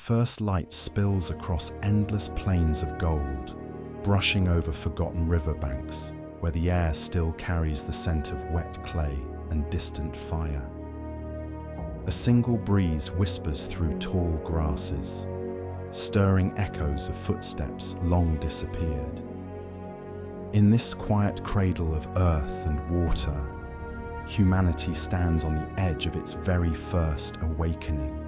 first light spills across endless plains of gold, brushing over forgotten riverbanks where the air still carries the scent of wet clay and distant fire. A single breeze whispers through tall grasses, stirring echoes of footsteps long disappeared. In this quiet cradle of earth and water, humanity stands on the edge of its very first awakening.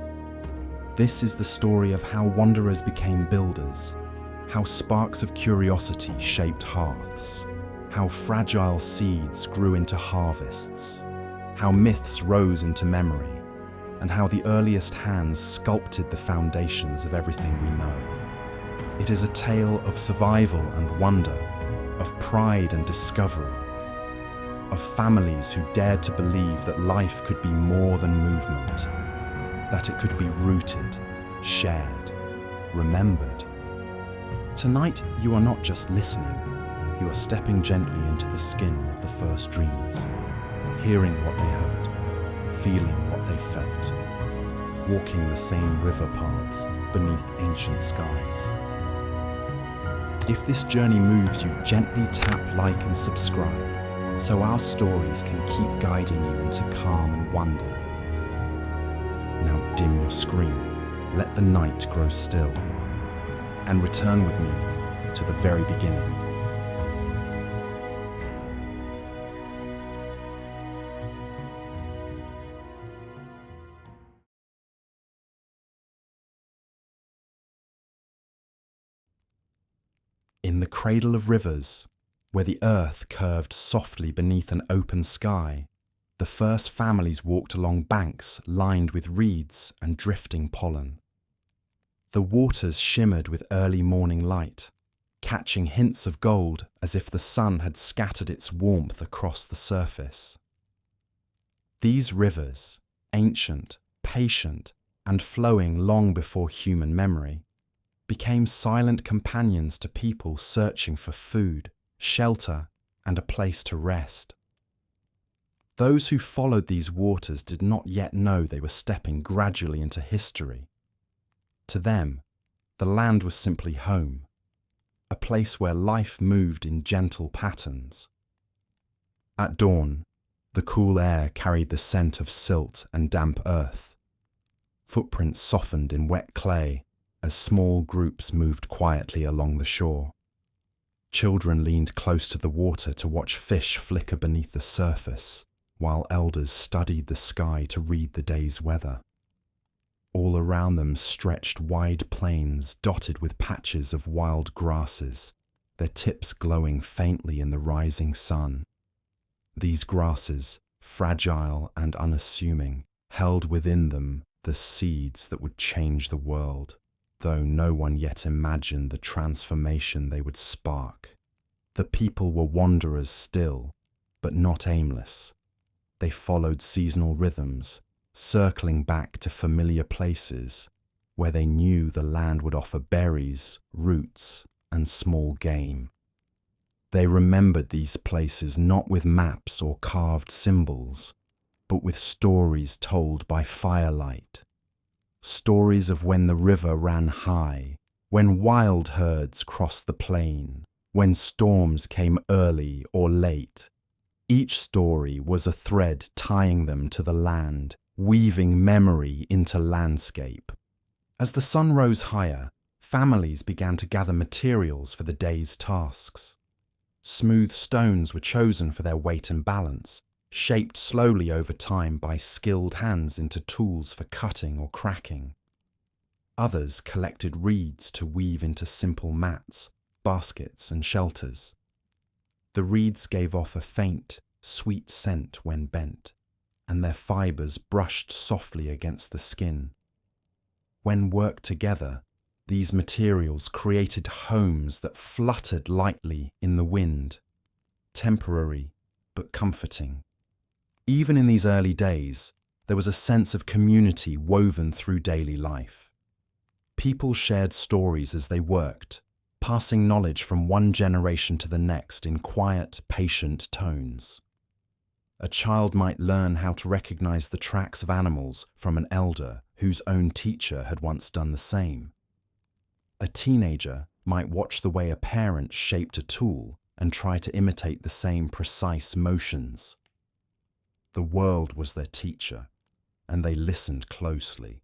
This is the story of how wanderers became builders, how sparks of curiosity shaped hearths, how fragile seeds grew into harvests, how myths rose into memory, and how the earliest hands sculpted the foundations of everything we know. It is a tale of survival and wonder, of pride and discovery, of families who dared to believe that life could be more than movement, that it could be rooted, shared, remembered. Tonight, you are not just listening, you are stepping gently into the skin of the first dreamers, hearing what they heard, feeling what they felt, walking the same river paths beneath ancient skies. If this journey moves you, gently tap like and subscribe, so our stories can keep guiding you into calm and wonder. Now dim your screen, let the night grow still, and return with me to the very beginning. In the cradle of rivers, where the earth curved softly beneath an open sky, the first families walked along banks lined with reeds and drifting pollen. The waters shimmered with early morning light, catching hints of gold as if the sun had scattered its warmth across the surface. These rivers, ancient, patient, and flowing long before human memory, became silent companions to people searching for food, shelter, and a place to rest. Those who followed these waters did not yet know they were stepping gradually into history. To them, the land was simply home, a place where life moved in gentle patterns. At dawn, the cool air carried the scent of silt and damp earth. Footprints softened in wet clay as small groups moved quietly along the shore. Children leaned close to the water to watch fish flicker beneath the surface, while elders studied the sky to read the day's weather. All around them stretched wide plains dotted with patches of wild grasses, their tips glowing faintly in the rising sun. These grasses, fragile and unassuming, held within them the seeds that would change the world, though no one yet imagined the transformation they would spark. The people were wanderers still, but not aimless. They followed seasonal rhythms, circling back to familiar places where they knew the land would offer berries, roots, and small game. They remembered these places not with maps or carved symbols, but with stories told by firelight. Stories of when the river ran high, when wild herds crossed the plain, when storms came early or late. Each story was a thread tying them to the land, weaving memory into landscape. As the sun rose higher, families began to gather materials for the day's tasks. Smooth stones were chosen for their weight and balance, shaped slowly over time by skilled hands into tools for cutting or cracking. Others collected reeds to weave into simple mats, baskets, and shelters. The reeds gave off a faint, sweet scent when bent, and their fibres brushed softly against the skin. When worked together, these materials created homes that fluttered lightly in the wind, temporary but comforting. Even in these early days, there was a sense of community woven through daily life. People shared stories as they worked, passing knowledge from one generation to the next in quiet, patient tones. A child might learn how to recognize the tracks of animals from an elder whose own teacher had once done the same. A teenager might watch the way a parent shaped a tool and try to imitate the same precise motions. The world was their teacher, and they listened closely.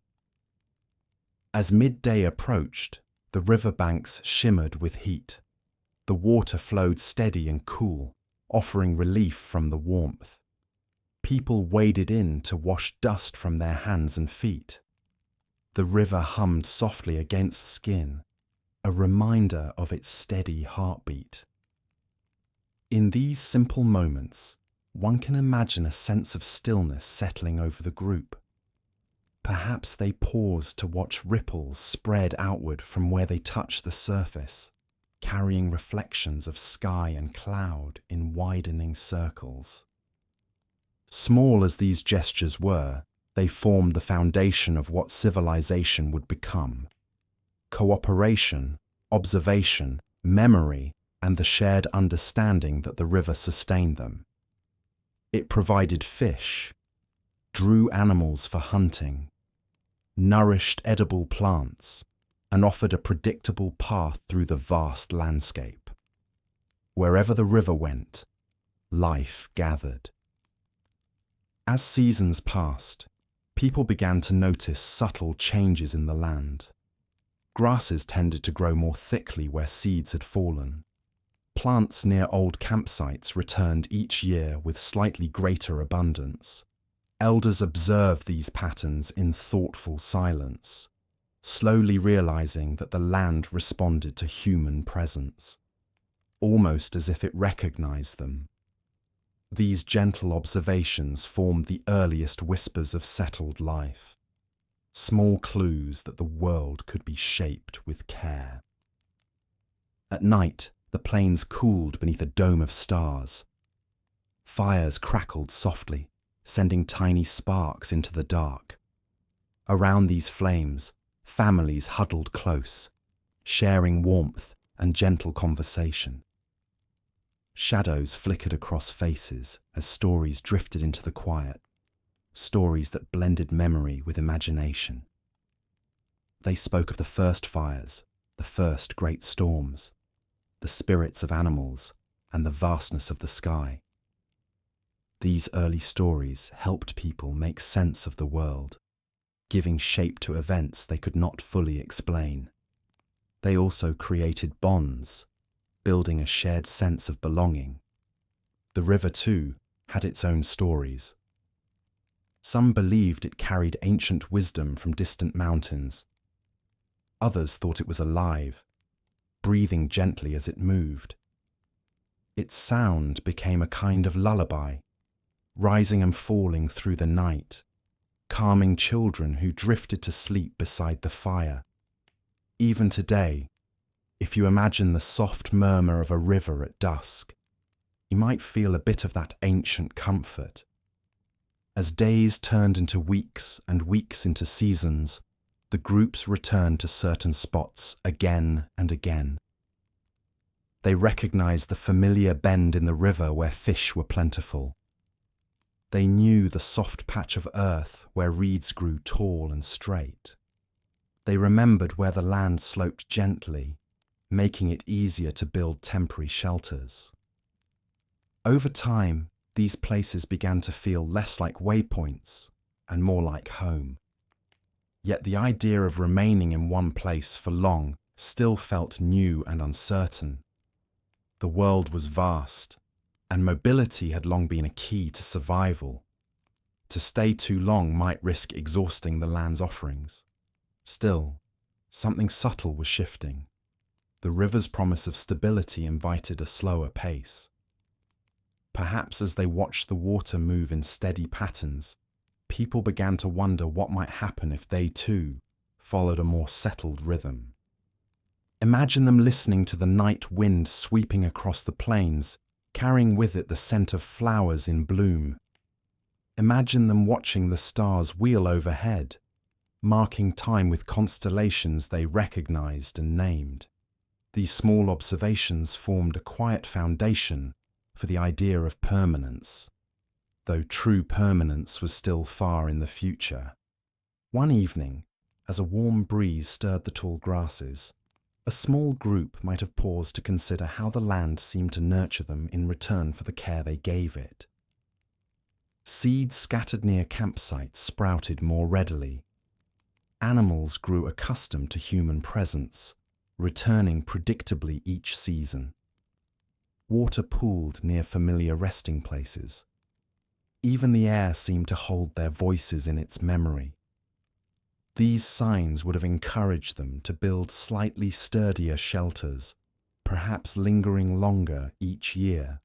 As midday approached, the riverbanks shimmered with heat. The water flowed steady and cool, offering relief from the warmth. People waded in to wash dust from their hands and feet. The river hummed softly against skin, a reminder of its steady heartbeat. In these simple moments, one can imagine a sense of stillness settling over the group. Perhaps they paused to watch ripples spread outward from where they touched the surface, carrying reflections of sky and cloud in widening circles. Small as these gestures were, they formed the foundation of what civilization would become. Cooperation, observation, memory, and the shared understanding that the river sustained them. It provided fish, drew animals for hunting, nourished edible plants, and offered a predictable path through the vast landscape. Wherever the river went, life gathered. As seasons passed, people began to notice subtle changes in the land. Grasses tended to grow more thickly where seeds had fallen. Plants near old campsites returned each year with slightly greater abundance. Elders observed these patterns in thoughtful silence, slowly realizing that the land responded to human presence, almost as if it recognized them. These gentle observations formed the earliest whispers of settled life, small clues that the world could be shaped with care. At night, the plains cooled beneath a dome of stars. Fires crackled softly, sending tiny sparks into the dark. Around these flames, families huddled close, sharing warmth and gentle conversation. Shadows flickered across faces as stories drifted into the quiet, stories that blended memory with imagination. They spoke of the first fires, the first great storms, the spirits of animals, and the vastness of the sky. These early stories helped people make sense of the world, giving shape to events they could not fully explain. They also created bonds, building a shared sense of belonging. The river, too, had its own stories. Some believed it carried ancient wisdom from distant mountains. Others thought it was alive, breathing gently as it moved. Its sound became a kind of lullaby, rising and falling through the night, calming children who drifted to sleep beside the fire. Even today, if you imagine the soft murmur of a river at dusk, you might feel a bit of that ancient comfort. As days turned into weeks and weeks into seasons, the groups returned to certain spots again and again. They recognized the familiar bend in the river where fish were plentiful. They knew the soft patch of earth where reeds grew tall and straight. They remembered where the land sloped gently, making it easier to build temporary shelters. Over time, these places began to feel less like waypoints and more like home. Yet the idea of remaining in one place for long still felt new and uncertain. The world was vast, and mobility had long been a key to survival. To stay too long might risk exhausting the land's offerings. Still, something subtle was shifting. The river's promise of stability invited a slower pace. Perhaps as they watched the water move in steady patterns, people began to wonder what might happen if they too followed a more settled rhythm. Imagine them listening to the night wind sweeping across the plains, carrying with it the scent of flowers in bloom. Imagine them watching the stars wheel overhead, marking time with constellations they recognized and named. These small observations formed a quiet foundation for the idea of permanence, though true permanence was still far in the future. One evening, as a warm breeze stirred the tall grasses, a small group might have paused to consider how the land seemed to nurture them in return for the care they gave it. Seeds scattered near campsites sprouted more readily. Animals grew accustomed to human presence, returning predictably each season. Water pooled near familiar resting places. Even the air seemed to hold their voices in its memory. These signs would have encouraged them to build slightly sturdier shelters, perhaps lingering longer each year.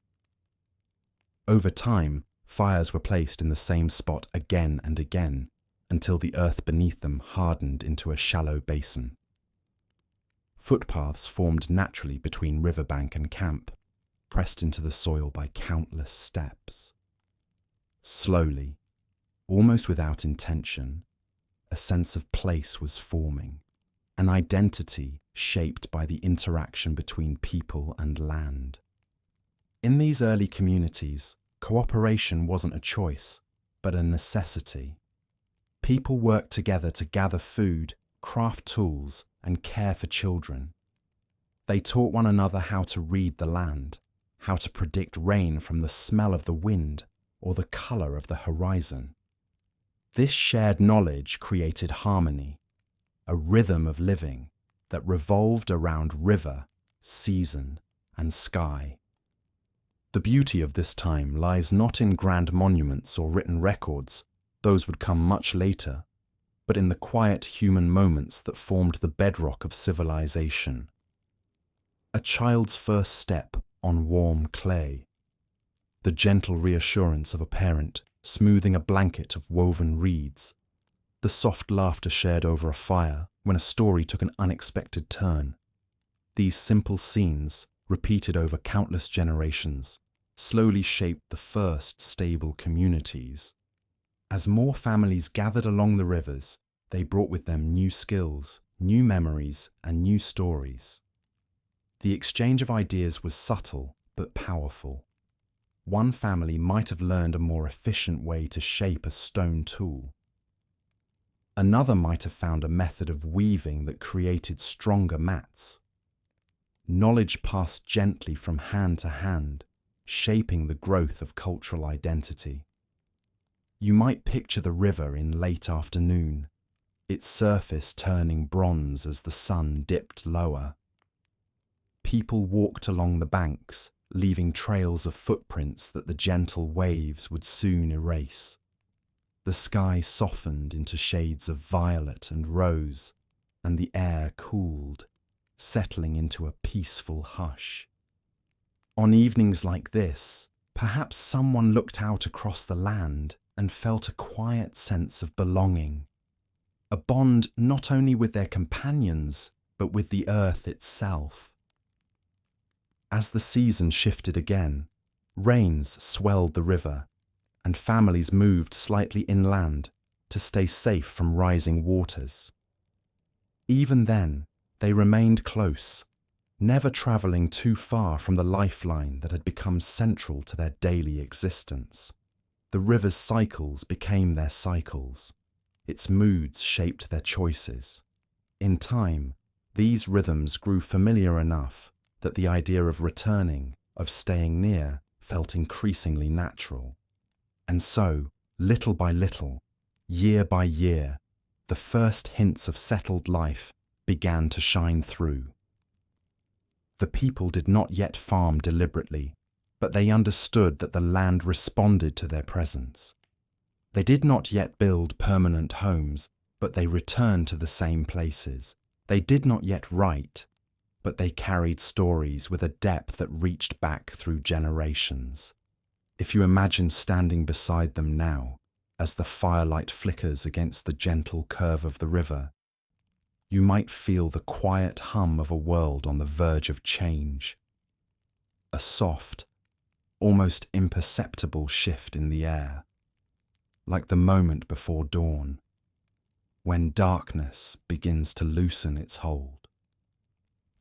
Over time, fires were placed in the same spot again and again, until the earth beneath them hardened into a shallow basin. Footpaths formed naturally between riverbank and camp, pressed into the soil by countless steps. Slowly, almost without intention, a sense of place was forming, an identity shaped by the interaction between people and land. In these early communities, cooperation wasn't a choice, but a necessity. People worked together to gather food, craft tools, and care for children. They taught one another how to read the land, how to predict rain from the smell of the wind or the colour of the horizon. This shared knowledge created harmony, a rhythm of living that revolved around river, season, and sky. The beauty of this time lies not in grand monuments or written records, those would come much later, but in the quiet human moments that formed the bedrock of civilization. A child's first step on warm clay, the gentle reassurance of a parent smoothing a blanket of woven reeds, the soft laughter shared over a fire when a story took an unexpected turn. These simple scenes, repeated over countless generations, slowly shaped the first stable communities. As more families gathered along the rivers, they brought with them new skills, new memories, and new stories. The exchange of ideas was subtle but powerful. One family might have learned a more efficient way to shape a stone tool. Another might have found a method of weaving that created stronger mats. Knowledge passed gently from hand to hand, shaping the growth of cultural identity. You might picture the river in late afternoon, its surface turning bronze as the sun dipped lower. People walked along the banks, leaving trails of footprints that the gentle waves would soon erase. The sky softened into shades of violet and rose, and the air cooled, settling into a peaceful hush. On evenings like this, perhaps someone looked out across the land and felt a quiet sense of belonging, a bond not only with their companions, but with the earth itself. As the season shifted again, rains swelled the river, and families moved slightly inland to stay safe from rising waters. Even then, they remained close, never travelling too far from the lifeline that had become central to their daily existence. The river's cycles became their cycles. Its moods shaped their choices. In time, these rhythms grew familiar enough that the idea of returning, of staying near, felt increasingly natural. And so, little by little, year by year, the first hints of settled life began to shine through. The people did not yet farm deliberately, but they understood that the land responded to their presence. They did not yet build permanent homes, but they returned to the same places. They did not yet write, but they carried stories with a depth that reached back through generations. If you imagine standing beside them now, as the firelight flickers against the gentle curve of the river, you might feel the quiet hum of a world on the verge of change. A soft, almost imperceptible shift in the air, like the moment before dawn, when darkness begins to loosen its hold.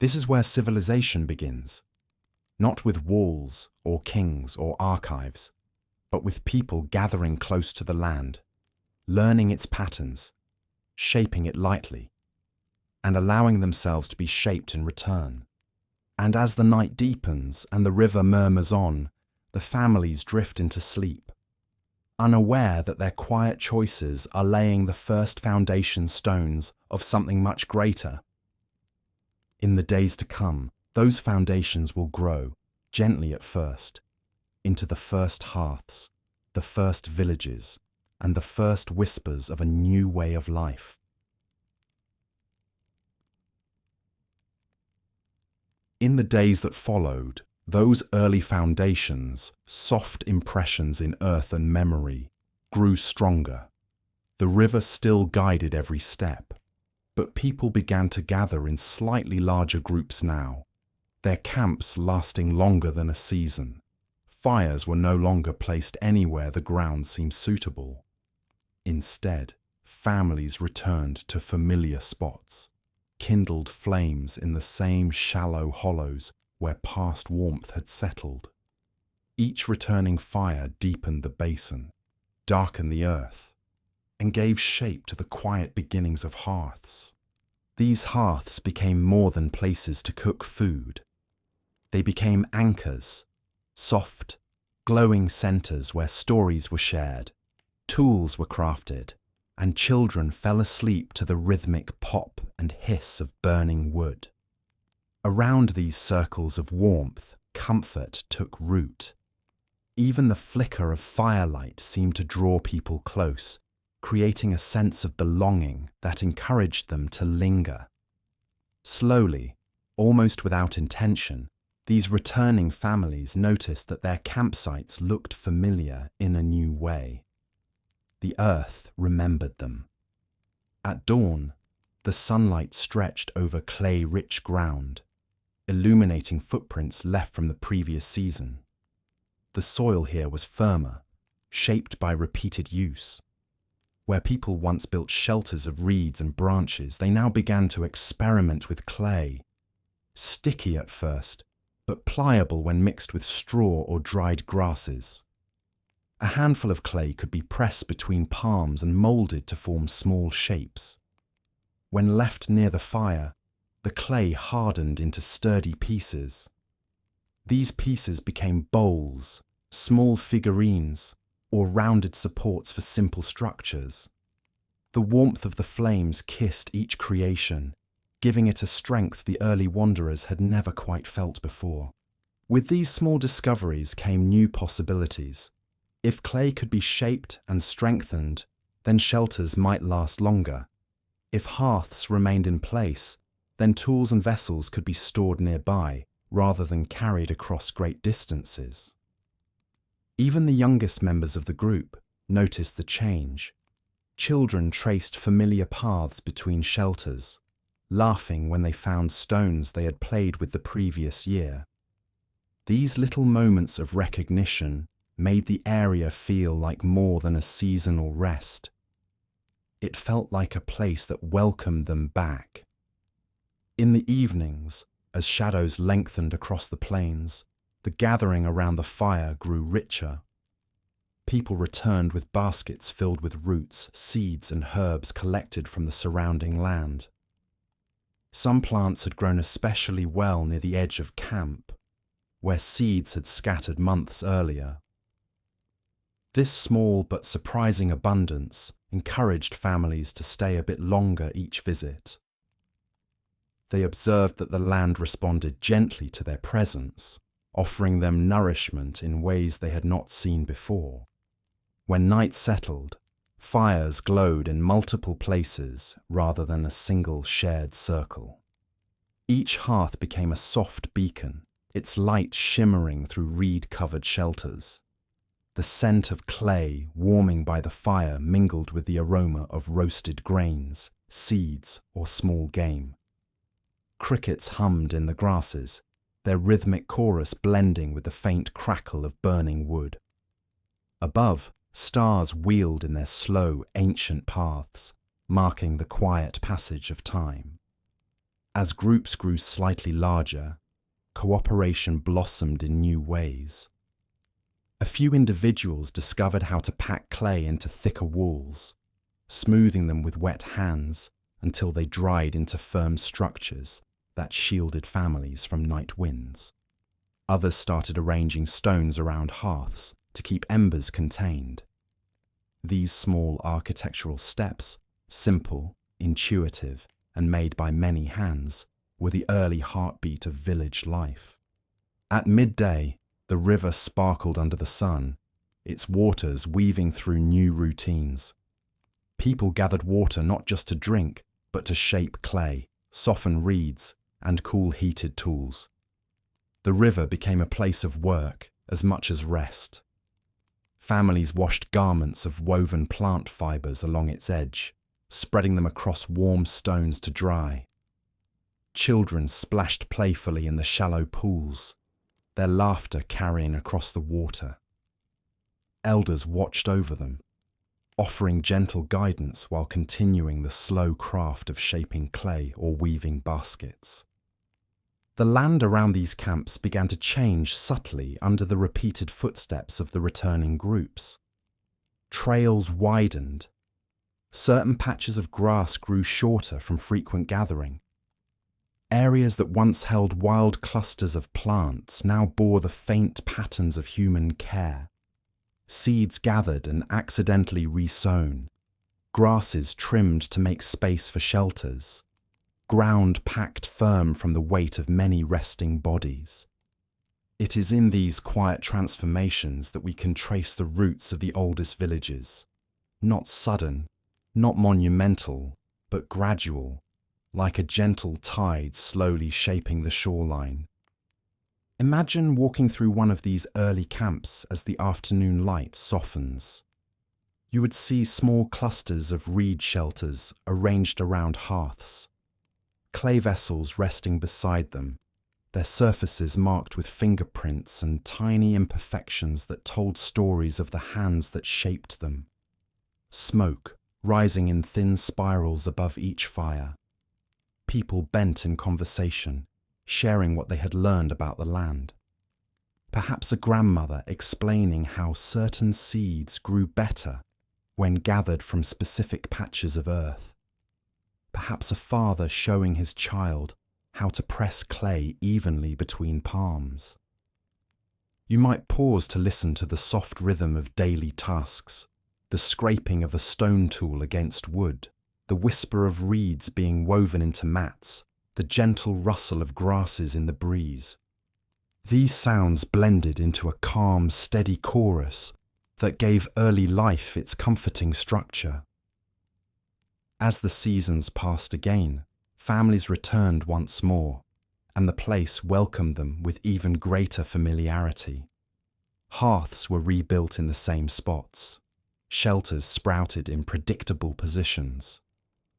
This is where civilization begins, not with walls or kings or archives, but with people gathering close to the land, learning its patterns, shaping it lightly, and allowing themselves to be shaped in return. And as the night deepens and the river murmurs on, the families drift into sleep, unaware that their quiet choices are laying the first foundation stones of something much greater. In the days to come, those foundations will grow, gently at first, into the first hearths, the first villages, and the first whispers of a new way of life. In the days that followed, those early foundations, soft impressions in earth and memory, grew stronger. The river still guided every step, but people began to gather in slightly larger groups now, their camps lasting longer than a season. Fires were no longer placed anywhere the ground seemed suitable. Instead, families returned to familiar spots, kindled flames in the same shallow hollows where past warmth had settled. Each returning fire deepened the basin, darkened the earth, and gave shape to the quiet beginnings of hearths. These hearths became more than places to cook food. They became anchors, soft, glowing centers where stories were shared, tools were crafted, and children fell asleep to the rhythmic pop and hiss of burning wood. Around these circles of warmth, comfort took root. Even the flicker of firelight seemed to draw people close, creating a sense of belonging that encouraged them to linger. Slowly, almost without intention, these returning families noticed that their campsites looked familiar in a new way. The earth remembered them. At dawn, the sunlight stretched over clay-rich ground, illuminating footprints left from the previous season. The soil here was firmer, shaped by repeated use. Where people once built shelters of reeds and branches, they now began to experiment with clay. Sticky at first, but pliable when mixed with straw or dried grasses. A handful of clay could be pressed between palms and moulded to form small shapes. When left near the fire, the clay hardened into sturdy pieces. These pieces became bowls, small figurines, or rounded supports for simple structures. The warmth of the flames kissed each creation, giving it a strength the early wanderers had never quite felt before. With these small discoveries came new possibilities. If clay could be shaped and strengthened, then shelters might last longer. If hearths remained in place, then tools and vessels could be stored nearby, rather than carried across great distances. Even the youngest members of the group noticed the change. Children traced familiar paths between shelters, laughing when they found stones they had played with the previous year. These little moments of recognition made the area feel like more than a seasonal rest. It felt like a place that welcomed them back. In the evenings, as shadows lengthened across the plains, the gathering around the fire grew richer. People returned with baskets filled with roots, seeds, and herbs collected from the surrounding land. Some plants had grown especially well near the edge of camp, where seeds had scattered months earlier. This small but surprising abundance encouraged families to stay a bit longer each visit. They observed that the land responded gently to their presence, offering them nourishment in ways they had not seen before. When night settled, fires glowed in multiple places rather than a single shared circle. Each hearth became a soft beacon, its light shimmering through reed-covered shelters. The scent of clay warming by the fire mingled with the aroma of roasted grains, seeds, or small game. Crickets hummed in the grasses, their rhythmic chorus blending with the faint crackle of burning wood. Above, stars wheeled in their slow, ancient paths, marking the quiet passage of time. As groups grew slightly larger, cooperation blossomed in new ways. A few individuals discovered how to pack clay into thicker walls, smoothing them with wet hands until they dried into firm structures that shielded families from night winds. Others started arranging stones around hearths to keep embers contained. These small architectural steps, simple, intuitive, and made by many hands, were the early heartbeat of village life. At midday, the river sparkled under the sun, its waters weaving through new routines. People gathered water not just to drink, but to shape clay, soften reeds, and cool heated tools. The river became a place of work as much as rest. Families washed garments of woven plant fibers along its edge, spreading them across warm stones to dry. Children splashed playfully in the shallow pools, their laughter carrying across the water. Elders watched over them, offering gentle guidance while continuing the slow craft of shaping clay or weaving baskets. The land around these camps began to change subtly under the repeated footsteps of the returning groups. Trails widened. Certain patches of grass grew shorter from frequent gathering. Areas that once held wild clusters of plants now bore the faint patterns of human care. Seeds gathered and accidentally resown. Grasses trimmed to make space for shelters. Ground packed firm from the weight of many resting bodies. It is in these quiet transformations that we can trace the roots of the oldest villages. Not sudden, not monumental, but gradual, like a gentle tide slowly shaping the shoreline. Imagine walking through one of these early camps as the afternoon light softens. You would see small clusters of reed shelters arranged around hearths. Clay vessels resting beside them, their surfaces marked with fingerprints and tiny imperfections that told stories of the hands that shaped them. Smoke rising in thin spirals above each fire. People bent in conversation, sharing what they had learned about the land. Perhaps a grandmother explaining how certain seeds grew better when gathered from specific patches of earth. Perhaps a father showing his child how to press clay evenly between palms. You might pause to listen to the soft rhythm of daily tasks, the scraping of a stone tool against wood, the whisper of reeds being woven into mats, the gentle rustle of grasses in the breeze. These sounds blended into a calm, steady chorus that gave early life its comforting structure. As the seasons passed again, families returned once more, and the place welcomed them with even greater familiarity. Hearths were rebuilt in the same spots. Shelters sprouted in predictable positions.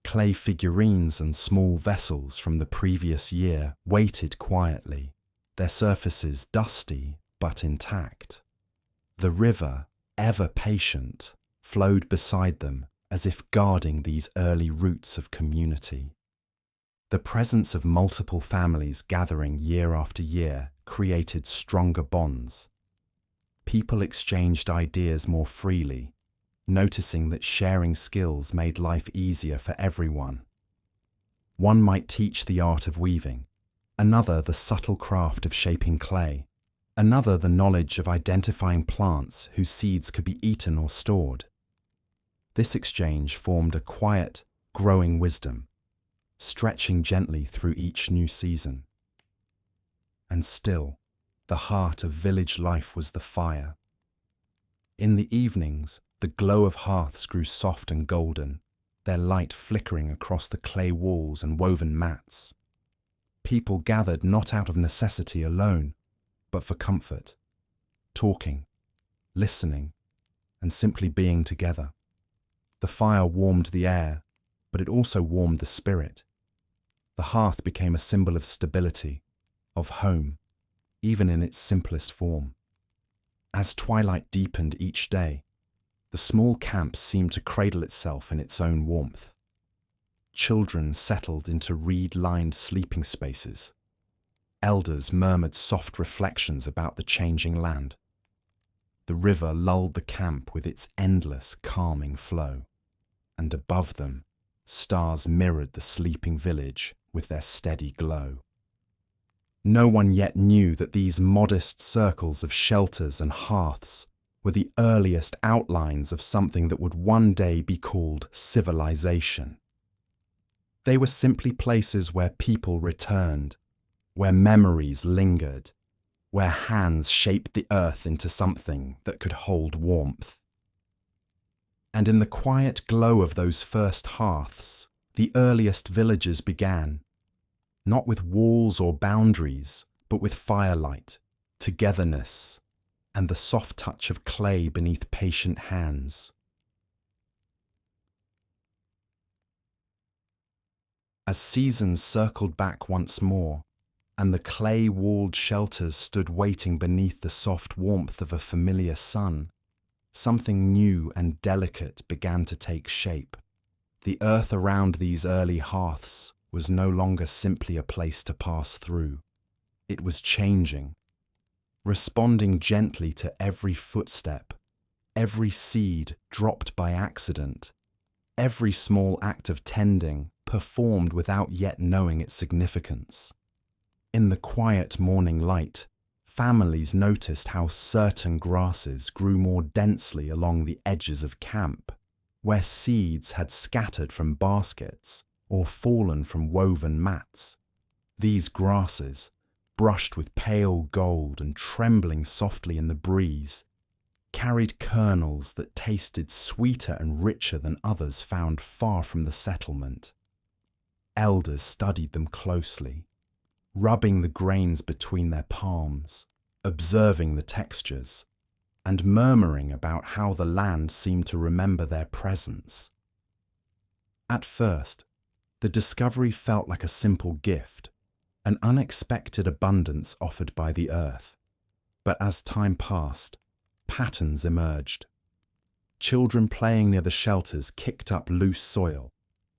Clay figurines and small vessels from the previous year waited quietly, their surfaces dusty but intact. The river, ever patient, flowed beside them as if guarding these early roots of community. The presence of multiple families gathering year after year created stronger bonds. People exchanged ideas more freely, noticing that sharing skills made life easier for everyone. One might teach the art of weaving, another the subtle craft of shaping clay, another the knowledge of identifying plants whose seeds could be eaten or stored. This exchange formed a quiet, growing wisdom, stretching gently through each new season. And still, the heart of village life was the fire. In the evenings, the glow of hearths grew soft and golden, their light flickering across the clay walls and woven mats. People gathered not out of necessity alone, but for comfort, talking, listening, and simply being together. The fire warmed the air, but it also warmed the spirit. The hearth became a symbol of stability, of home, even in its simplest form. As twilight deepened each day, the small camp seemed to cradle itself in its own warmth. Children settled into reed-lined sleeping spaces. Elders murmured soft reflections about the changing land. The river lulled the camp with its endless, calming flow. and above them, stars mirrored the sleeping village with their steady glow. No one yet knew that these modest circles of shelters and hearths were the earliest outlines of something that would one day be called civilization. They were simply places where people returned, where memories lingered, where hands shaped the earth into something that could hold warmth. And in the quiet glow of those first hearths, the earliest villages began, not with walls or boundaries, but with firelight, togetherness, and the soft touch of clay beneath patient hands. As seasons circled back once more, and the clay-walled shelters stood waiting beneath the soft warmth of a familiar sun, something new and delicate began to take shape. The earth around these early hearths was no longer simply a place to pass through. It was changing, responding gently to every footstep, every seed dropped by accident, every small act of tending performed without yet knowing its significance. In the quiet morning light, families noticed how certain grasses grew more densely along the edges of camp, where seeds had scattered from baskets or fallen from woven mats. These grasses, brushed with pale gold and trembling softly in the breeze, carried kernels that tasted sweeter and richer than others found far from the settlement. Elders studied them closely, rubbing the grains between their palms, observing the textures, and murmuring about how the land seemed to remember their presence. At first, the discovery felt like a simple gift, an unexpected abundance offered by the earth. But as time passed, patterns emerged. Children playing near the shelters kicked up loose soil,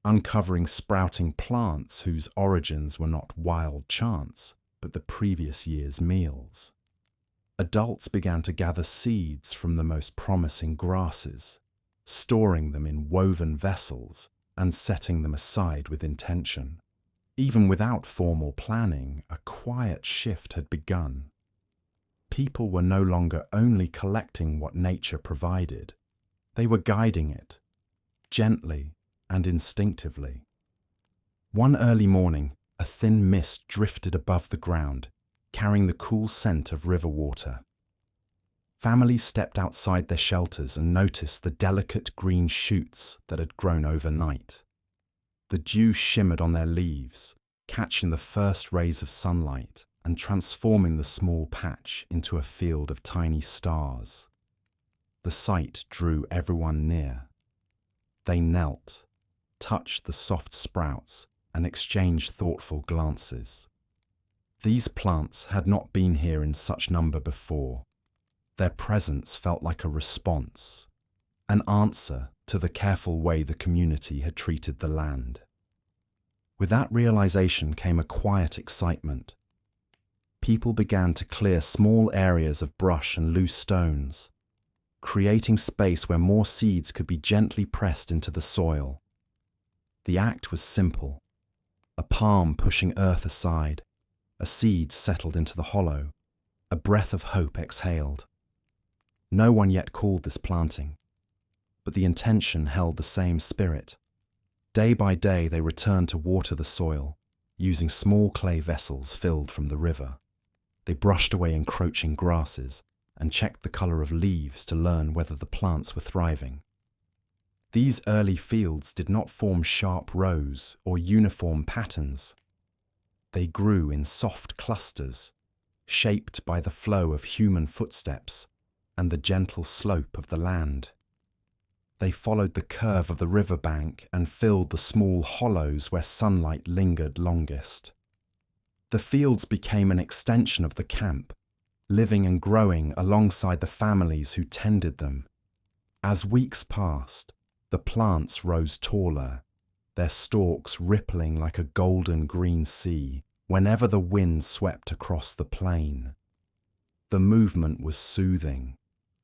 uncovering sprouting plants whose origins were not wild chance, but the previous year's meals. Adults began to gather seeds from the most promising grasses, storing them in woven vessels and setting them aside with intention. Even without formal planning, a quiet shift had begun. People were no longer only collecting what nature provided, they were guiding it, gently and instinctively. One early morning, a thin mist drifted above the ground, carrying the cool scent of river water. Families stepped outside their shelters and noticed the delicate green shoots that had grown overnight. The dew shimmered on their leaves, catching the first rays of sunlight and transforming the small patch into a field of tiny stars. The sight drew everyone near. They knelt, touched the soft sprouts, and exchanged thoughtful glances. These plants had not been here in such number before. Their presence felt like a response, an answer to the careful way the community had treated the land. With that realization came a quiet excitement. People began to clear small areas of brush and loose stones, creating space where more seeds could be gently pressed into the soil. The act was simple. A palm pushing earth aside, a seed settled into the hollow, a breath of hope exhaled. No one yet called this planting, but the intention held the same spirit. Day by day they returned to water the soil, using small clay vessels filled from the river. They brushed away encroaching grasses and checked the color of leaves to learn whether the plants were thriving. These early fields did not form sharp rows or uniform patterns. They grew in soft clusters, shaped by the flow of human footsteps and the gentle slope of the land. They followed the curve of the riverbank and filled the small hollows where sunlight lingered longest. The fields became an extension of the camp, living and growing alongside the families who tended them. As weeks passed, the plants rose taller, their stalks rippling like a golden green sea whenever the wind swept across the plain. The movement was soothing,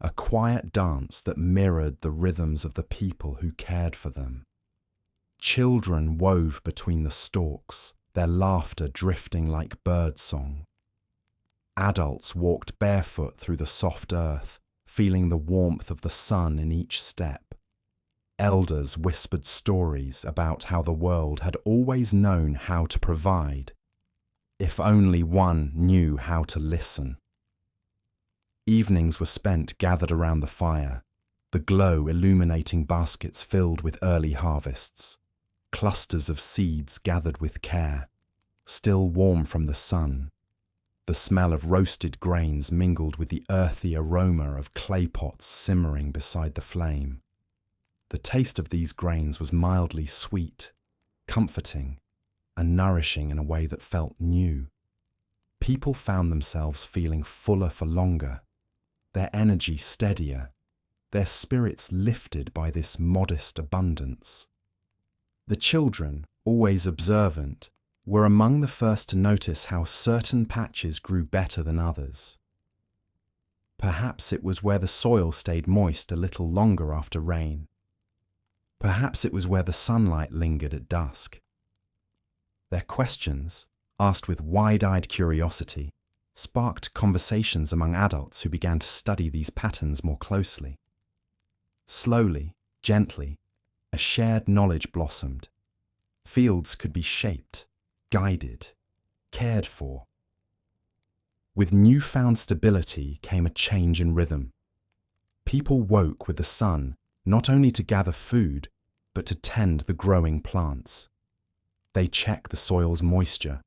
a quiet dance that mirrored the rhythms of the people who cared for them. Children wove between the stalks, their laughter drifting like birdsong. Adults walked barefoot through the soft earth, feeling the warmth of the sun in each step. Elders whispered stories about how the world had always known how to provide, if only one knew how to listen. Evenings were spent gathered around the fire, the glow illuminating baskets filled with early harvests, clusters of seeds gathered with care, still warm from the sun. The smell of roasted grains mingled with the earthy aroma of clay pots simmering beside the flame. The taste of these grains was mildly sweet, comforting, and nourishing in a way that felt new. People found themselves feeling fuller for longer, their energy steadier, their spirits lifted by this modest abundance. The children, always observant, were among the first to notice how certain patches grew better than others. Perhaps it was where the soil stayed moist a little longer after rain. Perhaps it was where the sunlight lingered at dusk. Their questions, asked with wide-eyed curiosity, sparked conversations among adults who began to study these patterns more closely. Slowly, gently, a shared knowledge blossomed. Fields could be shaped, guided, cared for. With newfound stability came a change in rhythm. People woke with the sun not only to gather food, but to tend the growing plants. They checked the soil's moisture,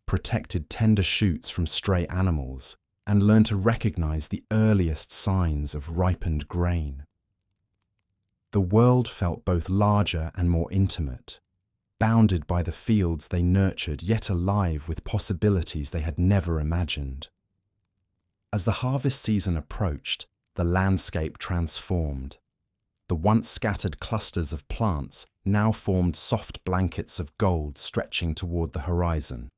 protected tender shoots from stray animals, and learned to recognize the earliest signs of ripened grain. The world felt both larger and more intimate, bounded by the fields they nurtured, yet alive with possibilities they had never imagined. As the harvest season approached, the landscape transformed. The once scattered clusters of plants now formed soft blankets of gold stretching toward the horizon.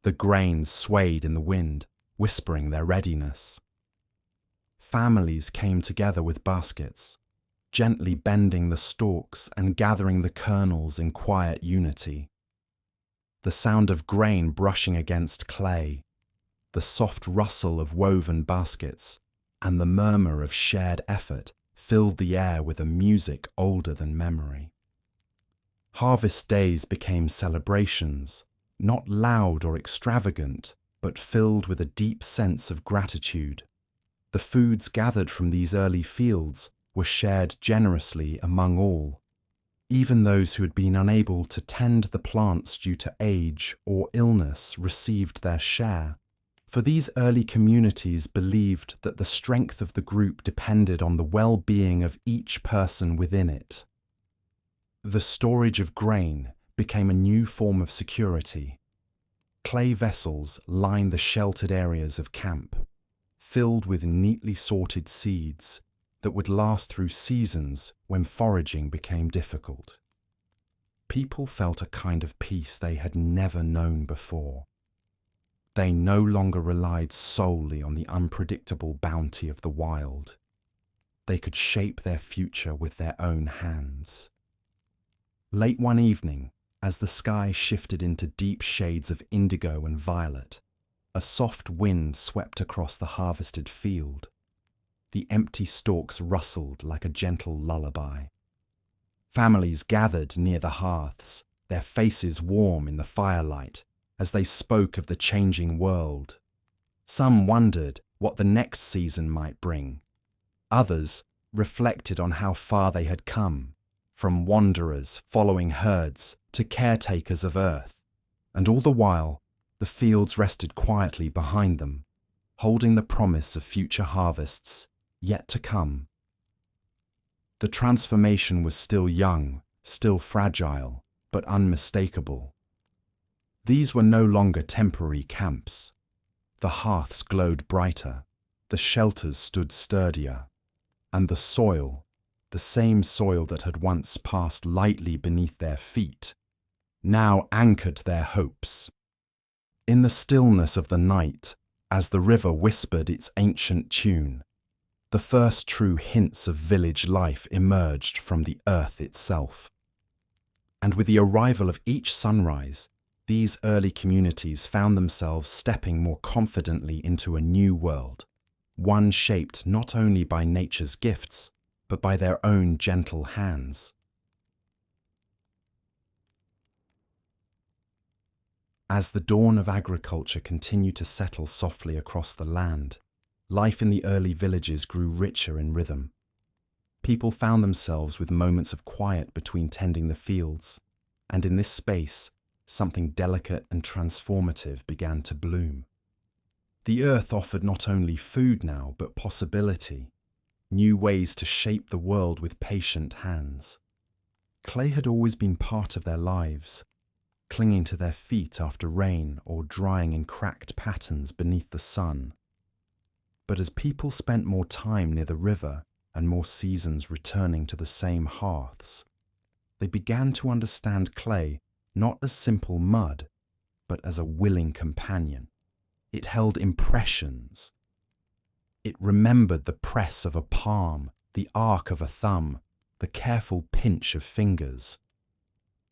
The grains swayed in the wind, whispering their readiness. Families came together with baskets, gently bending the stalks and gathering the kernels in quiet unity. The sound of grain brushing against clay, the soft rustle of woven baskets, and the murmur of shared effort filled the air with a music older than memory. Harvest days became celebrations, not loud or extravagant, but filled with a deep sense of gratitude. The foods gathered from these early fields were shared generously among all. Even those who had been unable to tend the plants due to age or illness received their share, for these early communities believed that the strength of the group depended on the well-being of each person within it. The storage of grain became a new form of security. Clay vessels lined the sheltered areas of camp, filled with neatly sorted seeds that would last through seasons when foraging became difficult. People felt a kind of peace they had never known before. They no longer relied solely on the unpredictable bounty of the wild. They could shape their future with their own hands. Late one evening, as the sky shifted into deep shades of indigo and violet, a soft wind swept across the harvested field. The empty stalks rustled like a gentle lullaby. Families gathered near the hearths, their faces warm in the firelight, as they spoke of the changing world. Some wondered what the next season might bring. Others reflected on how far they had come, from wanderers following herds to caretakers of earth, and all the while, the fields rested quietly behind them, holding the promise of future harvests yet to come. The transformation was still young, still fragile, but unmistakable. These were no longer temporary camps. The hearths glowed brighter, the shelters stood sturdier, and the soil, the same soil that had once passed lightly beneath their feet, now anchored their hopes. In the stillness of the night, as the river whispered its ancient tune, the first true hints of village life emerged from the earth itself. And with the arrival of each sunrise, these early communities found themselves stepping more confidently into a new world, one shaped not only by nature's gifts, but by their own gentle hands. As the dawn of agriculture continued to settle softly across the land, life in the early villages grew richer in rhythm. People found themselves with moments of quiet between tending the fields, and in this space, something delicate and transformative began to bloom. The earth offered not only food now, but possibility, new ways to shape the world with patient hands. Clay had always been part of their lives, clinging to their feet after rain or drying in cracked patterns beneath the sun. But as people spent more time near the river and more seasons returning to the same hearths, they began to understand clay not as simple mud, but as a willing companion. It held impressions. It remembered the press of a palm, the arc of a thumb, the careful pinch of fingers.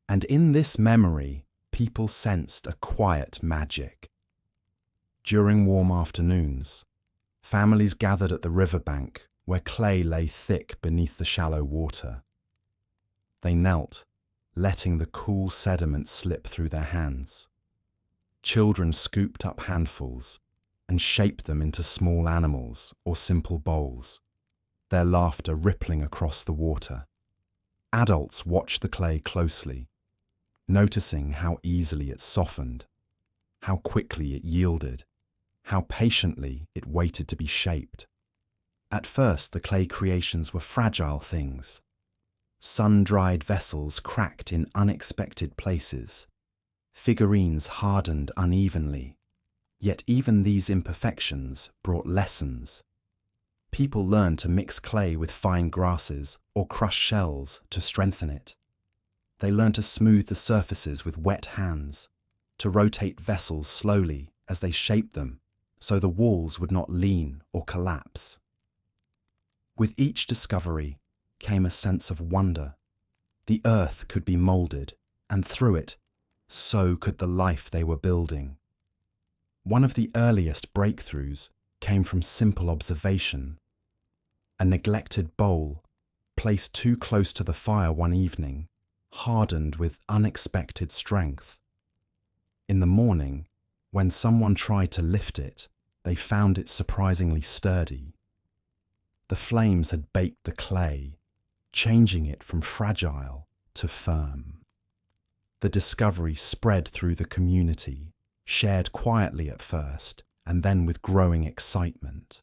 And in this memory, people sensed a quiet magic. During warm afternoons, families gathered at the riverbank where clay lay thick beneath the shallow water. They knelt, letting the cool sediment slip through their hands. Children scooped up handfuls and shaped them into small animals or simple bowls, their laughter rippling across the water. Adults watched the clay closely, noticing how easily it softened, how quickly it yielded, how patiently it waited to be shaped. At first, the clay creations were fragile things, sun-dried vessels cracked in unexpected places, figurines hardened unevenly. Yet even these imperfections brought lessons. People learned to mix clay with fine grasses or crush shells to strengthen it. They learned to smooth the surfaces with wet hands, to rotate vessels slowly as they shaped them so the walls would not lean or collapse. With each discovery came a sense of wonder. The earth could be molded, and through it, so could the life they were building. One of the earliest breakthroughs came from simple observation. A neglected bowl, placed too close to the fire one evening, hardened with unexpected strength. In the morning, when someone tried to lift it, they found it surprisingly sturdy. The flames had baked the clay, changing it from fragile to firm. The discovery spread through the community, shared quietly at first, and then with growing excitement.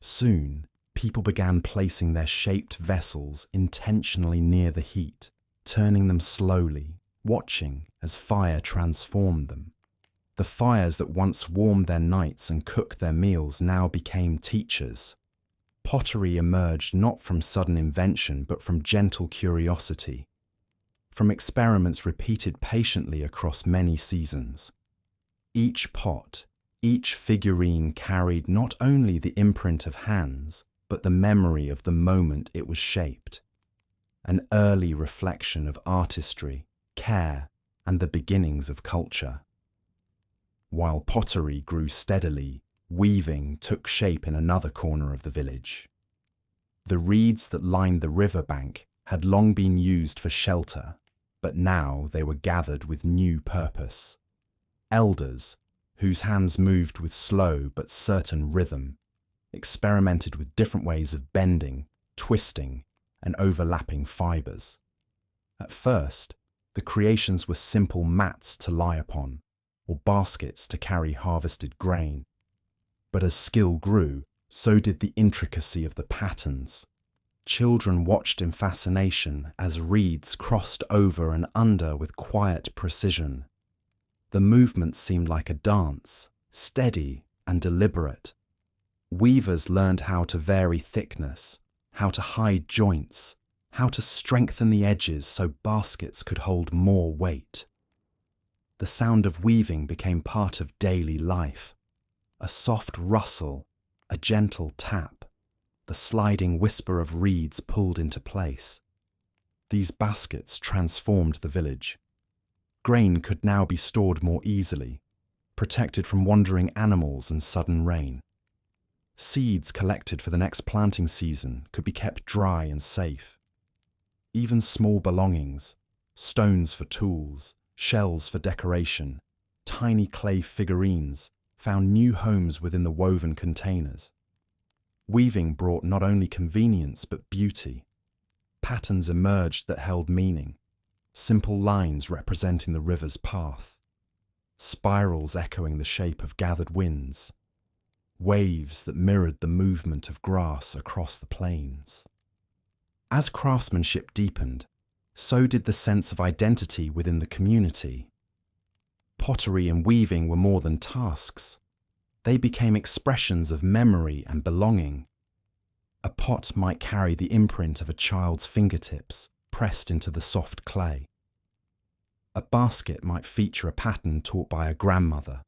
Soon, people began placing their shaped vessels intentionally near the heat, turning them slowly, watching as fire transformed them. The fires that once warmed their nights and cooked their meals now became teachers. Pottery emerged not from sudden invention, but from gentle curiosity, from experiments repeated patiently across many seasons. Each pot, each figurine carried not only the imprint of hands, but the memory of the moment it was shaped, an early reflection of artistry, care, and the beginnings of culture. While pottery grew steadily, weaving took shape in another corner of the village. The reeds that lined the riverbank had long been used for shelter, but now they were gathered with new purpose. Elders, whose hands moved with slow but certain rhythm, experimented with different ways of bending, twisting, and overlapping fibers. At first, the creations were simple mats to lie upon, or baskets to carry harvested grain. But as skill grew, so did the intricacy of the patterns. Children watched in fascination as reeds crossed over and under with quiet precision. The movement seemed like a dance, steady and deliberate. Weavers learned how to vary thickness, how to hide joints, how to strengthen the edges so baskets could hold more weight. The sound of weaving became part of daily life. A soft rustle, a gentle tap, the sliding whisper of reeds pulled into place. These baskets transformed the village. Grain could now be stored more easily, protected from wandering animals and sudden rain. Seeds collected for the next planting season could be kept dry and safe. Even small belongings, stones for tools, shells for decoration, tiny clay figurines, found new homes within the woven containers. Weaving brought not only convenience but beauty. Patterns emerged that held meaning, simple lines representing the river's path, spirals echoing the shape of gathered winds, waves that mirrored the movement of grass across the plains. As craftsmanship deepened, so did the sense of identity within the community. Pottery and weaving were more than tasks. They became expressions of memory and belonging. A pot might carry the imprint of a child's fingertips pressed into the soft clay. A basket might feature a pattern taught by a grandmother,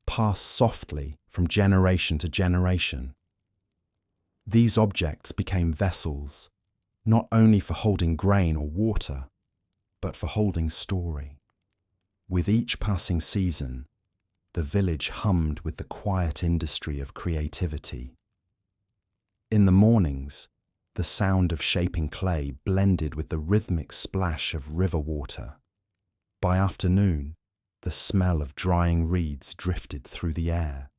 passed softly from generation to generation. These objects became vessels, not only for holding grain or water, but for holding story. With each passing season, the village hummed with the quiet industry of creativity. In the mornings, the sound of shaping clay blended with the rhythmic splash of river water. By afternoon, the smell of drying reeds drifted through the air.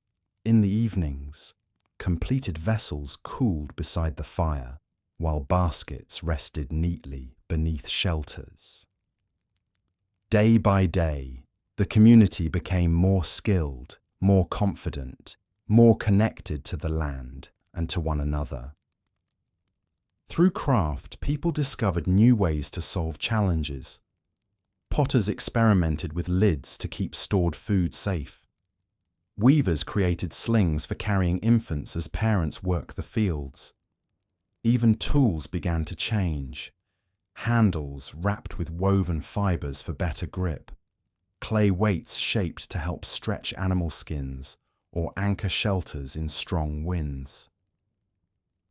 In the evenings, completed vessels cooled beside the fire, while baskets rested neatly beneath shelters. Day by day, the community became more skilled, more confident, more connected to the land and to one another. Through craft, people discovered new ways to solve challenges. Potters experimented with lids to keep stored food safe. Weavers created slings for carrying infants as parents work the fields. Even tools began to change. Handles wrapped with woven fibers for better grip. Clay weights shaped to help stretch animal skins or anchor shelters in strong winds.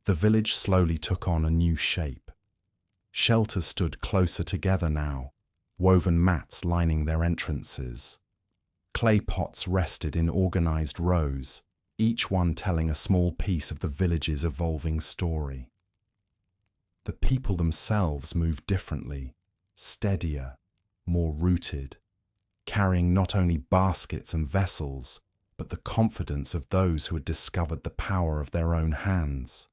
The village slowly took on a new shape. Shelters stood closer together now, woven mats lining their entrances. Clay pots rested in organized rows, each one telling a small piece of the village's evolving story. The people themselves moved differently, steadier, more rooted, carrying not only baskets and vessels, but the confidence of those who had discovered the power of their own hands.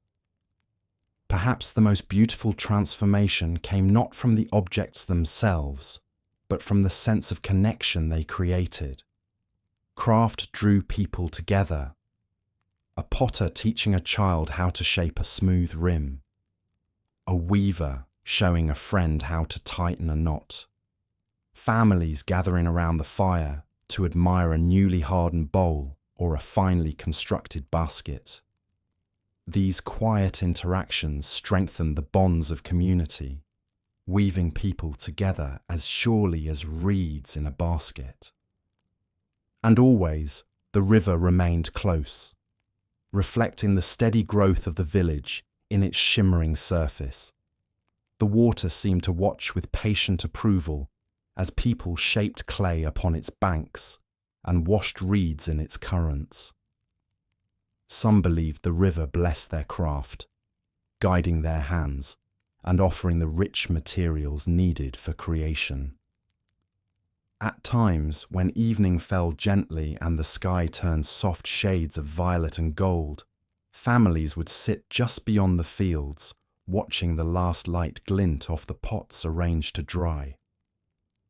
Perhaps the most beautiful transformation came not from the objects themselves, but from the sense of connection they created. Craft drew people together. A potter teaching a child how to shape a smooth rim. A weaver showing a friend how to tighten a knot. Families gathering around the fire to admire a newly hardened bowl or a finely constructed basket. These quiet interactions strengthened the bonds of community, weaving people together as surely as reeds in a basket. And always, the river remained close, reflecting the steady growth of the village in its shimmering surface. The water seemed to watch with patient approval as people shaped clay upon its banks and washed reeds in its currents. Some believed the river blessed their craft, guiding their hands and offering the rich materials needed for creation. At times, when evening fell gently and the sky turned soft shades of violet and gold, families would sit just beyond the fields, watching the last light glint off the pots arranged to dry.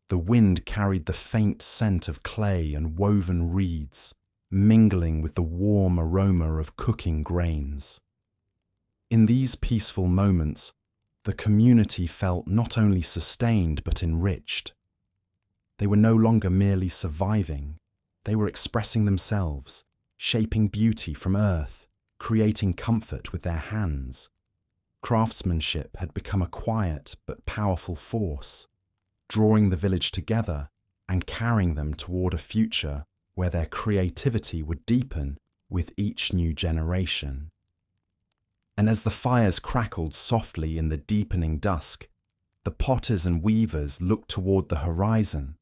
The wind carried the faint scent of clay and woven reeds, mingling with the warm aroma of cooking grains. In these peaceful moments, the community felt not only sustained but enriched. They were no longer merely surviving, they were expressing themselves, shaping beauty from earth, creating comfort with their hands. Craftsmanship had become a quiet but powerful force, drawing the village together and carrying them toward a future where their creativity would deepen with each new generation. And as the fires crackled softly in the deepening dusk, The potters and weavers looked toward the horizon,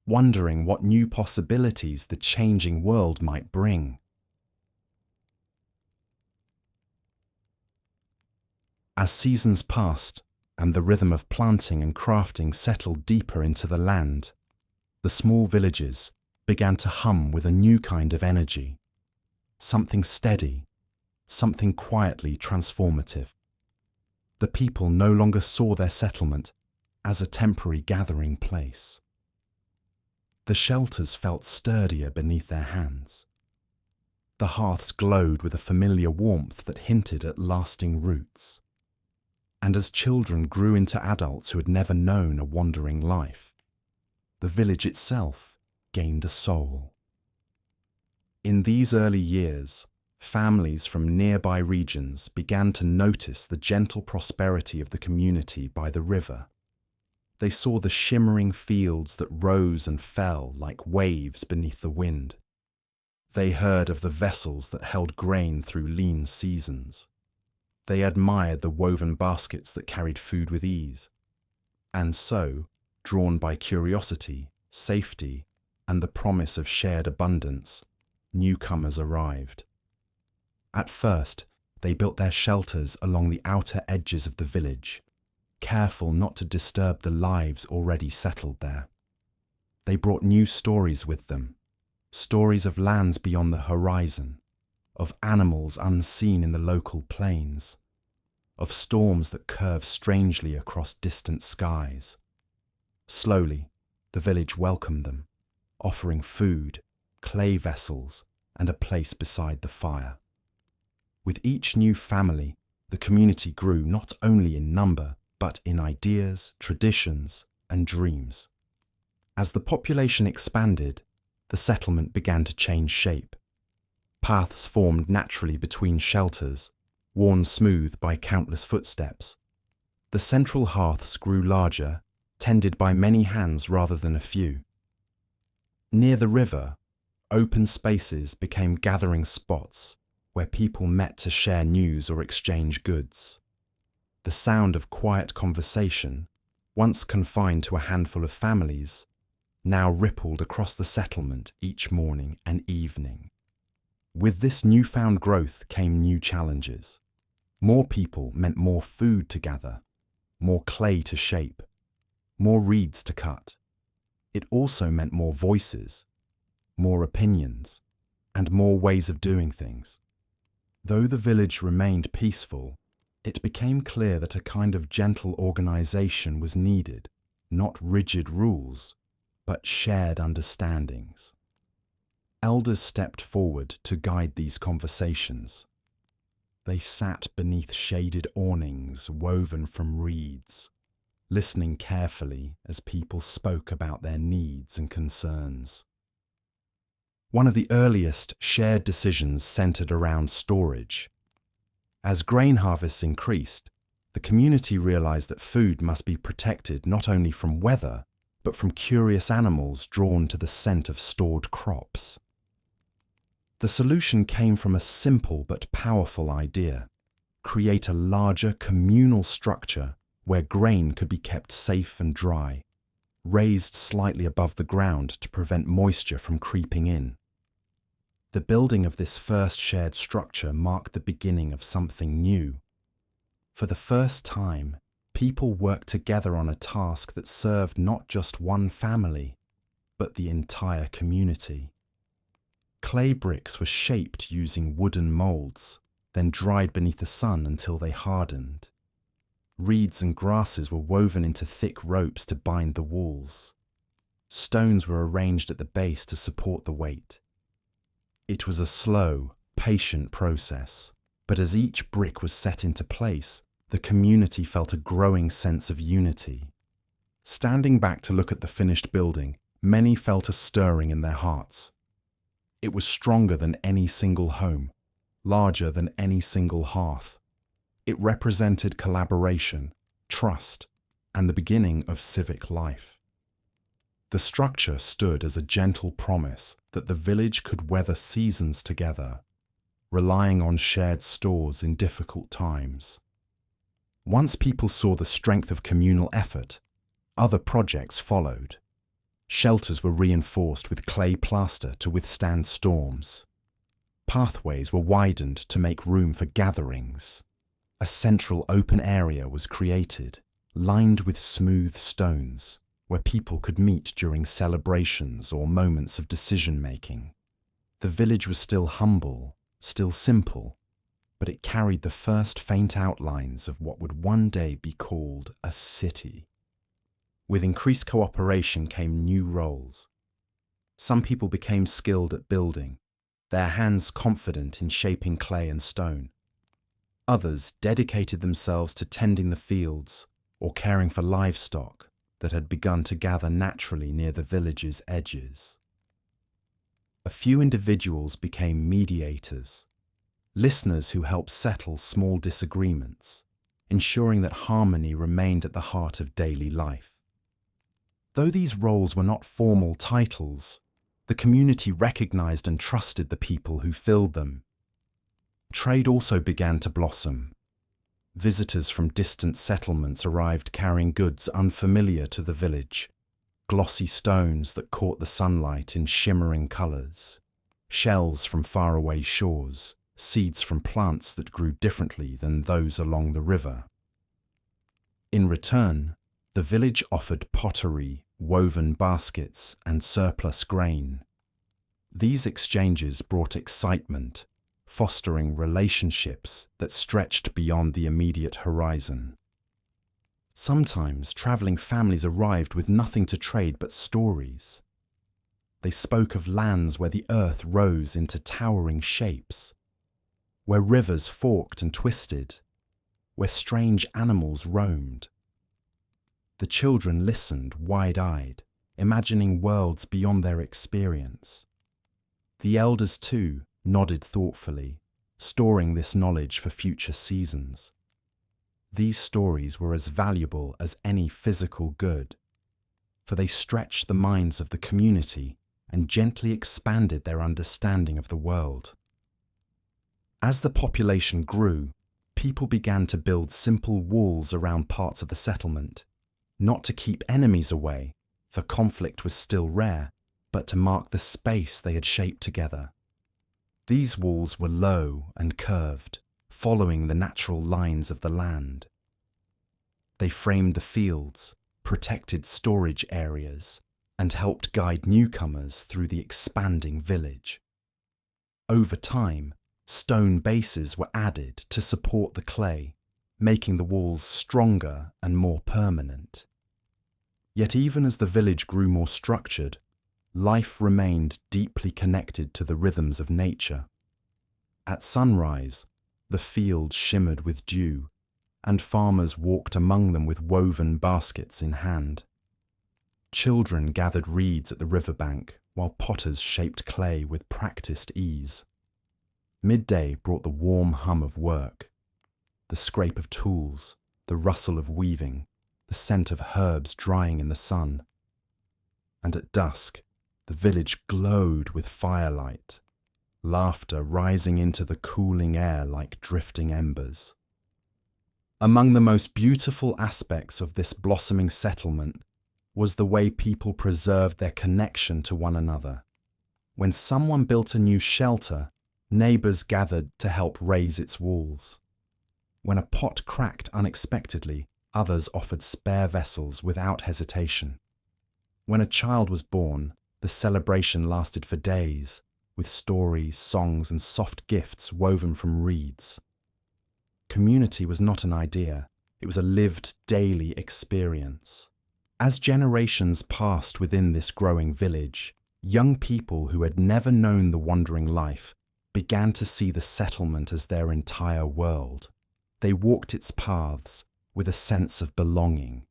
wondering what new possibilities the changing world might bring. As seasons passed and the rhythm of planting and crafting settled deeper into the land, the small villages began to hum with a new kind of energy, something steady, something quietly transformative. The people no longer saw their settlement as a temporary gathering place. The shelters felt sturdier beneath their hands. The hearths glowed with a familiar warmth that hinted at lasting roots. And as children grew into adults who had never known a wandering life, the village itself gained a soul. In these early years, families from nearby regions began to notice the gentle prosperity of the community by the river. They saw the shimmering fields that rose and fell like waves beneath the wind. They heard of the vessels that held grain through lean seasons. They admired the woven baskets that carried food with ease. And so, drawn by curiosity, safety, and the promise of shared abundance, newcomers arrived. At first, they built their shelters along the outer edges of the village, careful not to disturb the lives already settled there. They brought new stories with them, stories of lands beyond the horizon, of animals unseen in the local plains, of storms that curve strangely across distant skies. Slowly, the village welcomed them, offering food, clay vessels, and a place beside the fire. With each new family, the community grew not only in number, but in ideas, traditions, and dreams. As the population expanded, the settlement began to change shape. Paths formed naturally between shelters, worn smooth by countless footsteps. The central hearths grew larger, tended by many hands rather than a few. Near the river, open spaces became gathering spots where people met to share news or exchange goods. The sound of quiet conversation, once confined to a handful of families, now rippled across the settlement each morning and evening. With this newfound growth came new challenges. More people meant more food to gather, more clay to shape, more reeds to cut. It also meant more voices, more opinions, and more ways of doing things. Though the village remained peaceful, it became clear that a kind of gentle organization was needed, not rigid rules, but shared understandings. Elders stepped forward to guide these conversations. They sat beneath shaded awnings woven from reeds, listening carefully as people spoke about their needs and concerns. One of the earliest shared decisions centered around storage. As grain harvests increased, the community realized that food must be protected not only from weather, but from curious animals drawn to the scent of stored crops. The solution came from a simple but powerful idea: create a larger communal structure where grain could be kept safe and dry, raised slightly above the ground to prevent moisture from creeping in. The building of this first shared structure marked the beginning of something new. For the first time, people worked together on a task that served not just one family, but the entire community. Clay bricks were shaped using wooden molds, then dried beneath the sun until they hardened. Reeds and grasses were woven into thick ropes to bind the walls. Stones were arranged at the base to support the weight. It was a slow, patient process, but as each brick was set into place, the community felt a growing sense of unity. Standing back to look at the finished building, many felt a stirring in their hearts. It was stronger than any single home, larger than any single hearth. It represented collaboration, trust, and the beginning of civic life. The structure stood as a gentle promise that the village could weather seasons together, relying on shared stores in difficult times. Once people saw the strength of communal effort, other projects followed. Shelters were reinforced with clay plaster to withstand storms. Pathways were widened to make room for gatherings. A central open area was created, lined with smooth stones, where people could meet during celebrations or moments of decision-making. The village was still humble, still simple, but it carried the first faint outlines of what would one day be called a city. With increased cooperation came new roles. Some people became skilled at building, their hands confident in shaping clay and stone. Others dedicated themselves to tending the fields or caring for livestock that had begun to gather naturally near the village's edges. A few individuals became mediators, listeners who helped settle small disagreements, ensuring that harmony remained at the heart of daily life. Though these roles were not formal titles, the community recognized and trusted the people who filled them. Trade also began to blossom. Visitors from distant settlements arrived carrying goods unfamiliar to the village: glossy stones that caught the sunlight in shimmering colors, shells from faraway shores, seeds from plants that grew differently than those along the river. In return, the village offered pottery, woven baskets, and surplus grain. These exchanges brought excitement, fostering relationships that stretched beyond the immediate horizon. Sometimes traveling families arrived with nothing to trade but stories. They spoke of lands where the earth rose into towering shapes, where rivers forked and twisted, where strange animals roamed. The children listened wide-eyed, imagining worlds beyond their experience. The elders, too, nodded thoughtfully, storing this knowledge for future seasons. These stories were as valuable as any physical good, for they stretched the minds of the community and gently expanded their understanding of the world. As the population grew, people began to build simple walls around parts of the settlement, not to keep enemies away, for conflict was still rare, but to mark the space they had shaped together. These walls were low and curved, following the natural lines of the land. They framed the fields, protected storage areas, and helped guide newcomers through the expanding village. Over time, stone bases were added to support the clay, making the walls stronger and more permanent. Yet even as the village grew more structured, life remained deeply connected to the rhythms of nature. At sunrise, the fields shimmered with dew, and farmers walked among them with woven baskets in hand. Children gathered reeds at the riverbank, while potters shaped clay with practiced ease. Midday brought the warm hum of work, the scrape of tools, the rustle of weaving, the scent of herbs drying in the sun. And at dusk, the village glowed with firelight, laughter rising into the cooling air like drifting embers. Among the most beautiful aspects of this blossoming settlement was the way people preserved their connection to one another. When someone built a new shelter, neighbors gathered to help raise its walls. When a pot cracked unexpectedly, others offered spare vessels without hesitation. When a child was born, the celebration lasted for days, with stories, songs, and soft gifts woven from reeds. Community was not an idea, it was a lived daily experience. As generations passed within this growing village, young people who had never known the wandering life began to see the settlement as their entire world. They walked its paths with a sense of belonging.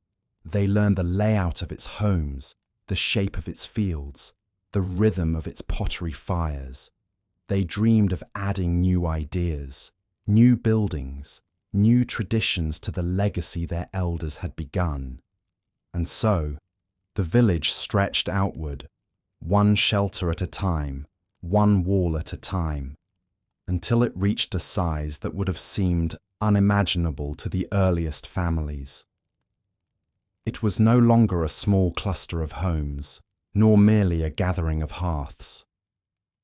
They learned the layout of its homes, the shape of its fields, the rhythm of its pottery fires. They dreamed of adding new ideas, new buildings, new traditions to the legacy their elders had begun. And so, the village stretched outward, one shelter at a time, one wall at a time, until it reached a size that would have seemed unimaginable to the earliest families. It was no longer a small cluster of homes, nor merely a gathering of hearths.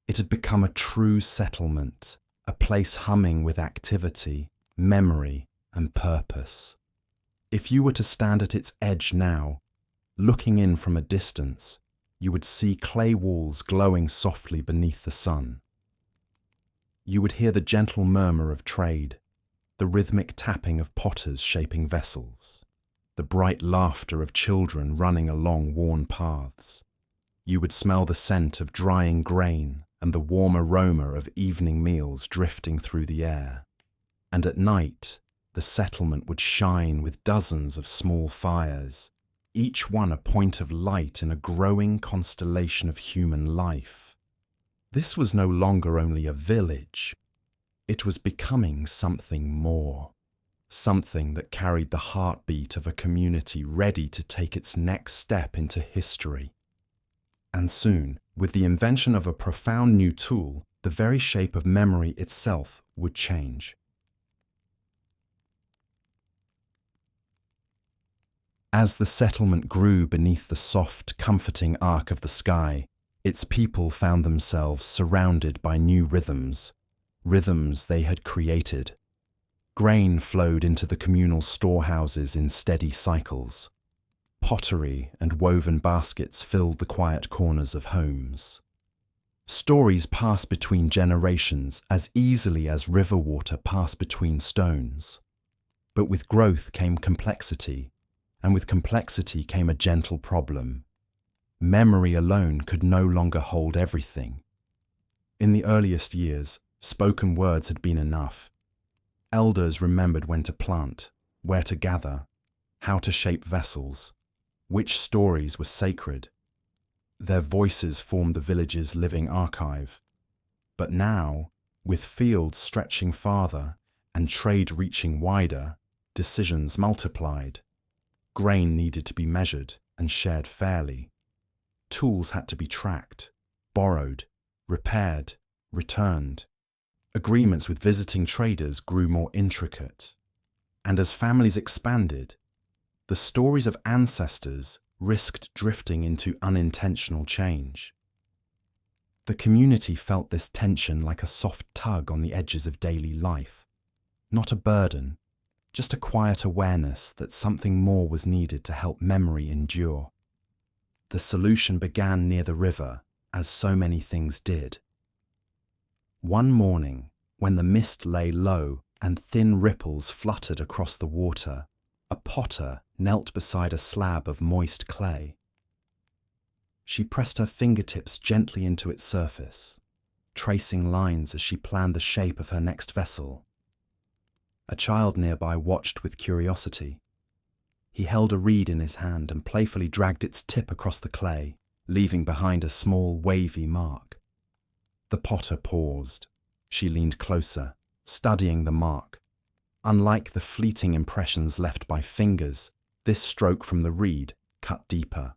It had become a true settlement, a place humming with activity, memory, and purpose. If you were to stand at its edge now, looking in from a distance, you would see clay walls glowing softly beneath the sun. You would hear the gentle murmur of trade, the rhythmic tapping of potters shaping vessels, the bright laughter of children running along worn paths. You would smell the scent of drying grain and the warm aroma of evening meals drifting through the air. And at night, the settlement would shine with dozens of small fires, each one a point of light in a growing constellation of human life. This was no longer only a village. It was becoming something more, something that carried the heartbeat of a community ready to take its next step into history. And soon, with the invention of a profound new tool, the very shape of memory itself would change. As the settlement grew beneath the soft, comforting arc of the sky, its people found themselves surrounded by new rhythms they had created. Grain flowed into the communal storehouses in steady cycles. Pottery and woven baskets filled the quiet corners of homes. Stories passed between generations as easily as river water passed between stones. But with growth came complexity, and with complexity came a gentle problem. Memory alone could no longer hold everything. In the earliest years, spoken words had been enough. Elders remembered when to plant, where to gather, how to shape vessels, which stories were sacred. Their voices formed the village's living archive. But now, with fields stretching farther and trade reaching wider, decisions multiplied. Grain needed to be measured and shared fairly. Tools had to be tracked, borrowed, repaired, returned. Agreements with visiting traders grew more intricate. And as families expanded, the stories of ancestors risked drifting into unintentional change. The community felt this tension like a soft tug on the edges of daily life. Not a burden, just a quiet awareness that something more was needed to help memory endure. The solution began near the river, as so many things did. One morning, when the mist lay low and thin ripples fluttered across the water, a potter knelt beside a slab of moist clay. She pressed her fingertips gently into its surface, tracing lines as she planned the shape of her next vessel. A child nearby watched with curiosity. He held a reed in his hand and playfully dragged its tip across the clay, leaving behind a small, wavy mark. The potter paused. She leaned closer, studying the mark. Unlike the fleeting impressions left by fingers, this stroke from the reed cut deeper.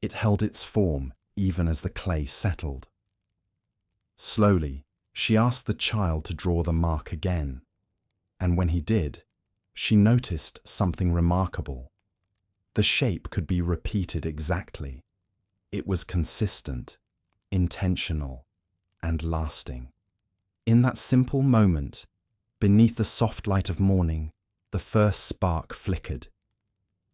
It held its form even as the clay settled. Slowly, she asked the child to draw the mark again. And when he did, she noticed something remarkable. The shape could be repeated exactly. It was consistent, intentional, and lasting. In that simple moment, beneath the soft light of morning, the first spark flickered.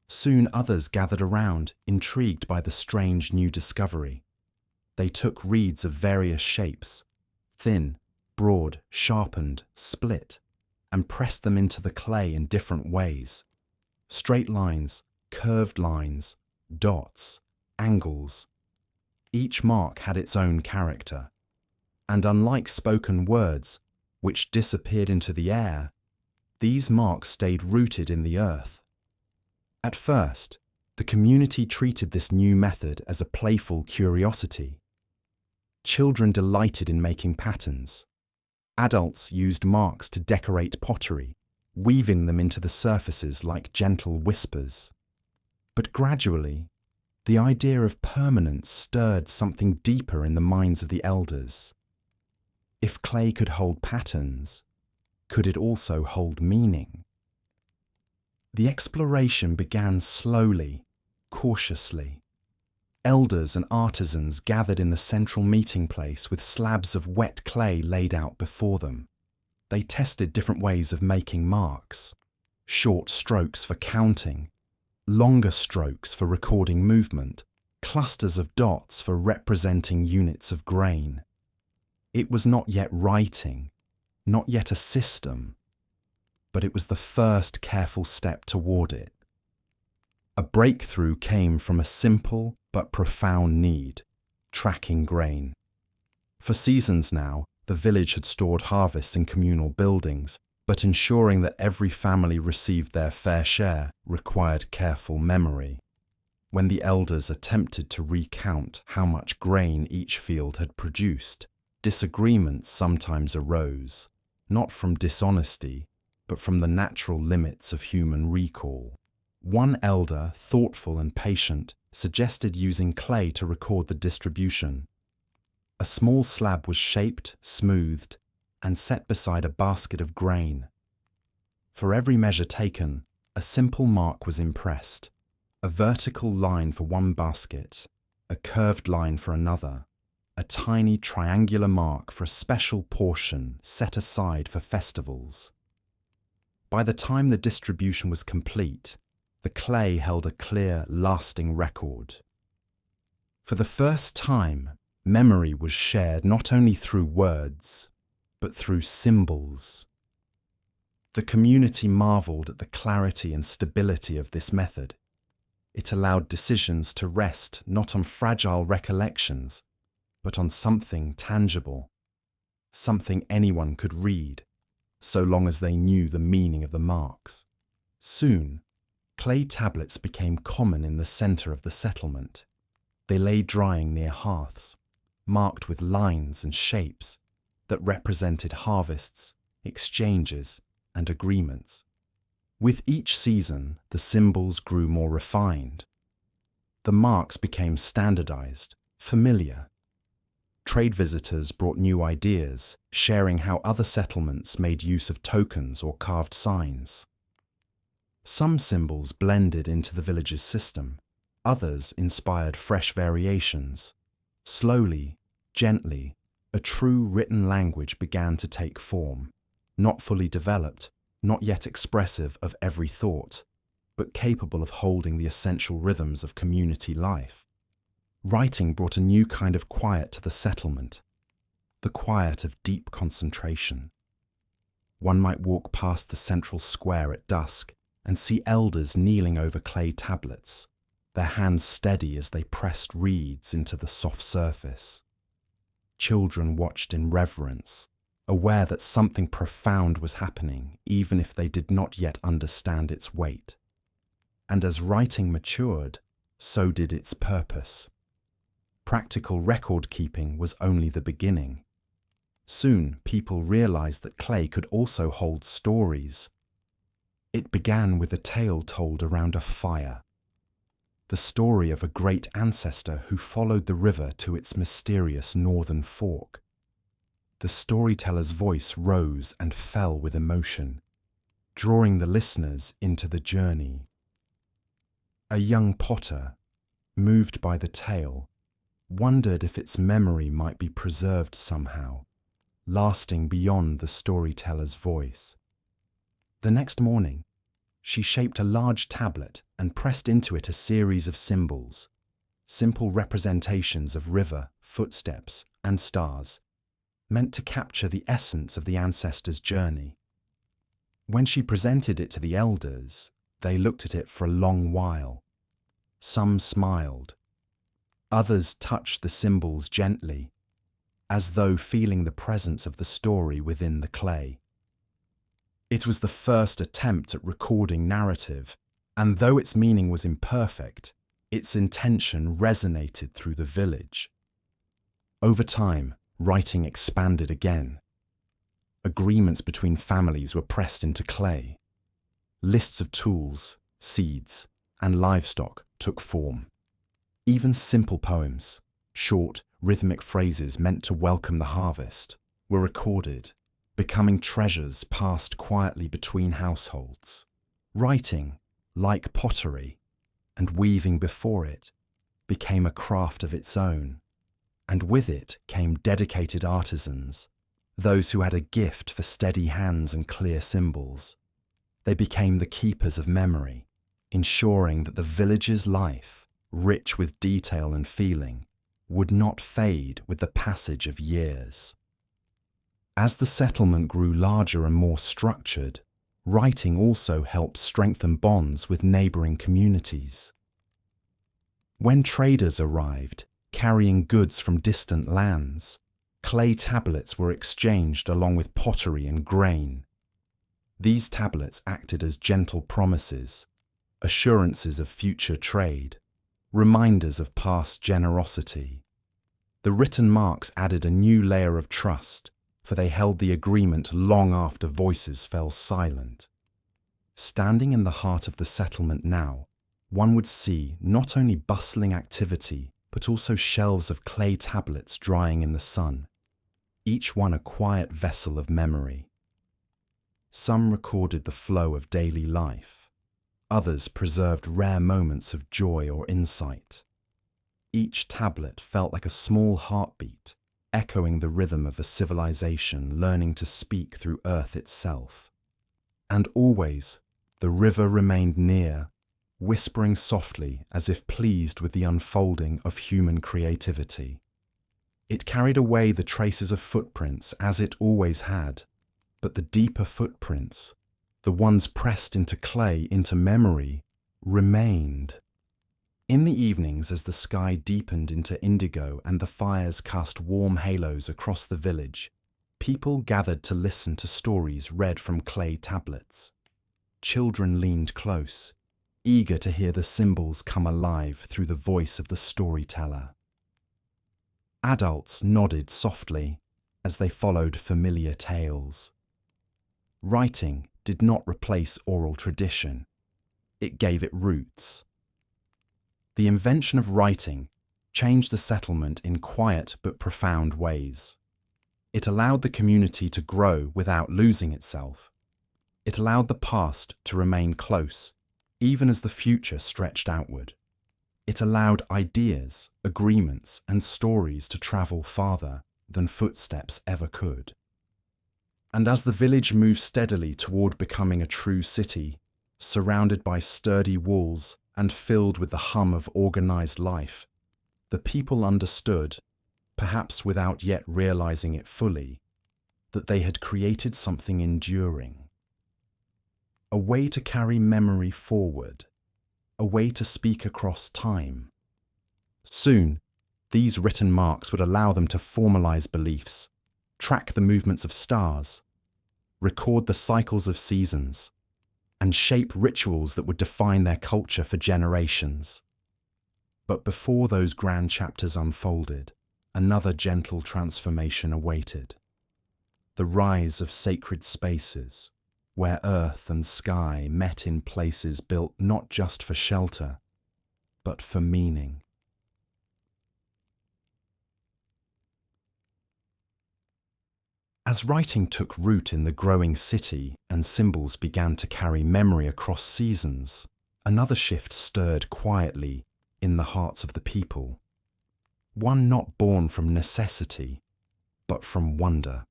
Soon others gathered around, intrigued by the strange new discovery. They took reeds of various shapes, thin, broad, sharpened, split, and pressed them into the clay in different ways. Straight lines, curved lines, dots, angles. Each mark had its own character. And unlike spoken words, which disappeared into the air, these marks stayed rooted in the earth. At first, the community treated this new method as a playful curiosity. Children delighted in making patterns. Adults used marks to decorate pottery, weaving them into the surfaces like gentle whispers. But gradually, the idea of permanence stirred something deeper in the minds of the elders. If clay could hold patterns, Could it also hold meaning? The exploration began slowly, cautiously. Elders and artisans gathered in the central meeting place with slabs of wet clay laid out before them. They tested different ways of making marks: short strokes for counting, longer strokes for recording movement, clusters of dots for representing units of grain. It was not yet writing, not yet a system, but it was the first careful step toward it. A breakthrough came from a simple but profound need: tracking grain. For seasons now, the village had stored harvests in communal buildings, but ensuring that every family received their fair share required careful memory. When the elders attempted to recount how much grain each field had produced, disagreements sometimes arose, not from dishonesty, but from the natural limits of human recall. One elder, thoughtful and patient, suggested using clay to record the distribution. A small slab was shaped, smoothed, and set beside a basket of grain. For every measure taken, a simple mark was impressed: a vertical line for one basket, a curved line for another, a tiny triangular mark for a special portion set aside for festivals. By the time the distribution was complete, the clay held a clear, lasting record. For the first time, memory was shared not only through words, but through symbols. The community marveled at the clarity and stability of this method. It allowed decisions to rest not on fragile recollections, but on something tangible, something anyone could read, so long as they knew the meaning of the marks. Soon, clay tablets became common in the centre of the settlement. They lay drying near hearths, marked with lines and shapes that represented harvests, exchanges, and agreements. With each season, the symbols grew more refined. The marks became standardized, familiar. Trade visitors brought new ideas, sharing how other settlements made use of tokens or carved signs. Some symbols blended into the village's system, others inspired fresh variations. Slowly, gently, a true written language began to take form, not fully developed, not yet expressive of every thought, but capable of holding the essential rhythms of community life. Writing brought a new kind of quiet to the settlement, the quiet of deep concentration. One might walk past the central square at dusk and see elders kneeling over clay tablets, their hands steady as they pressed reeds into the soft surface. Children watched in reverence, aware that something profound was happening, even if they did not yet understand its weight. And as writing matured, so did its purpose. Practical record-keeping was only the beginning. Soon, people realized that clay could also hold stories. It began with a tale told around a fire. The story of a great ancestor who followed the river to its mysterious northern fork. The storyteller's voice rose and fell with emotion, drawing the listeners into the journey. A young potter, moved by the tale, wondered if its memory might be preserved somehow, lasting beyond the storyteller's voice. The next morning, she shaped a large tablet and pressed into it a series of symbols, simple representations of river, footsteps, and stars, meant to capture the essence of the ancestor's journey. When she presented it to the elders, they looked at it for a long while. Some smiled. Others touched the symbols gently, as though feeling the presence of the story within the clay. It was the first attempt at recording narrative, and though its meaning was imperfect, its intention resonated through the village. Over time, writing expanded again. Agreements between families were pressed into clay. Lists of tools, seeds, and livestock took form. Even simple poems, short, rhythmic phrases meant to welcome the harvest, were recorded, becoming treasures passed quietly between households. Writing, like pottery, and weaving before it, became a craft of its own, and with it came dedicated artisans, those who had a gift for steady hands and clear symbols. They became the keepers of memory, ensuring that the village's life, rich with detail and feeling, would not fade with the passage of years. As the settlement grew larger and more structured, writing also helped strengthen bonds with neighbouring communities. When traders arrived, carrying goods from distant lands, clay tablets were exchanged along with pottery and grain. These tablets acted as gentle promises, assurances of future trade, reminders of past generosity. The written marks added a new layer of trust, for they held the agreement long after voices fell silent. Standing in the heart of the settlement now, one would see not only bustling activity, but also shelves of clay tablets drying in the sun, each one a quiet vessel of memory. Some recorded the flow of daily life. Others preserved rare moments of joy or insight. Each tablet felt like a small heartbeat, echoing the rhythm of a civilization learning to speak through earth itself. And always, the river remained near, whispering softly as if pleased with the unfolding of human creativity. It carried away the traces of footprints as it always had, but the deeper footprints, the ones pressed into clay, into memory, remained. In the evenings, as the sky deepened into indigo and the fires cast warm halos across the village, people gathered to listen to stories read from clay tablets. Children leaned close, eager to hear the symbols come alive through the voice of the storyteller. Adults nodded softly as they followed familiar tales. Writing did not replace oral tradition. It gave it roots. The invention of writing changed the settlement in quiet but profound ways. It allowed the community to grow without losing itself. It allowed the past to remain close, even as the future stretched outward. It allowed ideas, agreements, and stories to travel farther than footsteps ever could. And as the village moved steadily toward becoming a true city, surrounded by sturdy walls and filled with the hum of organized life, the people understood, perhaps without yet realizing it fully, that they had created something enduring. A way to carry memory forward, a way to speak across time. Soon, these written marks would allow them to formalize beliefs, track the movements of stars, record the cycles of seasons, and shape rituals that would define their culture for generations. But before those grand chapters unfolded, another gentle transformation awaited. The rise of sacred spaces, where earth and sky met in places built not just for shelter, but for meaning. As writing took root in the growing city and symbols began to carry memory across seasons, another shift stirred quietly in the hearts of the people. One not born from necessity, but from wonder.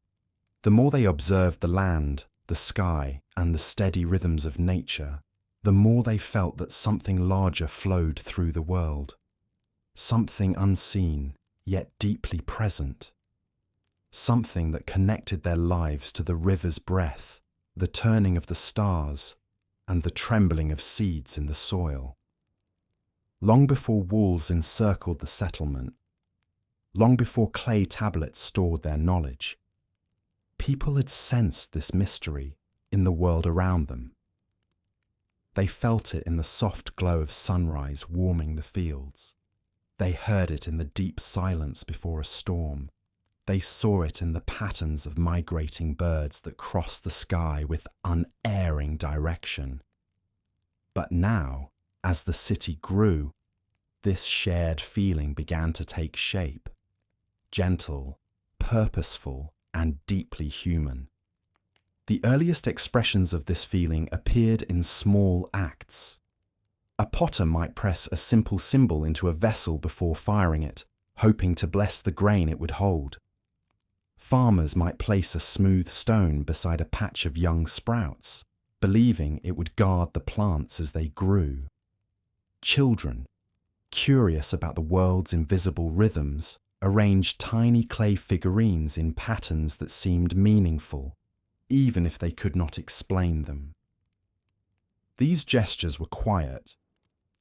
The more they observed the land, the sky, and the steady rhythms of nature, the more they felt that something larger flowed through the world. Something unseen, yet deeply present. Something that connected their lives to the river's breath, the turning of the stars, and the trembling of seeds in the soil. Long before walls encircled the settlement, long before clay tablets stored their knowledge, people had sensed this mystery in the world around them. They felt it in the soft glow of sunrise warming the fields. They heard it in the deep silence before a storm. They saw it in the patterns of migrating birds that crossed the sky with unerring direction. But now, as the city grew, this shared feeling began to take shape. Gentle, purposeful, and deeply human. The earliest expressions of this feeling appeared in small acts. A potter might press a simple symbol into a vessel before firing it, hoping to bless the grain it would hold. Farmers might place a smooth stone beside a patch of young sprouts, believing it would guard the plants as they grew. Children, curious about the world's invisible rhythms, arranged tiny clay figurines in patterns that seemed meaningful, even if they could not explain them. These gestures were quiet,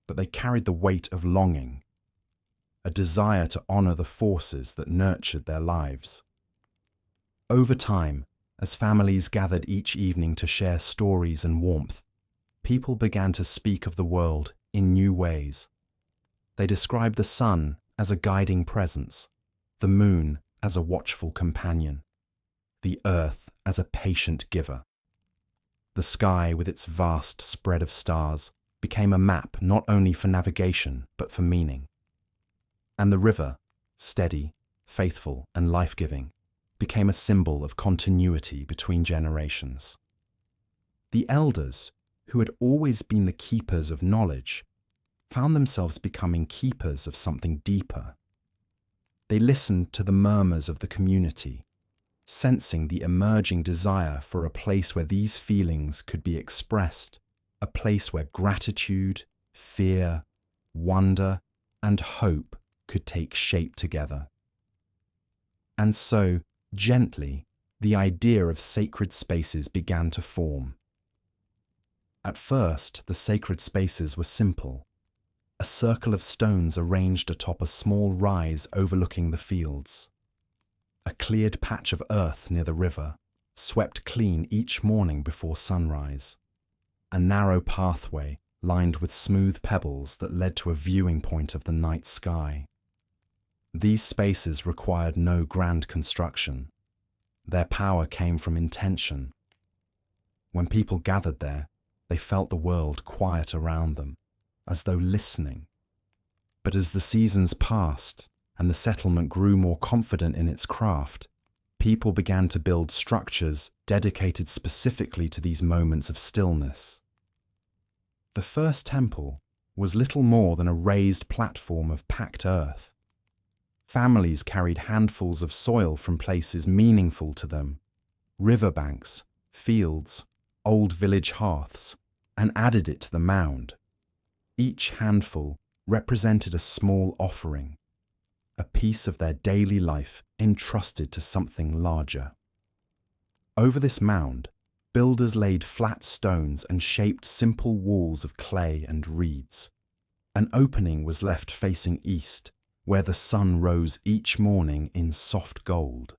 but they carried the weight of longing, a desire to honor the forces that nurtured their lives. Over time, as families gathered each evening to share stories and warmth, people began to speak of the world in new ways. They described the sun as a guiding presence, the moon as a watchful companion, the earth as a patient giver. The sky, with its vast spread of stars, became a map not only for navigation but for meaning. And the river, steady, faithful, and life-giving, became a symbol of continuity between generations. The elders, who had always been the keepers of knowledge, found themselves becoming keepers of something deeper. They listened to the murmurs of the community, sensing the emerging desire for a place where these feelings could be expressed, a place where gratitude, fear, wonder, and hope could take shape together. And so, gently, the idea of sacred spaces began to form. At first, the sacred spaces were simple. A circle of stones arranged atop a small rise overlooking the fields. A cleared patch of earth near the river, swept clean each morning before sunrise. A narrow pathway lined with smooth pebbles that led to a viewing point of the night sky. These spaces required no grand construction. Their power came from intention. When people gathered there, they felt the world quiet around them, as though listening. But as the seasons passed and the settlement grew more confident in its craft, people began to build structures dedicated specifically to these moments of stillness. The first temple was little more than a raised platform of packed earth. Families carried handfuls of soil from places meaningful to them, riverbanks, fields, old village hearths, and added it to the mound. Each handful represented a small offering, a piece of their daily life entrusted to something larger. Over this mound, builders laid flat stones and shaped simple walls of clay and reeds. An opening was left facing east, where the sun rose each morning in soft gold.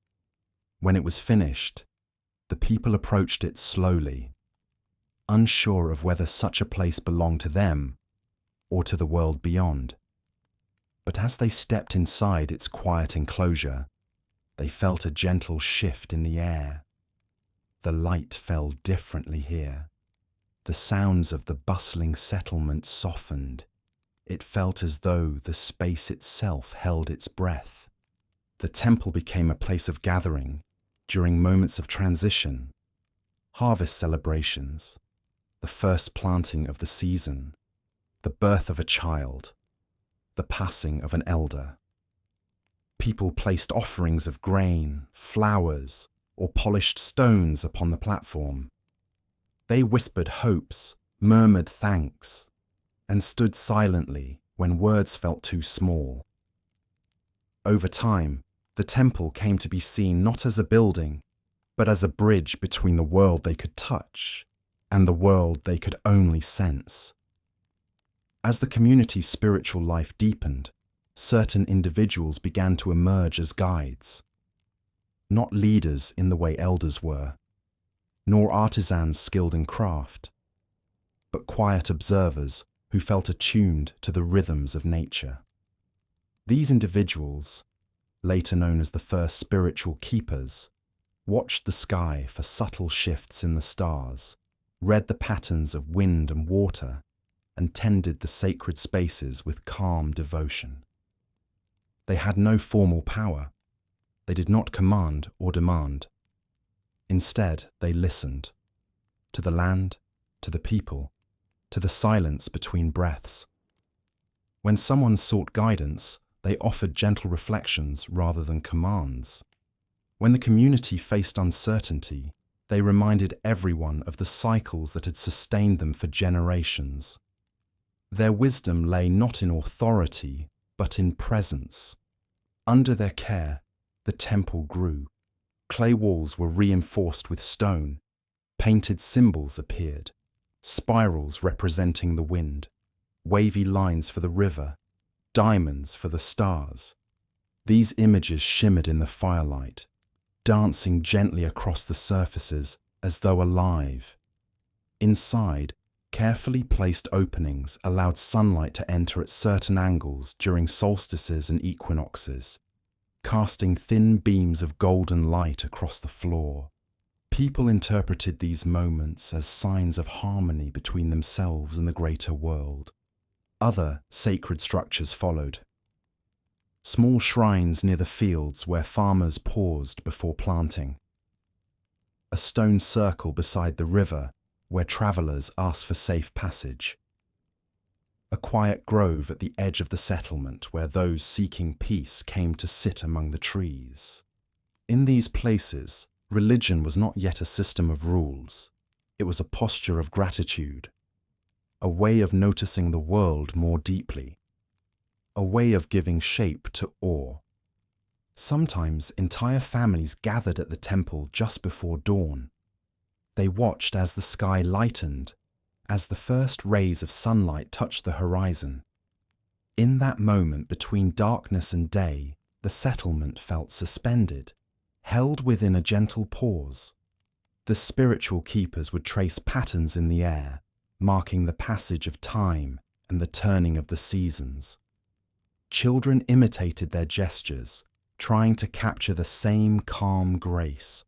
When it was finished, the people approached it slowly, unsure of whether such a place belonged to them or to the world beyond. But as they stepped inside its quiet enclosure, they felt a gentle shift in the air. The light fell differently here. The sounds of the bustling settlement softened. It felt as though the space itself held its breath. The temple became a place of gathering during moments of transition, harvest celebrations, the first planting of the season, the birth of a child, the passing of an elder. People placed offerings of grain, flowers, or polished stones upon the platform. They whispered hopes, murmured thanks, and stood silently when words felt too small. Over time, the temple came to be seen not as a building, but as a bridge between the world they could touch and the world they could only sense. As the community's spiritual life deepened, certain individuals began to emerge as guides. Not leaders in the way elders were, nor artisans skilled in craft, but quiet observers who felt attuned to the rhythms of nature. These individuals, later known as the first spiritual keepers, watched the sky for subtle shifts in the stars, read the patterns of wind and water, and tended the sacred spaces with calm devotion. They had no formal power. They did not command or demand. Instead, they listened. To the land, to the people, to the silence between breaths. When someone sought guidance, they offered gentle reflections rather than commands. When the community faced uncertainty, they reminded everyone of the cycles that had sustained them for generations. Their wisdom lay not in authority, but in presence. Under their care, the temple grew. Clay walls were reinforced with stone. Painted symbols appeared, spirals representing the wind, wavy lines for the river, diamonds for the stars. These images shimmered in the firelight, dancing gently across the surfaces as though alive. Inside, carefully placed openings allowed sunlight to enter at certain angles during solstices and equinoxes, casting thin beams of golden light across the floor. People interpreted these moments as signs of harmony between themselves and the greater world. Other sacred structures followed. Small shrines near the fields where farmers paused before planting. A stone circle beside the river where travelers asked for safe passage. A quiet grove at the edge of the settlement where those seeking peace came to sit among the trees. In these places, religion was not yet a system of rules. It was a posture of gratitude, a way of noticing the world more deeply, a way of giving shape to awe. Sometimes entire families gathered at the temple just before dawn. They watched as the sky lightened, as the first rays of sunlight touched the horizon. In that moment between darkness and day, the settlement felt suspended, held within a gentle pause. The spiritual keepers would trace patterns in the air, marking the passage of time and the turning of the seasons. Children imitated their gestures, trying to capture the same calm grace.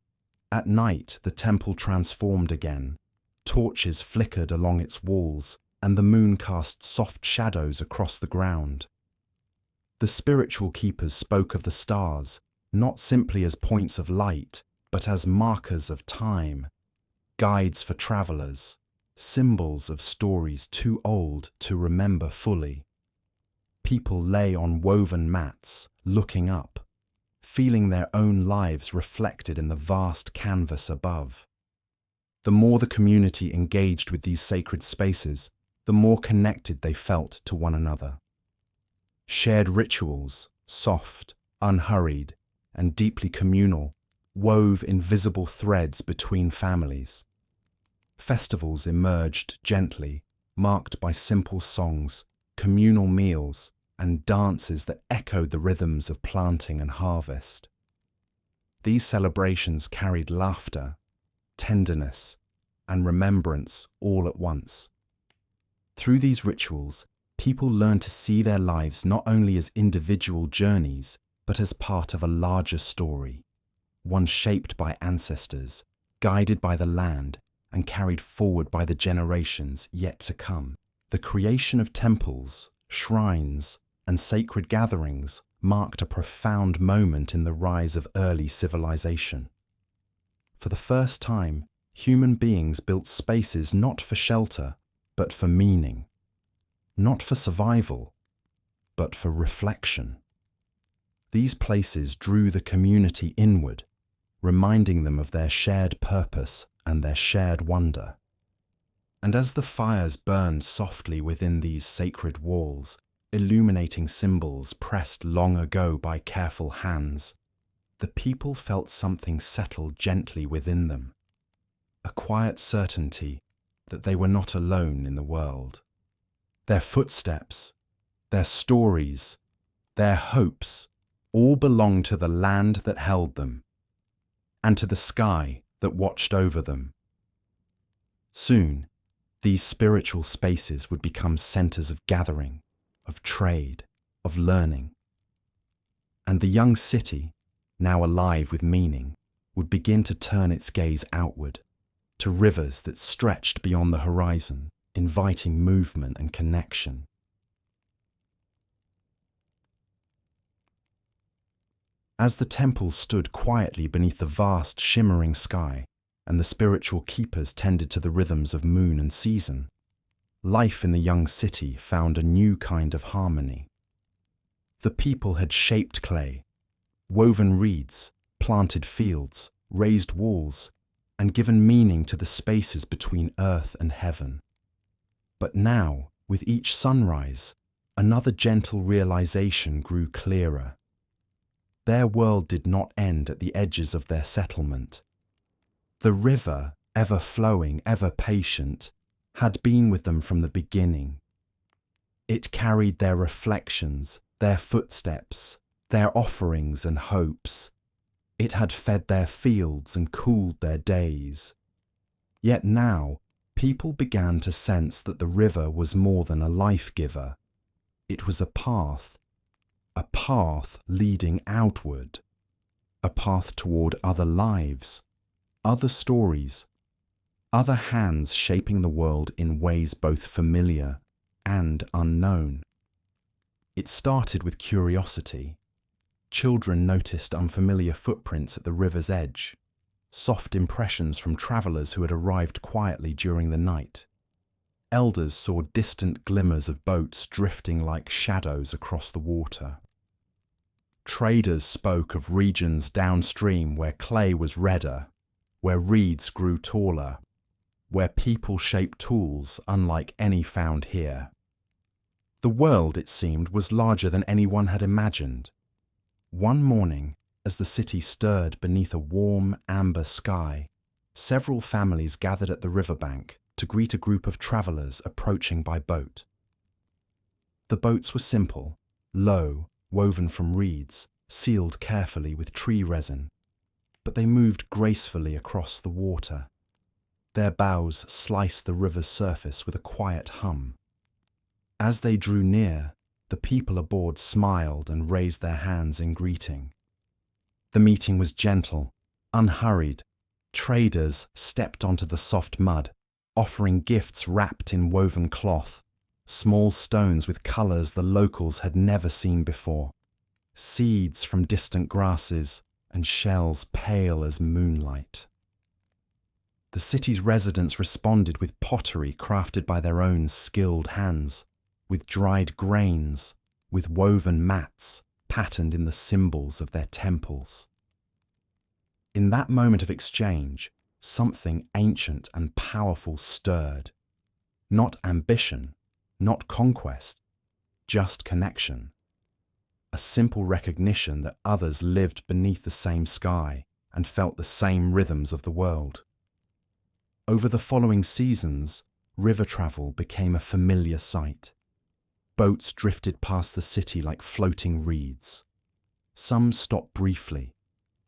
At night, the temple transformed again. Torches flickered along its walls, and the moon cast soft shadows across the ground. The spiritual keepers spoke of the stars, not simply as points of light, but as markers of time, guides for travelers, symbols of stories too old to remember fully. People lay on woven mats, looking up, feeling their own lives reflected in the vast canvas above. The more the community engaged with these sacred spaces, the more connected they felt to one another. Shared rituals, soft, unhurried, and deeply communal, wove invisible threads between families. Festivals emerged gently, marked by simple songs, communal meals, and dances that echoed the rhythms of planting and harvest. These celebrations carried laughter, tenderness, and remembrance all at once. Through these rituals, people learned to see their lives not only as individual journeys, but as part of a larger story, one shaped by ancestors, guided by the land, and carried forward by the generations yet to come. The creation of temples, shrines, and sacred gatherings marked a profound moment in the rise of early civilization. For the first time, human beings built spaces not for shelter, but for meaning, not for survival, but for reflection. These places drew the community inward, reminding them of their shared purpose and their shared wonder. And as the fires burned softly within these sacred walls, illuminating symbols pressed long ago by careful hands, the people felt something settle gently within them, a quiet certainty that they were not alone in the world. Their footsteps, their stories, their hopes, all belonged to the land that held them, and to the sky that watched over them. Soon, these spiritual spaces would become centers of gathering, of trade, of learning. And the young city, now alive with meaning, would begin to turn its gaze outward, to rivers that stretched beyond the horizon, inviting movement and connection. As the temples stood quietly beneath the vast, shimmering sky, and the spiritual keepers tended to the rhythms of moon and season, life in the young city found a new kind of harmony. The people had shaped clay, woven reeds, planted fields, raised walls, and given meaning to the spaces between earth and heaven. But now, with each sunrise, another gentle realization grew clearer. Their world did not end at the edges of their settlement. The river, ever flowing, ever patient, had been with them from the beginning. It carried their reflections, their footsteps, their offerings and hopes. It had fed their fields and cooled their days. Yet now, people began to sense that the river was more than a life-giver. It was a path leading outward, a path toward other lives, other stories, other hands shaping the world in ways both familiar and unknown. It started with curiosity. Children noticed unfamiliar footprints at the river's edge, soft impressions from travelers who had arrived quietly during the night. Elders saw distant glimmers of boats drifting like shadows across the water. Traders spoke of regions downstream where clay was redder, where reeds grew taller, where people shaped tools unlike any found here. The world, it seemed, was larger than anyone had imagined. One morning, as the city stirred beneath a warm, amber sky, several families gathered at the riverbank to greet a group of travelers approaching by boat. The boats were simple, low, woven from reeds, sealed carefully with tree resin, but they moved gracefully across the water. Their bows sliced the river's surface with a quiet hum. As they drew near, the people aboard smiled and raised their hands in greeting. The meeting was gentle, unhurried. Traders stepped onto the soft mud, offering gifts wrapped in woven cloth, small stones with colours the locals had never seen before, seeds from distant grasses, and shells pale as moonlight. The city's residents responded with pottery crafted by their own skilled hands, with dried grains, with woven mats patterned in the symbols of their temples. In that moment of exchange, something ancient and powerful stirred. Not ambition, not conquest, just connection. A simple recognition that others lived beneath the same sky and felt the same rhythms of the world. Over the following seasons, river travel became a familiar sight. Boats drifted past the city like floating reeds. Some stopped briefly,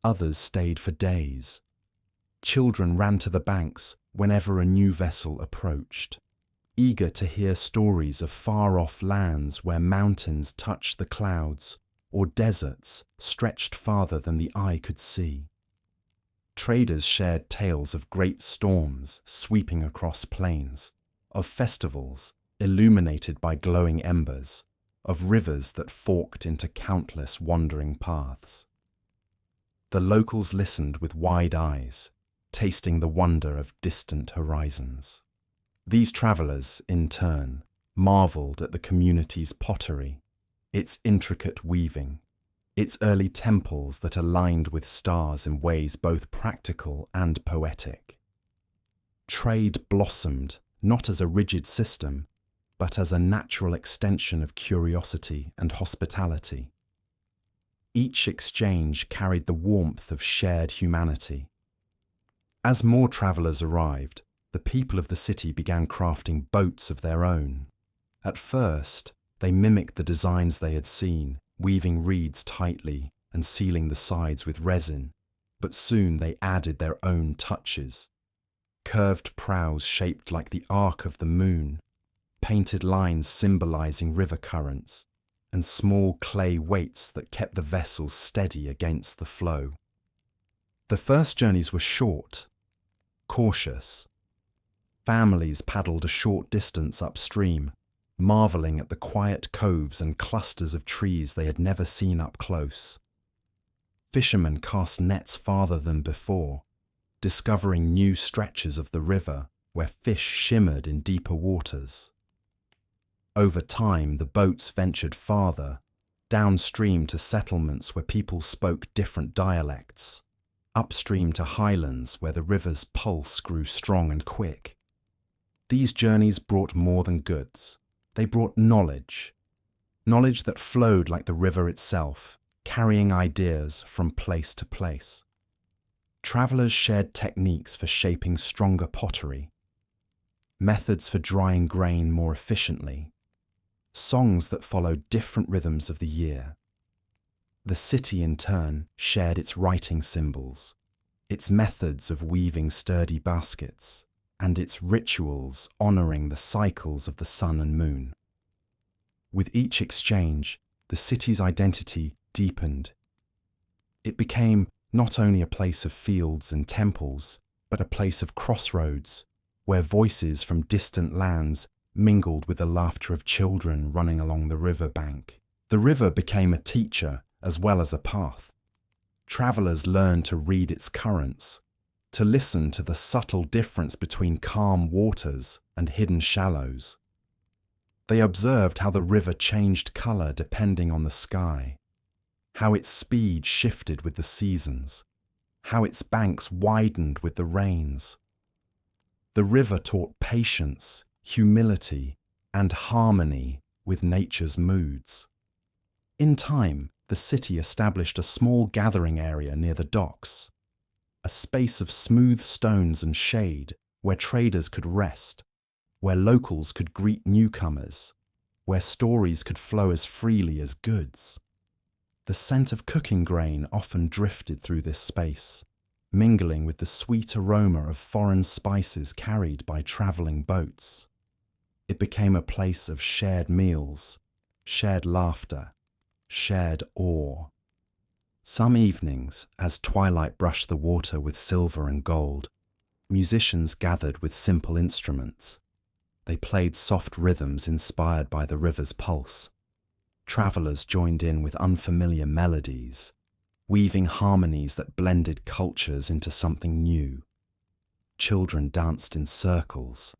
others stayed for days. Children ran to the banks whenever a new vessel approached, eager to hear stories of far-off lands where mountains touched the clouds or deserts stretched farther than the eye could see. Traders shared tales of great storms sweeping across plains, of festivals illuminated by glowing embers, of rivers that forked into countless wandering paths. The locals listened with wide eyes, tasting the wonder of distant horizons. These travellers, in turn, marvelled at the community's pottery, its intricate weaving, its early temples that aligned with stars in ways both practical and poetic. Trade blossomed not as a rigid system, but as a natural extension of curiosity and hospitality. Each exchange carried the warmth of shared humanity. As more travellers arrived, the people of the city began crafting boats of their own. At first, they mimicked the designs they had seen, weaving reeds tightly and sealing the sides with resin, but soon they added their own touches. Curved prows shaped like the arc of the moon, painted lines symbolizing river currents, and small clay weights that kept the vessels steady against the flow. The first journeys were short, cautious. Families paddled a short distance upstream, marvelling at the quiet coves and clusters of trees they had never seen up close. Fishermen cast nets farther than before, discovering new stretches of the river where fish shimmered in deeper waters. Over time, the boats ventured farther, downstream to settlements where people spoke different dialects, upstream to highlands where the river's pulse grew strong and quick. These journeys brought more than goods. They brought knowledge that flowed like the river itself, carrying ideas from place to place. Travelers shared techniques for shaping stronger pottery, methods for drying grain more efficiently, songs that followed different rhythms of the year. The city, in turn, shared its writing symbols, its methods of weaving sturdy baskets, and its rituals honoring the cycles of the sun and moon. With each exchange, the city's identity deepened. It became not only a place of fields and temples, but a place of crossroads, where voices from distant lands mingled with the laughter of children running along the river bank. The river became a teacher as well as a path. Travelers learned to read its currents, to listen to the subtle difference between calm waters and hidden shallows. They observed how the river changed color depending on the sky, how its speed shifted with the seasons, how its banks widened with the rains. The river taught patience, humility, and harmony with nature's moods. In time, the city established a small gathering area near the docks, a space of smooth stones and shade where traders could rest, where locals could greet newcomers, where stories could flow as freely as goods. The scent of cooking grain often drifted through this space, mingling with the sweet aroma of foreign spices carried by travelling boats. It became a place of shared meals, shared laughter, shared awe. Some evenings, as twilight brushed the water with silver and gold, musicians gathered with simple instruments. They played soft rhythms inspired by the river's pulse. Travelers joined in with unfamiliar melodies, weaving harmonies that blended cultures into something new. Children danced in circles.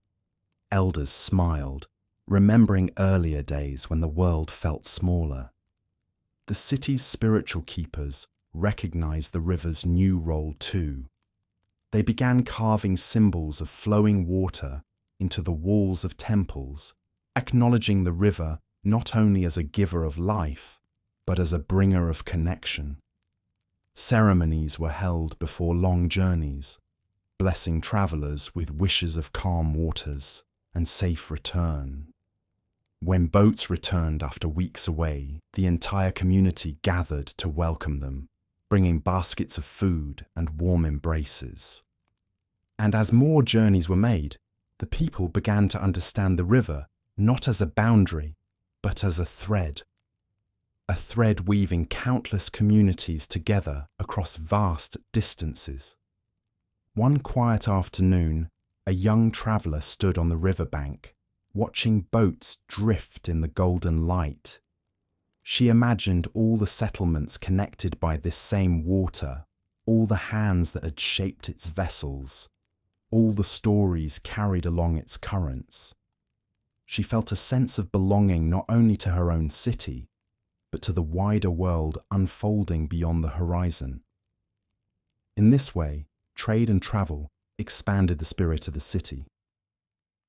Elders smiled, remembering earlier days when the world felt smaller. The city's spiritual keepers recognized the river's new role too. They began carving symbols of flowing water into the walls of temples, acknowledging the river not only as a giver of life, but as a bringer of connection. Ceremonies were held before long journeys, blessing travelers with wishes of calm waters and safe return. When boats returned after weeks away, the entire community gathered to welcome them, bringing baskets of food and warm embraces. And as more journeys were made, the people began to understand the river not as a boundary, but as a thread weaving countless communities together across vast distances. One quiet afternoon, a young traveller stood on the riverbank, watching boats drift in the golden light. She imagined all the settlements connected by this same water, all the hands that had shaped its vessels, all the stories carried along its currents. She felt a sense of belonging not only to her own city, but to the wider world unfolding beyond the horizon. In this way, trade and travel expanded the spirit of the city.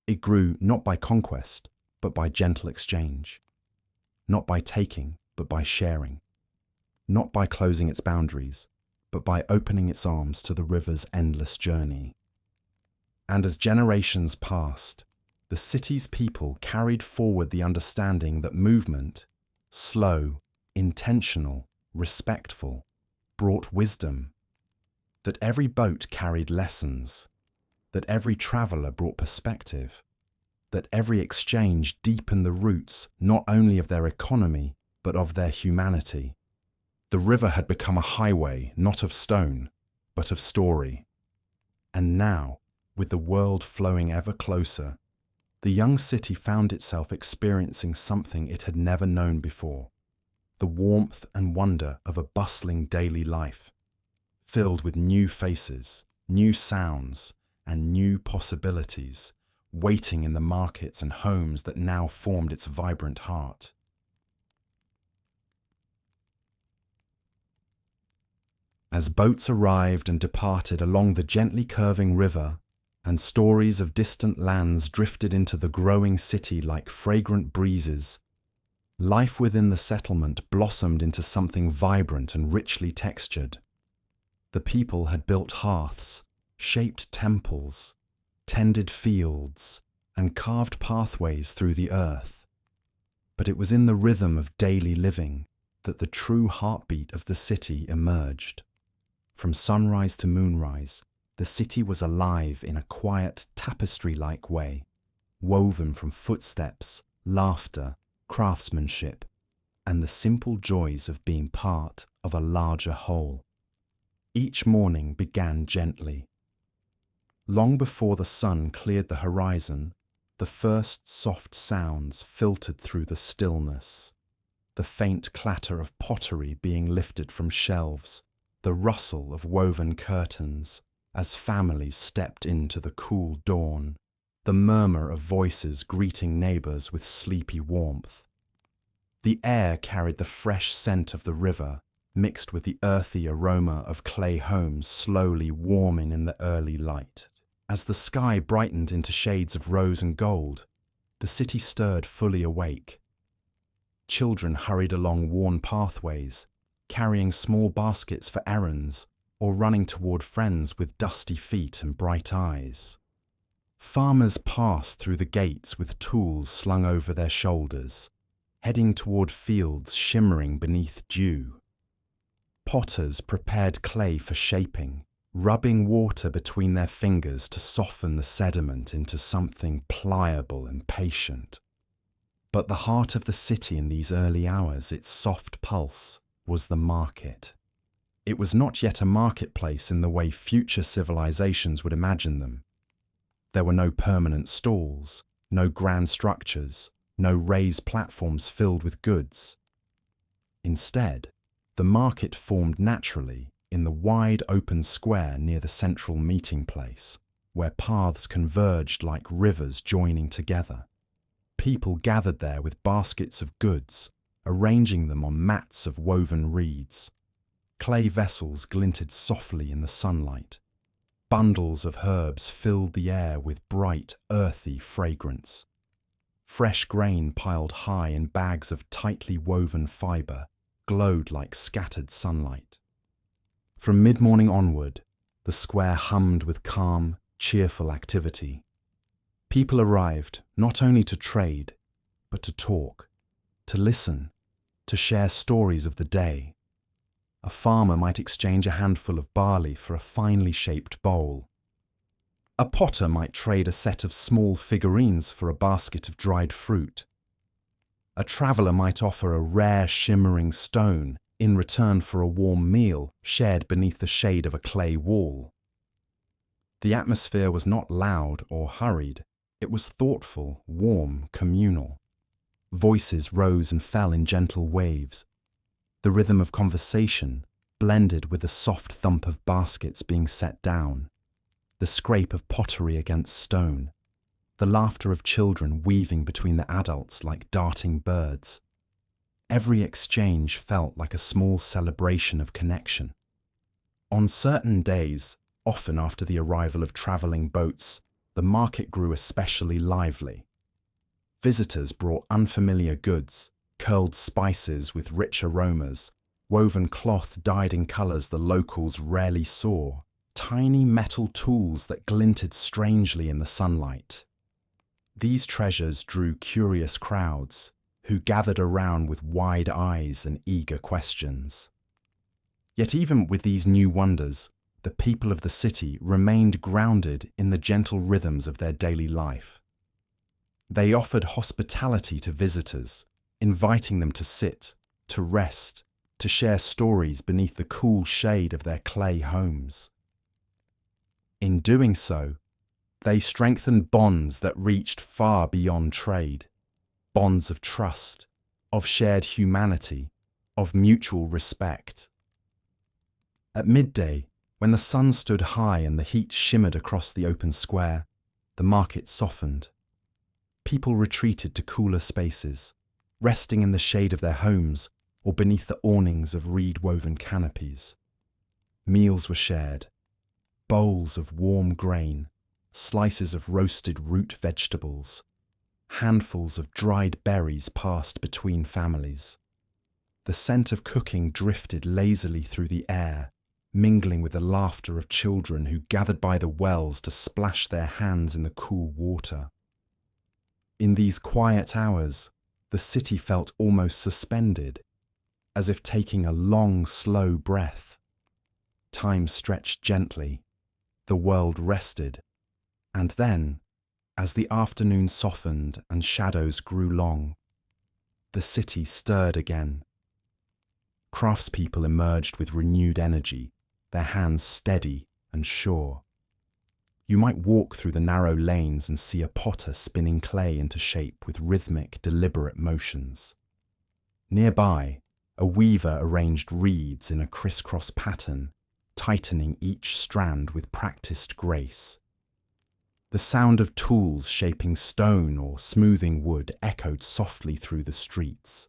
It grew not by conquest, but by gentle exchange, not by taking, but by sharing, not by closing its boundaries, but by opening its arms to the river's endless journey. And as generations passed, the city's people carried forward the understanding that movement, slow, intentional, respectful, brought wisdom, that every boat carried lessons, that every traveller brought perspective, that every exchange deepened the roots not only of their economy, but of their humanity. The river had become a highway not of stone, but of story. And now, with the world flowing ever closer, the young city found itself experiencing something it had never known before: the warmth and wonder of a bustling daily life, filled with new faces, new sounds, and new possibilities, waiting in the markets and homes that now formed its vibrant heart. As boats arrived and departed along the gently curving river, and stories of distant lands drifted into the growing city like fragrant breezes, life within the settlement blossomed into something vibrant and richly textured. The people had built hearths, shaped temples, tended fields, and carved pathways through the earth. But it was in the rhythm of daily living that the true heartbeat of the city emerged. From sunrise to moonrise, the city was alive in a quiet, tapestry-like way, woven from footsteps, laughter, craftsmanship, and the simple joys of being part of a larger whole. Each morning began gently. Long before the sun cleared the horizon, the first soft sounds filtered through the stillness. The faint clatter of pottery being lifted from shelves, the rustle of woven curtains as families stepped into the cool dawn, the murmur of voices greeting neighbours with sleepy warmth. The air carried the fresh scent of the river, mixed with the earthy aroma of clay homes slowly warming in the early light. As the sky brightened into shades of rose and gold, the city stirred fully awake. Children hurried along worn pathways, carrying small baskets for errands, or running toward friends with dusty feet and bright eyes. Farmers passed through the gates with tools slung over their shoulders, heading toward fields shimmering beneath dew. Potters prepared clay for shaping, rubbing water between their fingers to soften the sediment into something pliable and patient. But the heart of the city in these early hours, its soft pulse, was the market. It was not yet a marketplace in the way future civilizations would imagine them. There were no permanent stalls, no grand structures, no raised platforms filled with goods. Instead, the market formed naturally in the wide open square near the central meeting place, where paths converged like rivers joining together. People gathered there with baskets of goods, arranging them on mats of woven reeds. Clay vessels glinted softly in the sunlight. Bundles of herbs filled the air with bright, earthy fragrance. Fresh grain piled high in bags of tightly woven fibre glowed like scattered sunlight. From mid-morning onward, the square hummed with calm, cheerful activity. People arrived not only to trade, but to talk, to listen, to share stories of the day. A farmer might exchange a handful of barley for a finely shaped bowl. A potter might trade a set of small figurines for a basket of dried fruit. A traveller might offer a rare shimmering stone in return for a warm meal shared beneath the shade of a clay wall. The atmosphere was not loud or hurried. It was thoughtful, warm, communal. Voices rose and fell in gentle waves. The rhythm of conversation blended with the soft thump of baskets being set down, the scrape of pottery against stone, the laughter of children weaving between the adults like darting birds. Every exchange felt like a small celebration of connection. On certain days, often after the arrival of travelling boats, the market grew especially lively. Visitors brought unfamiliar goods, curled spices with rich aromas, woven cloth dyed in colours the locals rarely saw, tiny metal tools that glinted strangely in the sunlight. These treasures drew curious crowds, who gathered around with wide eyes and eager questions. Yet even with these new wonders, the people of the city remained grounded in the gentle rhythms of their daily life. They offered hospitality to visitors, inviting them to sit, to rest, to share stories beneath the cool shade of their clay homes. In doing so, they strengthened bonds that reached far beyond trade, bonds of trust, of shared humanity, of mutual respect. At midday, when the sun stood high and the heat shimmered across the open square, the market softened. People retreated to cooler spaces, resting in the shade of their homes or beneath the awnings of reed-woven canopies. Meals were shared, bowls of warm grain, slices of roasted root vegetables, handfuls of dried berries passed between families. The scent of cooking drifted lazily through the air, mingling with the laughter of children who gathered by the wells to splash their hands in the cool water. In these quiet hours, the city felt almost suspended, as if taking a long, slow breath. Time stretched gently, the world rested, and then, as the afternoon softened and shadows grew long, the city stirred again. Craftspeople emerged with renewed energy, their hands steady and sure. You might walk through the narrow lanes and see a potter spinning clay into shape with rhythmic, deliberate motions. Nearby, a weaver arranged reeds in a crisscross pattern, tightening each strand with practiced grace. The sound of tools shaping stone or smoothing wood echoed softly through the streets.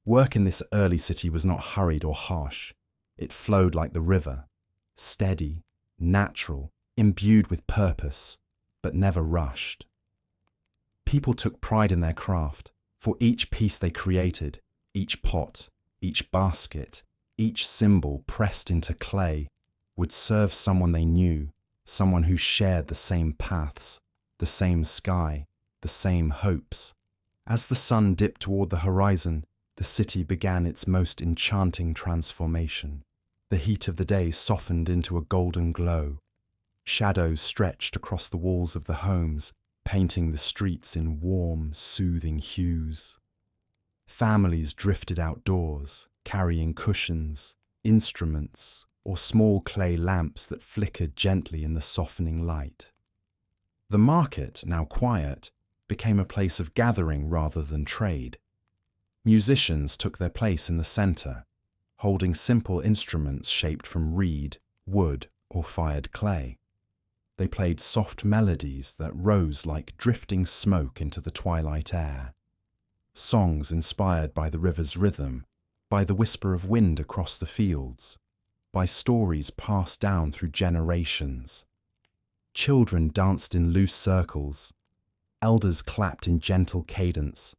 Work in this early city was not hurried or harsh. It flowed like the river, steady, natural, imbued with purpose, but never rushed. People took pride in their craft, for each piece they created, each pot, each basket, each symbol pressed into clay, would serve someone they knew, someone who shared the same paths, the same sky, the same hopes. As the sun dipped toward the horizon, the city began its most enchanting transformation. The heat of the day softened into a golden glow. Shadows stretched across the walls of the homes, painting the streets in warm, soothing hues. Families drifted outdoors, carrying cushions, instruments, or small clay lamps that flickered gently in the softening light. The market, now quiet, became a place of gathering rather than trade. Musicians took their place in the center, holding simple instruments shaped from reed, wood, or fired clay. They played soft melodies that rose like drifting smoke into the twilight air. Songs inspired by the river's rhythm, by the whisper of wind across the fields, by stories passed down through generations. Children danced in loose circles. Elders clapped in gentle cadence.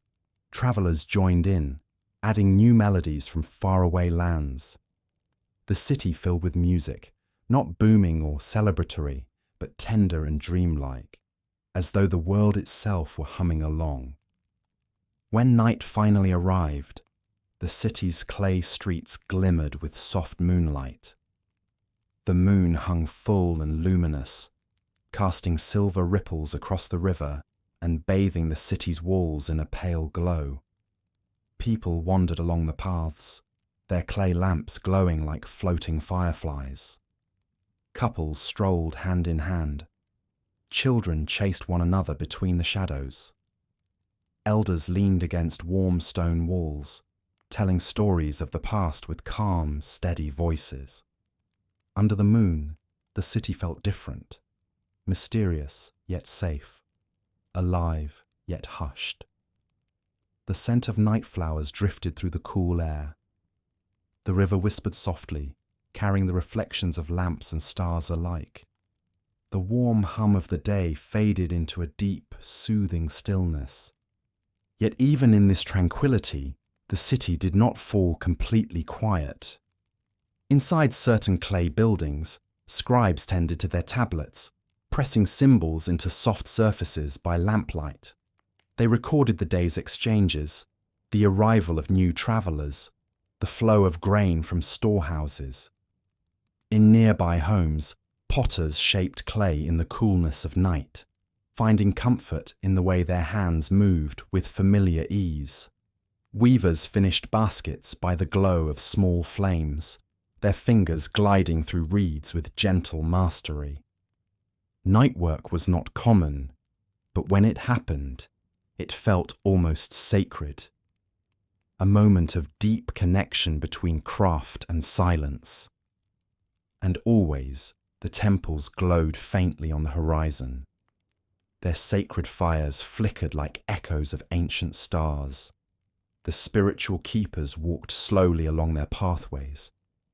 Travelers joined in, adding new melodies from faraway lands. The city filled with music, not booming or celebratory, but tender and dreamlike, as though the world itself were humming along. When night finally arrived, the city's clay streets glimmered with soft moonlight. The moon hung full and luminous, casting silver ripples across the river and bathing the city's walls in a pale glow. People wandered along the paths, their clay lamps glowing like floating fireflies. Couples strolled hand in hand. Children chased one another between the shadows. Elders leaned against warm stone walls, telling stories of the past with calm, steady voices. Under the moon, the city felt different, mysterious yet safe, alive yet hushed. The scent of night flowers drifted through the cool air. The river whispered softly, carrying the reflections of lamps and stars alike. The warm hum of the day faded into a deep, soothing stillness. Yet even in this tranquility, the city did not fall completely quiet. Inside certain clay buildings, scribes tended to their tablets, pressing symbols into soft surfaces by lamplight. They recorded the day's exchanges, the arrival of new travelers, the flow of grain from storehouses. In nearby homes, potters shaped clay in the coolness of night, finding comfort in the way their hands moved with familiar ease. Weavers finished baskets by the glow of small flames, their fingers gliding through reeds with gentle mastery. Night work was not common, but when it happened, it felt almost sacred. a moment of deep connection between craft and silence. And always, the temples glowed faintly on the horizon. Their sacred fires flickered like echoes of ancient stars. The spiritual keepers walked slowly along their pathways,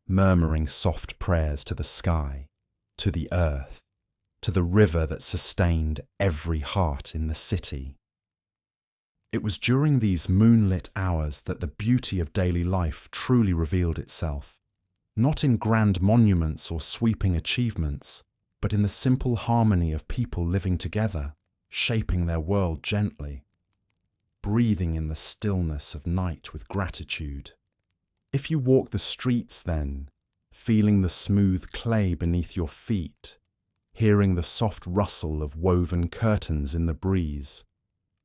murmuring soft prayers to the sky, to the earth, to the river that sustained every heart in the city. It was during these moonlit hours that the beauty of daily life truly revealed itself, not in grand monuments or sweeping achievements, but in the simple harmony of people living together, shaping their world gently, breathing in the stillness of night with gratitude. If you walk the streets then, feeling the smooth clay beneath your feet, hearing the soft rustle of woven curtains in the breeze,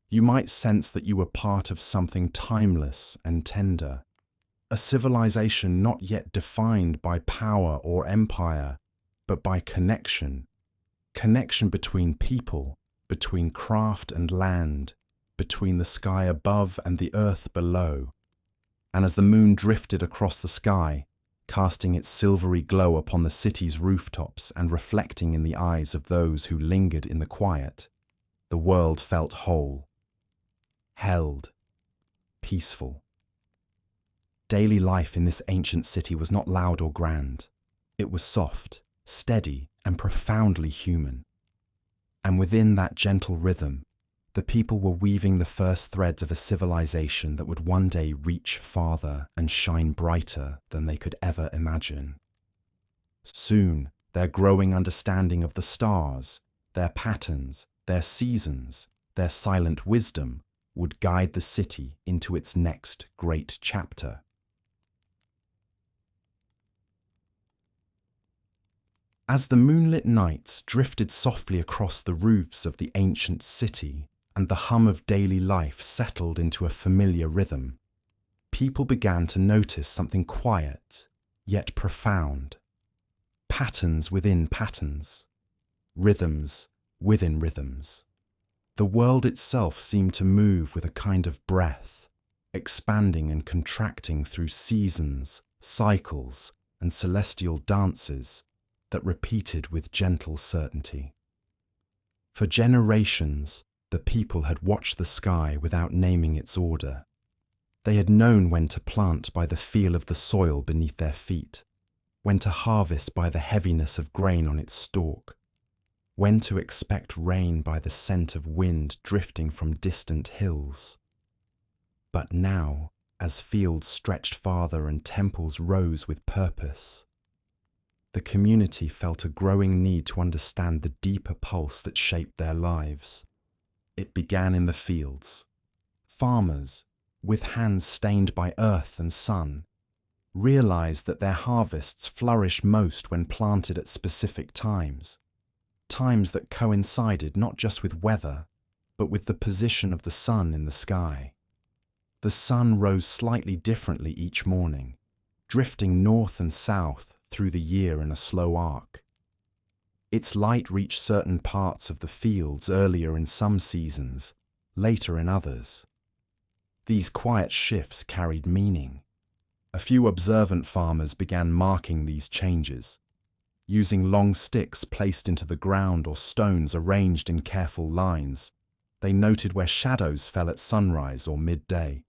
you might sense that you were part of something timeless and tender, a civilization not yet defined by power or empire, but by connection between people, between craft and land, between the sky above and the earth below. And as the moon drifted across the sky, casting its silvery glow upon the city's rooftops and reflecting in the eyes of those who lingered in the quiet, the world felt whole, held, peaceful. Daily life in this ancient city was not loud or grand. It was soft, steady, and profoundly human. And within that gentle rhythm, the people were weaving the first threads of a civilization that would one day reach farther and shine brighter than they could ever imagine. Soon, their growing understanding of the stars, their patterns, their seasons, their silent wisdom would guide the city into its next great chapter. As the moonlit nights drifted softly across the roofs of the ancient city and the hum of daily life settled into a familiar rhythm, people began to notice something quiet, yet profound. Patterns within patterns, rhythms within rhythms. The world itself seemed to move with a kind of breath, expanding and contracting through seasons, cycles, and celestial dances that repeated with gentle certainty. For generations, the people had watched the sky without naming its order. They had known when to plant by the feel of the soil beneath their feet, when to harvest by the heaviness of grain on its stalk, when to expect rain by the scent of wind drifting from distant hills. But now, as fields stretched farther and temples rose with purpose, the community felt a growing need to understand the deeper pulse that shaped their lives. It began in the fields. Farmers, with hands stained by earth and sun, realized that their harvests flourish most when planted at specific times that coincided not just with weather, but with the position of the sun in the sky. The sun rose slightly differently each morning, drifting north and south through the year in a slow arc. Its light reached certain parts of the fields earlier in some seasons, later in others. These quiet shifts carried meaning. A few observant farmers began marking these changes, using long sticks placed into the ground or stones arranged in careful lines. They noted where shadows fell at sunrise or midday.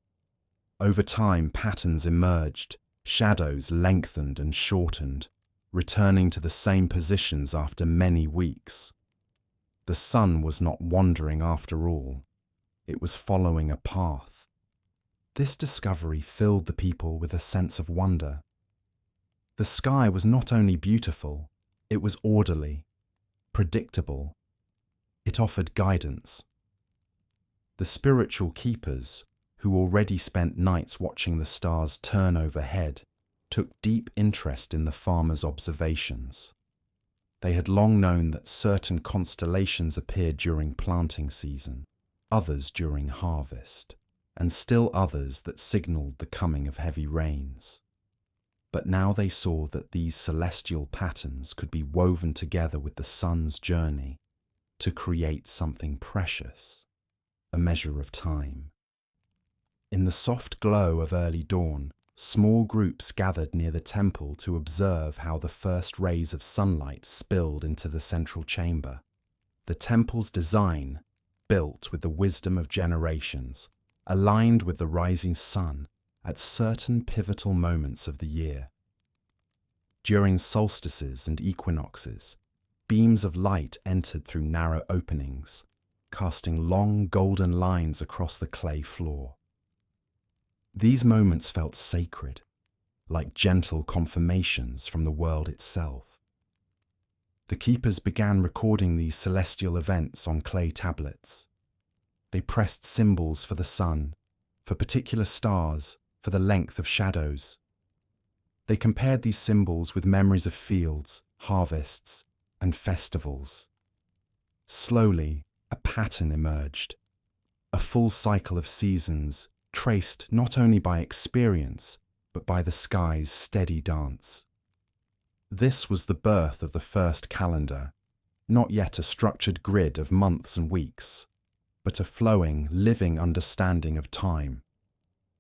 Over time, patterns emerged, shadows lengthened and shortened, returning to the same positions after many weeks. The sun was not wandering after all. It was following a path. This discovery filled the people with a sense of wonder. The sky was not only beautiful, it was orderly, predictable. It offered guidance. The spiritual keepers, who already spent nights watching the stars turn overhead, took deep interest in the farmers' observations. They had long known that certain constellations appeared during planting season, others during harvest, and still others that signaled the coming of heavy rains. But now they saw that these celestial patterns could be woven together with the sun's journey to create something precious, a measure of time. In the soft glow of early dawn, small groups gathered near the temple to observe how the first rays of sunlight spilled into the central chamber. The temple's design, built with the wisdom of generations, aligned with the rising sun at certain pivotal moments of the year. During solstices and equinoxes, beams of light entered through narrow openings, casting long golden lines across the clay floor. These moments felt sacred, like gentle confirmations from the world itself. The keepers began recording these celestial events on clay tablets. They pressed symbols for the sun, for particular stars, for the length of shadows. They compared these symbols with memories of fields, harvests, and festivals. Slowly, a pattern emerged, a full cycle of seasons traced not only by experience, but by the sky's steady dance. This was the birth of the first calendar, not yet a structured grid of months and weeks, but a flowing, living understanding of time,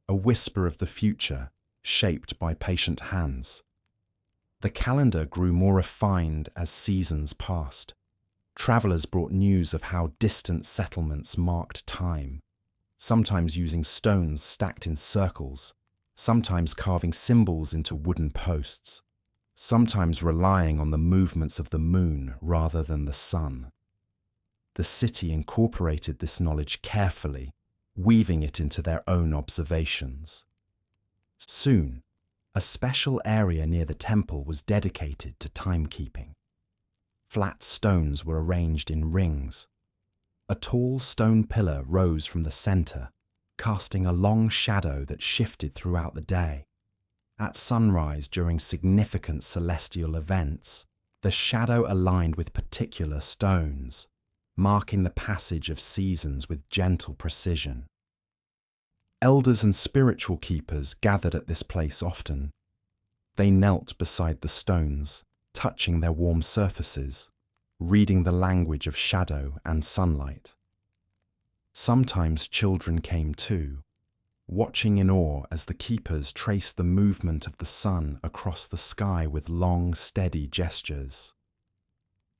a whisper of the future shaped by patient hands. The calendar grew more refined as seasons passed. Travelers brought news of how distant settlements marked time, sometimes using stones stacked in circles, sometimes carving symbols into wooden posts, sometimes relying on the movements of the moon rather than the sun. The city incorporated this knowledge carefully, weaving it into their own observations. Soon, a special area near the temple was dedicated to timekeeping. Flat stones were arranged in rings. A tall stone pillar rose from the center, casting a long shadow that shifted throughout the day. At sunrise during significant celestial events, the shadow aligned with particular stones, marking the passage of seasons with gentle precision. Elders and spiritual keepers gathered at this place often. They knelt beside the stones, touching their warm surfaces, reading the language of shadow and sunlight. Sometimes children came too, watching in awe as the keepers traced the movement of the sun across the sky with long, steady gestures.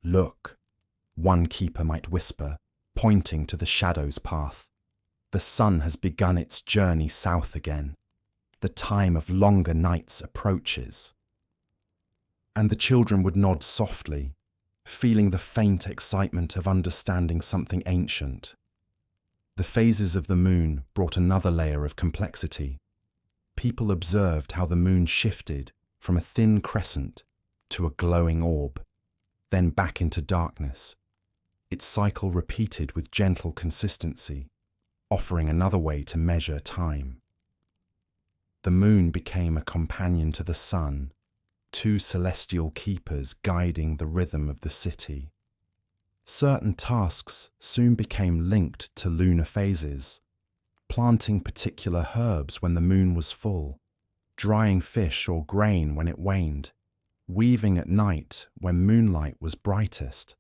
"Look," one keeper might whisper, pointing to the shadow's path. "The sun has begun its journey south again. The time of longer nights approaches." And the children would nod softly, feeling the faint excitement of understanding something ancient. The phases of the moon brought another layer of complexity. People observed how the moon shifted from a thin crescent to a glowing orb, then back into darkness. Its cycle repeated with gentle consistency, offering another way to measure time. The moon became a companion to the sun, two celestial keepers guiding the rhythm of the city. Certain tasks soon became linked to lunar phases, planting particular herbs when the moon was full, drying fish or grain when it waned, weaving at night when moonlight was brightest.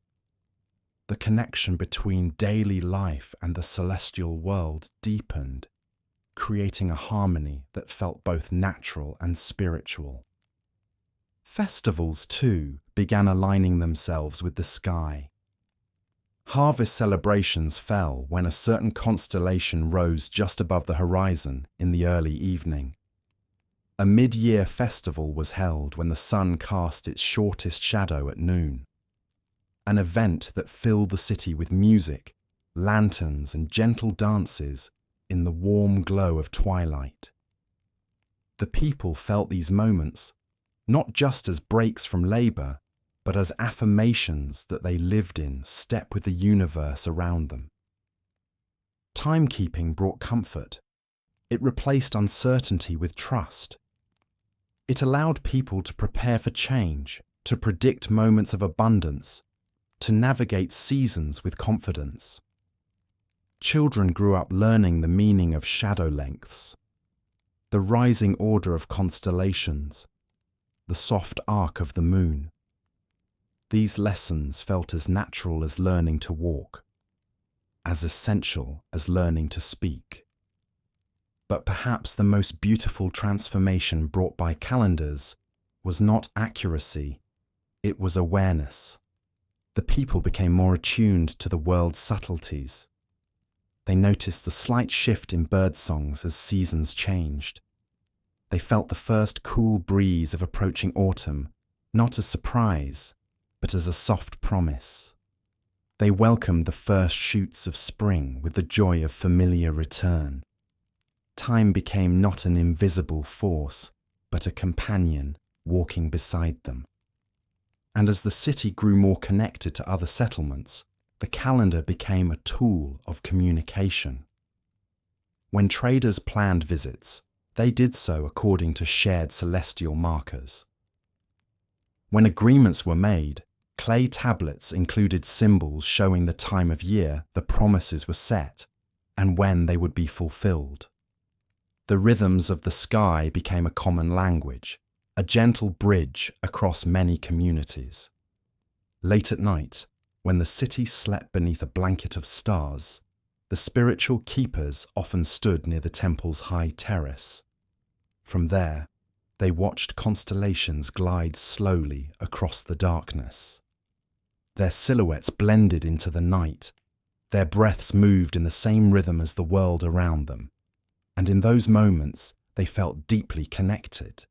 The connection between daily life and the celestial world deepened, creating a harmony that felt both natural and spiritual. Festivals, too, began aligning themselves with the sky. Harvest celebrations fell when a certain constellation rose just above the horizon in the early evening. A mid-year festival was held when the sun cast its shortest shadow at noon. An event that filled the city with music, lanterns, and gentle dances in the warm glow of twilight. The people felt these moments not just as breaks from labor, but as affirmations that they lived in step with the universe around them. Timekeeping brought comfort. It replaced uncertainty with trust. It allowed people to prepare for change, to predict moments of abundance, to navigate seasons with confidence. Children grew up learning the meaning of shadow lengths, the rising order of constellations, the soft arc of the moon. These lessons felt as natural as learning to walk, as essential as learning to speak. But perhaps the most beautiful transformation brought by calendars was not accuracy, it was awareness. The people became more attuned to the world's subtleties. They noticed the slight shift in bird songs as seasons changed. They felt the first cool breeze of approaching autumn, not as surprise, but as a soft promise. They welcomed the first shoots of spring with the joy of familiar return. Time became not an invisible force, but a companion walking beside them. And as the city grew more connected to other settlements, the calendar became a tool of communication. When traders planned visits, they did so according to shared celestial markers. When agreements were made, clay tablets included symbols showing the time of year the promises were set and when they would be fulfilled. The rhythms of the sky became a common language, a gentle bridge across many communities. Late at night, when the city slept beneath a blanket of stars, the spiritual keepers often stood near the temple's high terrace. From there, they watched constellations glide slowly across the darkness. Their silhouettes blended into the night, their breaths moved in the same rhythm as the world around them, and in those moments they felt deeply connected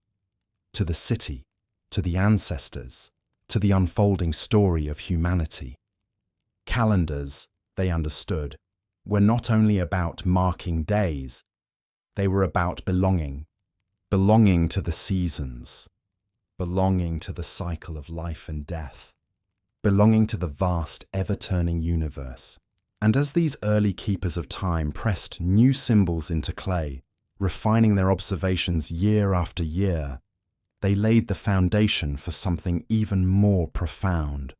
to the city, to the ancestors, to the unfolding story of humanity. Calendars, they understood, were not only about marking days, they were about belonging to the seasons, belonging to the cycle of life and death, belonging to the vast, ever-turning universe. And as these early keepers of time pressed new symbols into clay, refining their observations year after year, they laid the foundation for something even more profound,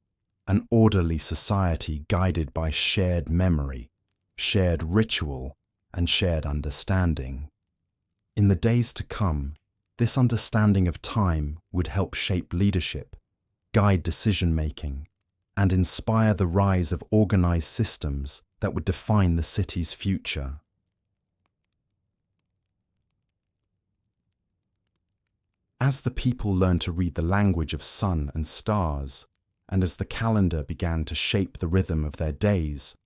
an orderly society guided by shared memory, shared ritual, and shared understanding. In the days to come, this understanding of time would help shape leadership, guide decision-making, and inspire the rise of organized systems that would define the city's future. As the people learned to read the language of sun and stars, and as the calendar began to shape the rhythm of their days,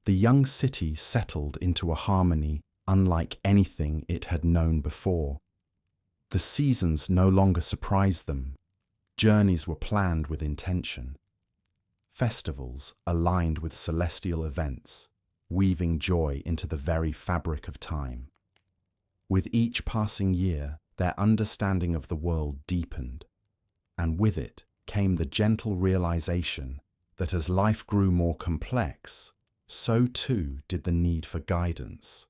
the young city settled into a harmony unlike anything it had known before. The seasons no longer surprised them. Journeys were planned with intention. Festivals aligned with celestial events, weaving joy into the very fabric of time. With each passing year, their understanding of the world deepened, and with it came the gentle realization that as life grew more complex, so too did the need for guidance.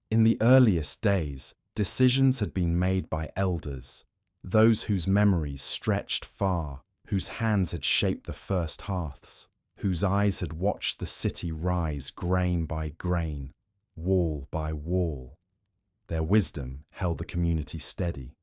In the earliest days, decisions had been made by elders, those whose memories stretched far, whose hands had shaped the first hearths, whose eyes had watched the city rise grain by grain, wall by wall. Their wisdom held the community steady.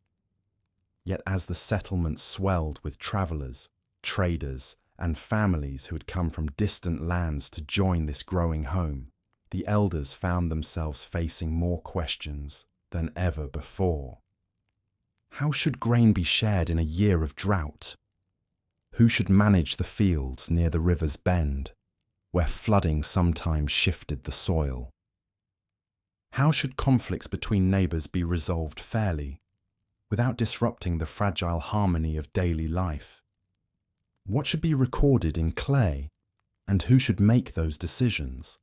Yet as the settlement swelled with travelers, traders, and families who had come from distant lands to join this growing home, the elders found themselves facing more questions than ever before. How should grain be shared in a year of drought? Who should manage the fields near the river's bend, where flooding sometimes shifted the soil? How should conflicts between neighbours be resolved fairly, without disrupting the fragile harmony of daily life? What should be recorded in clay, and who should make those decisions?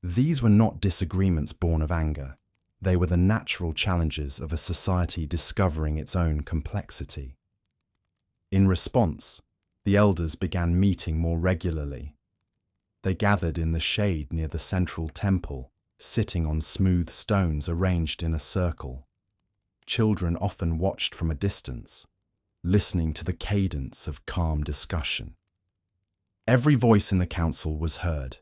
These were not disagreements born of anger. They were the natural challenges of a society discovering its own complexity. In response, the elders began meeting more regularly. They gathered in the shade near the central temple, sitting on smooth stones arranged in a circle. Children often watched from a distance, listening to the cadence of calm discussion. Every voice in the council was heard,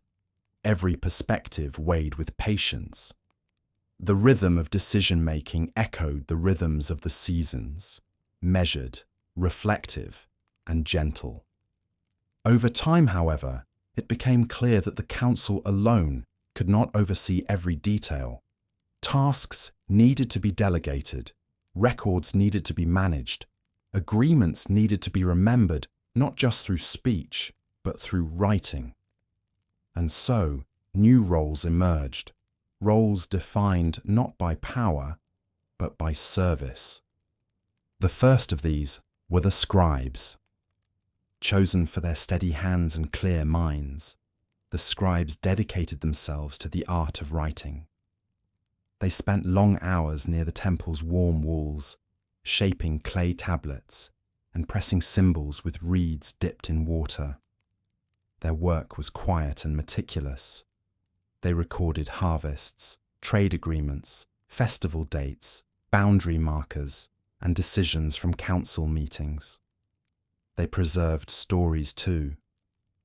every perspective weighed with patience. The rhythm of decision-making echoed the rhythms of the seasons, measured, reflective, and gentle. Over time, however, it became clear that the council alone could not oversee every detail. Tasks needed to be delegated, records needed to be managed, agreements needed to be remembered not just through speech, but through writing. And so, new roles emerged, roles defined not by power, but by service. The first of these were the scribes. Chosen for their steady hands and clear minds, the scribes dedicated themselves to the art of writing. They spent long hours near the temple's warm walls, shaping clay tablets and pressing symbols with reeds dipped in water. Their work was quiet and meticulous. They recorded harvests, trade agreements, festival dates, boundary markers, and decisions from council meetings. They preserved stories too,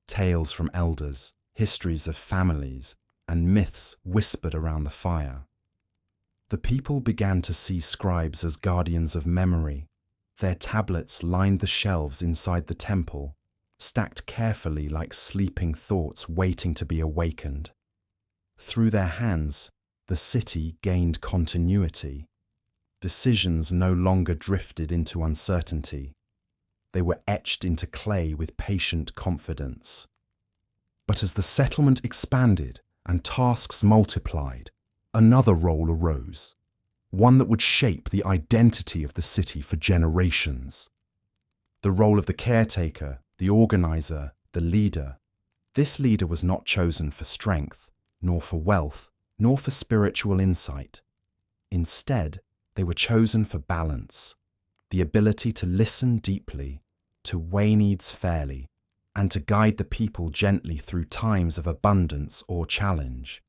tales from elders, histories of families, and myths whispered around the fire. The people began to see scribes as guardians of memory. Their tablets lined the shelves inside the temple, stacked carefully like sleeping thoughts waiting to be awakened. Through their hands, the city gained continuity. Decisions no longer drifted into uncertainty. They were etched into clay with patient confidence. But as the settlement expanded and tasks multiplied, another role arose, one that would shape the identity of the city for generations. The role of the caretaker, the organizer, the leader. This leader was not chosen for strength, nor for wealth, nor for spiritual insight. Instead, they were chosen for balance, the ability to listen deeply, to weigh needs fairly, and to guide the people gently through times of abundance or challenge.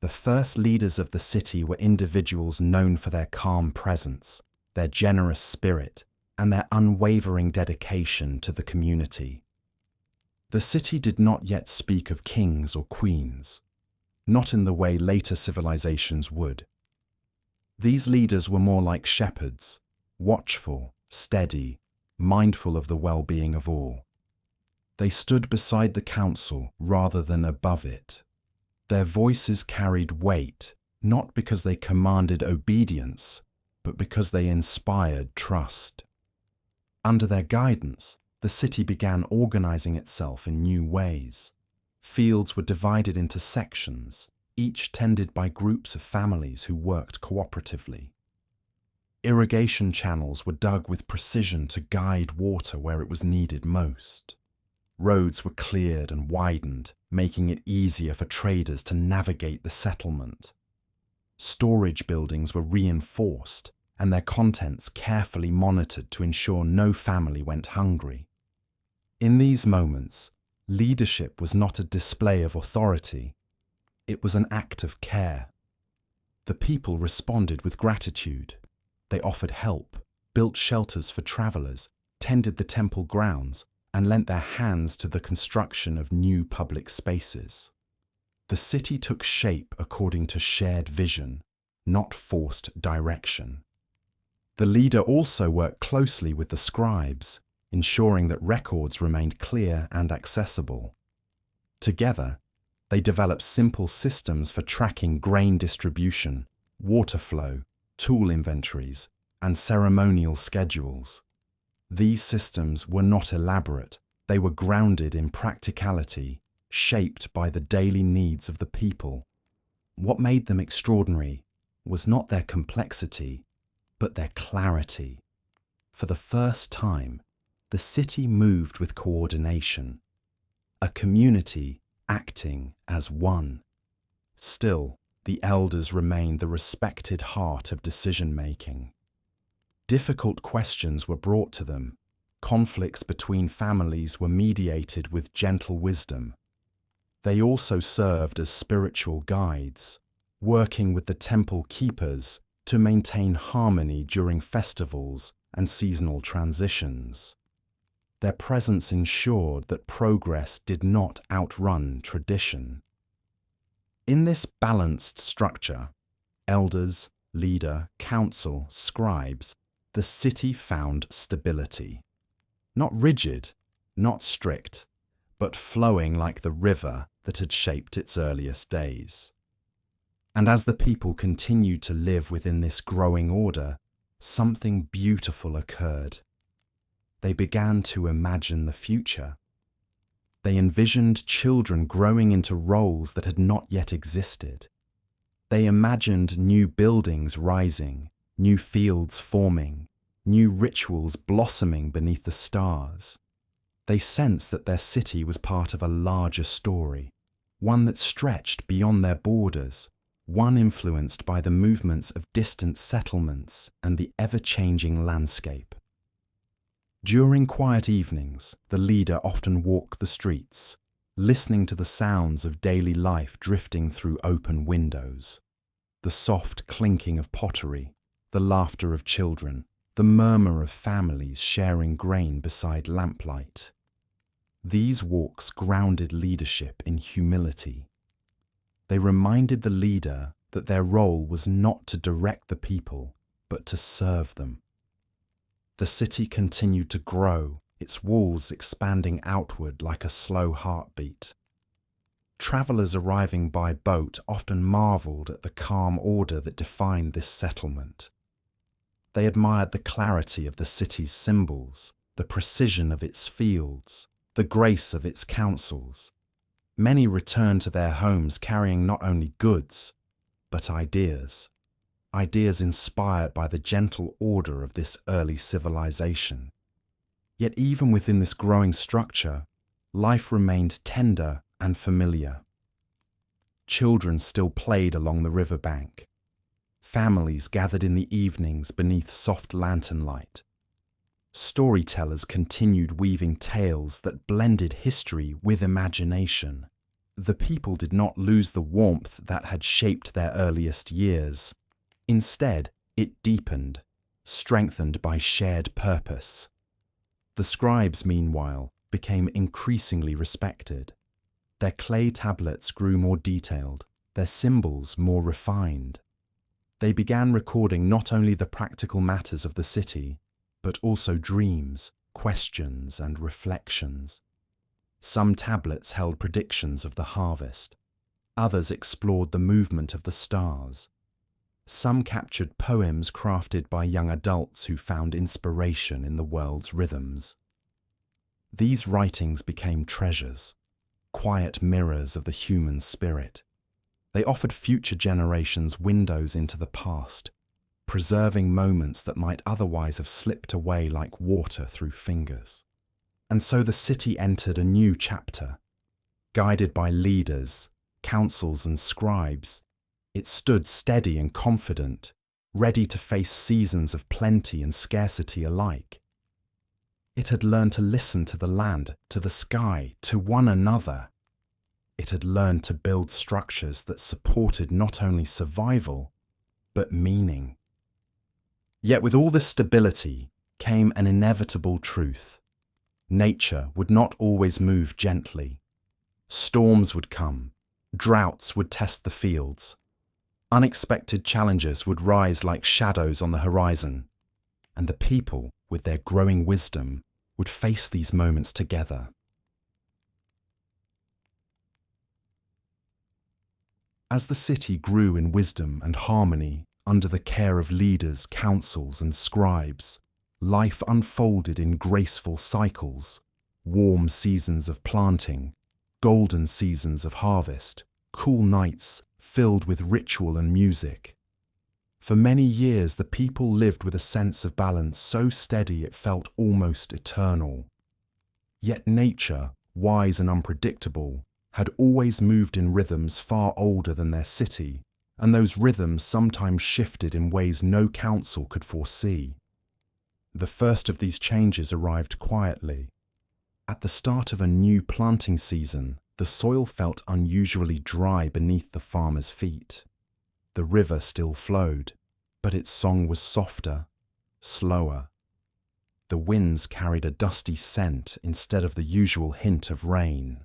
The first leaders of the city were individuals known for their calm presence, their generous spirit, and their unwavering dedication to the community. The city did not yet speak of kings or queens, not in the way later civilizations would. These leaders were more like shepherds, watchful, steady, mindful of the well-being of all. They stood beside the council rather than above it. Their voices carried weight, not because they commanded obedience, but because they inspired trust. Under their guidance, the city began organizing itself in new ways. Fields were divided into sections, each tended by groups of families who worked cooperatively. Irrigation channels were dug with precision to guide water where it was needed most. Roads were cleared and widened, making it easier for traders to navigate the settlement. Storage buildings were reinforced and their contents carefully monitored to ensure no family went hungry. In these moments, leadership was not a display of authority. It was an act of care. The people responded with gratitude. They offered help, built shelters for travelers, tended the temple grounds, and lent their hands to the construction of new public spaces. The city took shape according to shared vision, not forced direction. The leader also worked closely with the scribes, ensuring that records remained clear and accessible. Together, they developed simple systems for tracking grain distribution, water flow, tool inventories, and ceremonial schedules. These systems were not elaborate. They were grounded in practicality, shaped by the daily needs of the people. What made them extraordinary was not their complexity, but their clarity. For the first time, the city moved with coordination, a community acting as one. Still, the elders remained the respected heart of decision-making. Difficult questions were brought to them. Conflicts between families were mediated with gentle wisdom. They also served as spiritual guides, working with the temple keepers to maintain harmony during festivals and seasonal transitions. Their presence ensured that progress did not outrun tradition. In this balanced structure, elders, leader, council, scribes, the city found stability. Not rigid, not strict, but flowing like the river that had shaped its earliest days. And as the people continued to live within this growing order, something beautiful occurred. They began to imagine the future. They envisioned children growing into roles that had not yet existed. They imagined new buildings rising, new fields forming, new rituals blossoming beneath the stars. They sensed that their city was part of a larger story, one that stretched beyond their borders, one influenced by the movements of distant settlements and the ever-changing landscape. During quiet evenings, the leader often walked the streets, listening to the sounds of daily life drifting through open windows. The soft clinking of pottery, the laughter of children, the murmur of families sharing grain beside lamplight. These walks grounded leadership in humility. They reminded the leader that their role was not to direct the people, but to serve them. The city continued to grow, its walls expanding outward like a slow heartbeat. Travelers arriving by boat often marveled at the calm order that defined this settlement. They admired the clarity of the city's symbols, the precision of its fields, the grace of its councils. Many returned to their homes carrying not only goods, but ideas inspired by the gentle order of this early civilization. Yet even within this growing structure, life remained tender and familiar. Children still played along the riverbank. Families gathered in the evenings beneath soft lantern light. Storytellers continued weaving tales that blended history with imagination. The people did not lose the warmth that had shaped their earliest years. Instead, it deepened, strengthened by shared purpose. The scribes, meanwhile, became increasingly respected. Their clay tablets grew more detailed, their symbols more refined. They began recording not only the practical matters of the city, but also dreams, questions, and reflections. Some tablets held predictions of the harvest. Others explored the movement of the stars. Some captured poems crafted by young adults who found inspiration in the world's rhythms. These writings became treasures, quiet mirrors of the human spirit. They offered future generations windows into the past, preserving moments that might otherwise have slipped away like water through fingers. And so the city entered a new chapter. Guided by leaders, councils, and scribes, it stood steady and confident, ready to face seasons of plenty and scarcity alike. It had learned to listen to the land, to the sky, to one another. It had learned to build structures that supported not only survival, but meaning. Yet with all this stability came an inevitable truth. Nature would not always move gently. Storms would come, droughts would test the fields. Unexpected challenges would rise like shadows on the horizon, and the people, with their growing wisdom, would face these moments together. As the city grew in wisdom and harmony under the care of leaders, councils, and scribes, life unfolded in graceful cycles, warm seasons of planting, golden seasons of harvest, cool nights filled with ritual and music. For many years, the people lived with a sense of balance so steady it felt almost eternal. Yet nature, wise and unpredictable, had always moved in rhythms far older than their city, and those rhythms sometimes shifted in ways no council could foresee. The first of these changes arrived quietly. At the start of a new planting season, the soil felt unusually dry beneath the farmer's feet. The river still flowed, but its song was softer, slower. The winds carried a dusty scent instead of the usual hint of rain.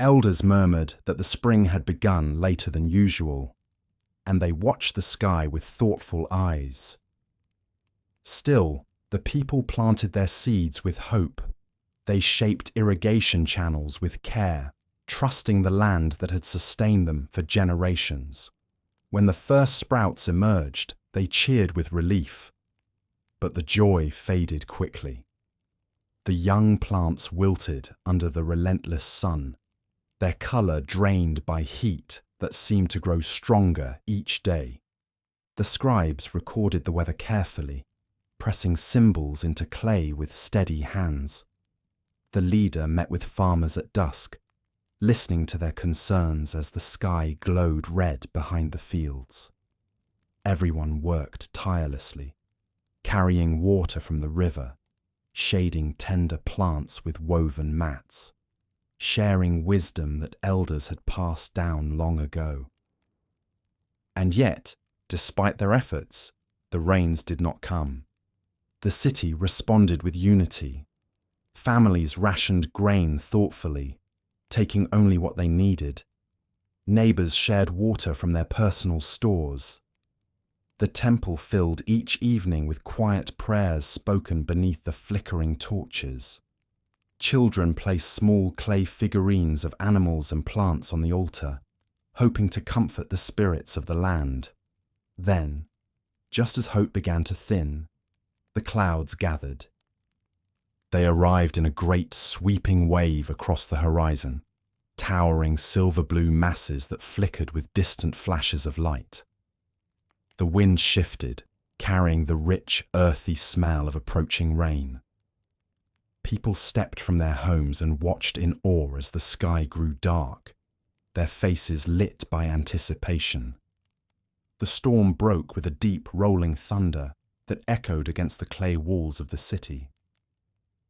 Elders murmured that the spring had begun later than usual, and they watched the sky with thoughtful eyes. Still, the people planted their seeds with hope. They shaped irrigation channels with care, trusting the land that had sustained them for generations. When the first sprouts emerged, they cheered with relief. But the joy faded quickly. The young plants wilted under the relentless sun, their colour drained by heat that seemed to grow stronger each day. The scribes recorded the weather carefully, pressing symbols into clay with steady hands. The leader met with farmers at dusk, listening to their concerns as the sky glowed red behind the fields. Everyone worked tirelessly, carrying water from the river, shading tender plants with woven mats, sharing wisdom that elders had passed down long ago. And yet, despite their efforts, the rains did not come. The city responded with unity. Families rationed grain thoughtfully, taking only what they needed. Neighbors shared water from their personal stores. The temple filled each evening with quiet prayers spoken beneath the flickering torches. Children placed small clay figurines of animals and plants on the altar, hoping to comfort the spirits of the land. Then, just as hope began to thin, the clouds gathered. They arrived in a great sweeping wave across the horizon, towering silver-blue masses that flickered with distant flashes of light. The wind shifted, carrying the rich, earthy smell of approaching rain. People stepped from their homes and watched in awe as the sky grew dark, their faces lit by anticipation. The storm broke with a deep, rolling thunder that echoed against the clay walls of the city.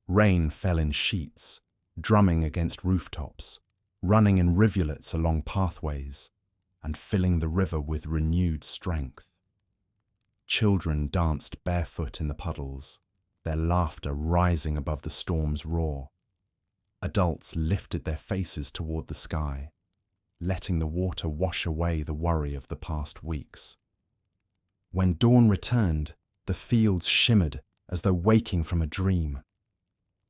Rain fell in sheets, drumming against rooftops, running in rivulets along pathways, and filling the river with renewed strength. Children danced barefoot in the puddles, their laughter rising above the storm's roar. Adults lifted their faces toward the sky, letting the water wash away the worry of the past weeks. When dawn returned, the fields shimmered as though waking from a dream.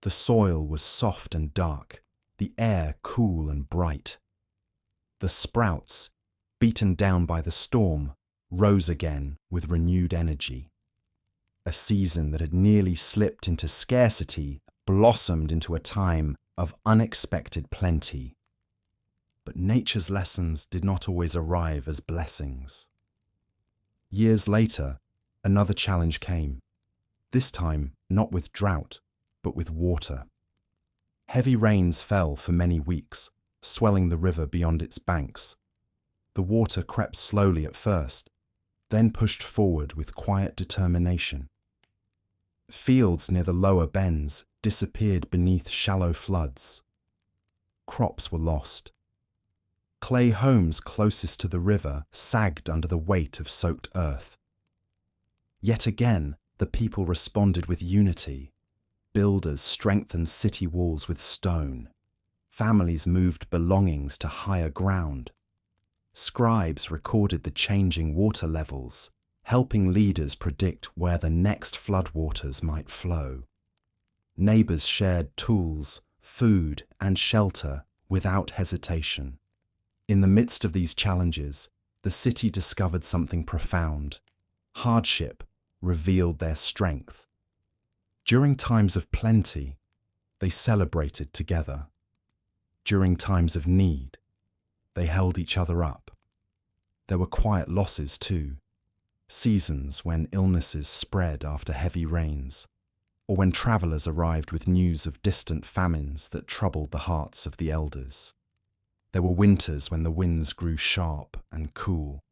The soil was soft and dark, the air cool and bright. The sprouts, beaten down by the storm, rose again with renewed energy. A season that had nearly slipped into scarcity blossomed into a time of unexpected plenty. But nature's lessons did not always arrive as blessings. Years later, another challenge came, this time not with drought, but with water. Heavy rains fell for many weeks, swelling the river beyond its banks. The water crept slowly at first, then pushed forward with quiet determination. Fields near the lower bends disappeared beneath shallow floods. Crops were lost. Clay homes closest to the river sagged under the weight of soaked earth. Yet again, the people responded with unity. Builders strengthened city walls with stone. Families moved belongings to higher ground. Scribes recorded the changing water levels, helping leaders predict where the next floodwaters might flow. Neighbors shared tools, food, and shelter without hesitation. In the midst of these challenges, the city discovered something profound. Hardship revealed their strength. During times of plenty, they celebrated together. During times of need, they held each other up. There were quiet losses too, seasons when illnesses spread after heavy rains, or when travellers arrived with news of distant famines that troubled the hearts of the elders. There were winters when the winds grew sharp and cool,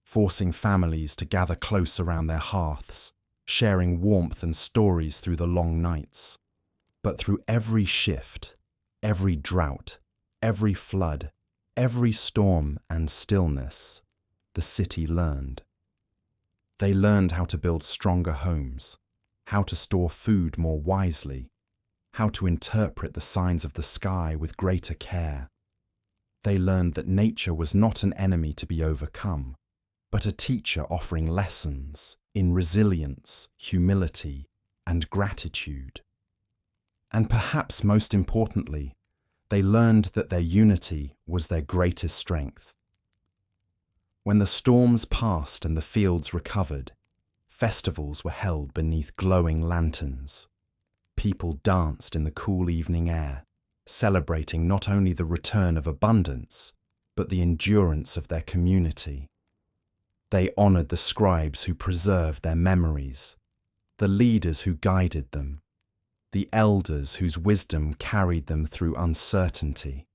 forcing families to gather close around their hearths, sharing warmth and stories through the long nights. But through every shift, every drought, every flood, every storm and stillness, the city learned. They learned how to build stronger homes, how to store food more wisely, how to interpret the signs of the sky with greater care. They learned that nature was not an enemy to be overcome, but a teacher offering lessons in resilience, humility, and gratitude. And perhaps most importantly, They learned that their unity was their greatest strength. When the storms passed and the fields recovered, festivals were held beneath glowing lanterns. People danced in the cool evening air, celebrating not only the return of abundance, but the endurance of their community. They honored the scribes who preserved their memories, the leaders who guided them, the elders whose wisdom carried them through uncertainty,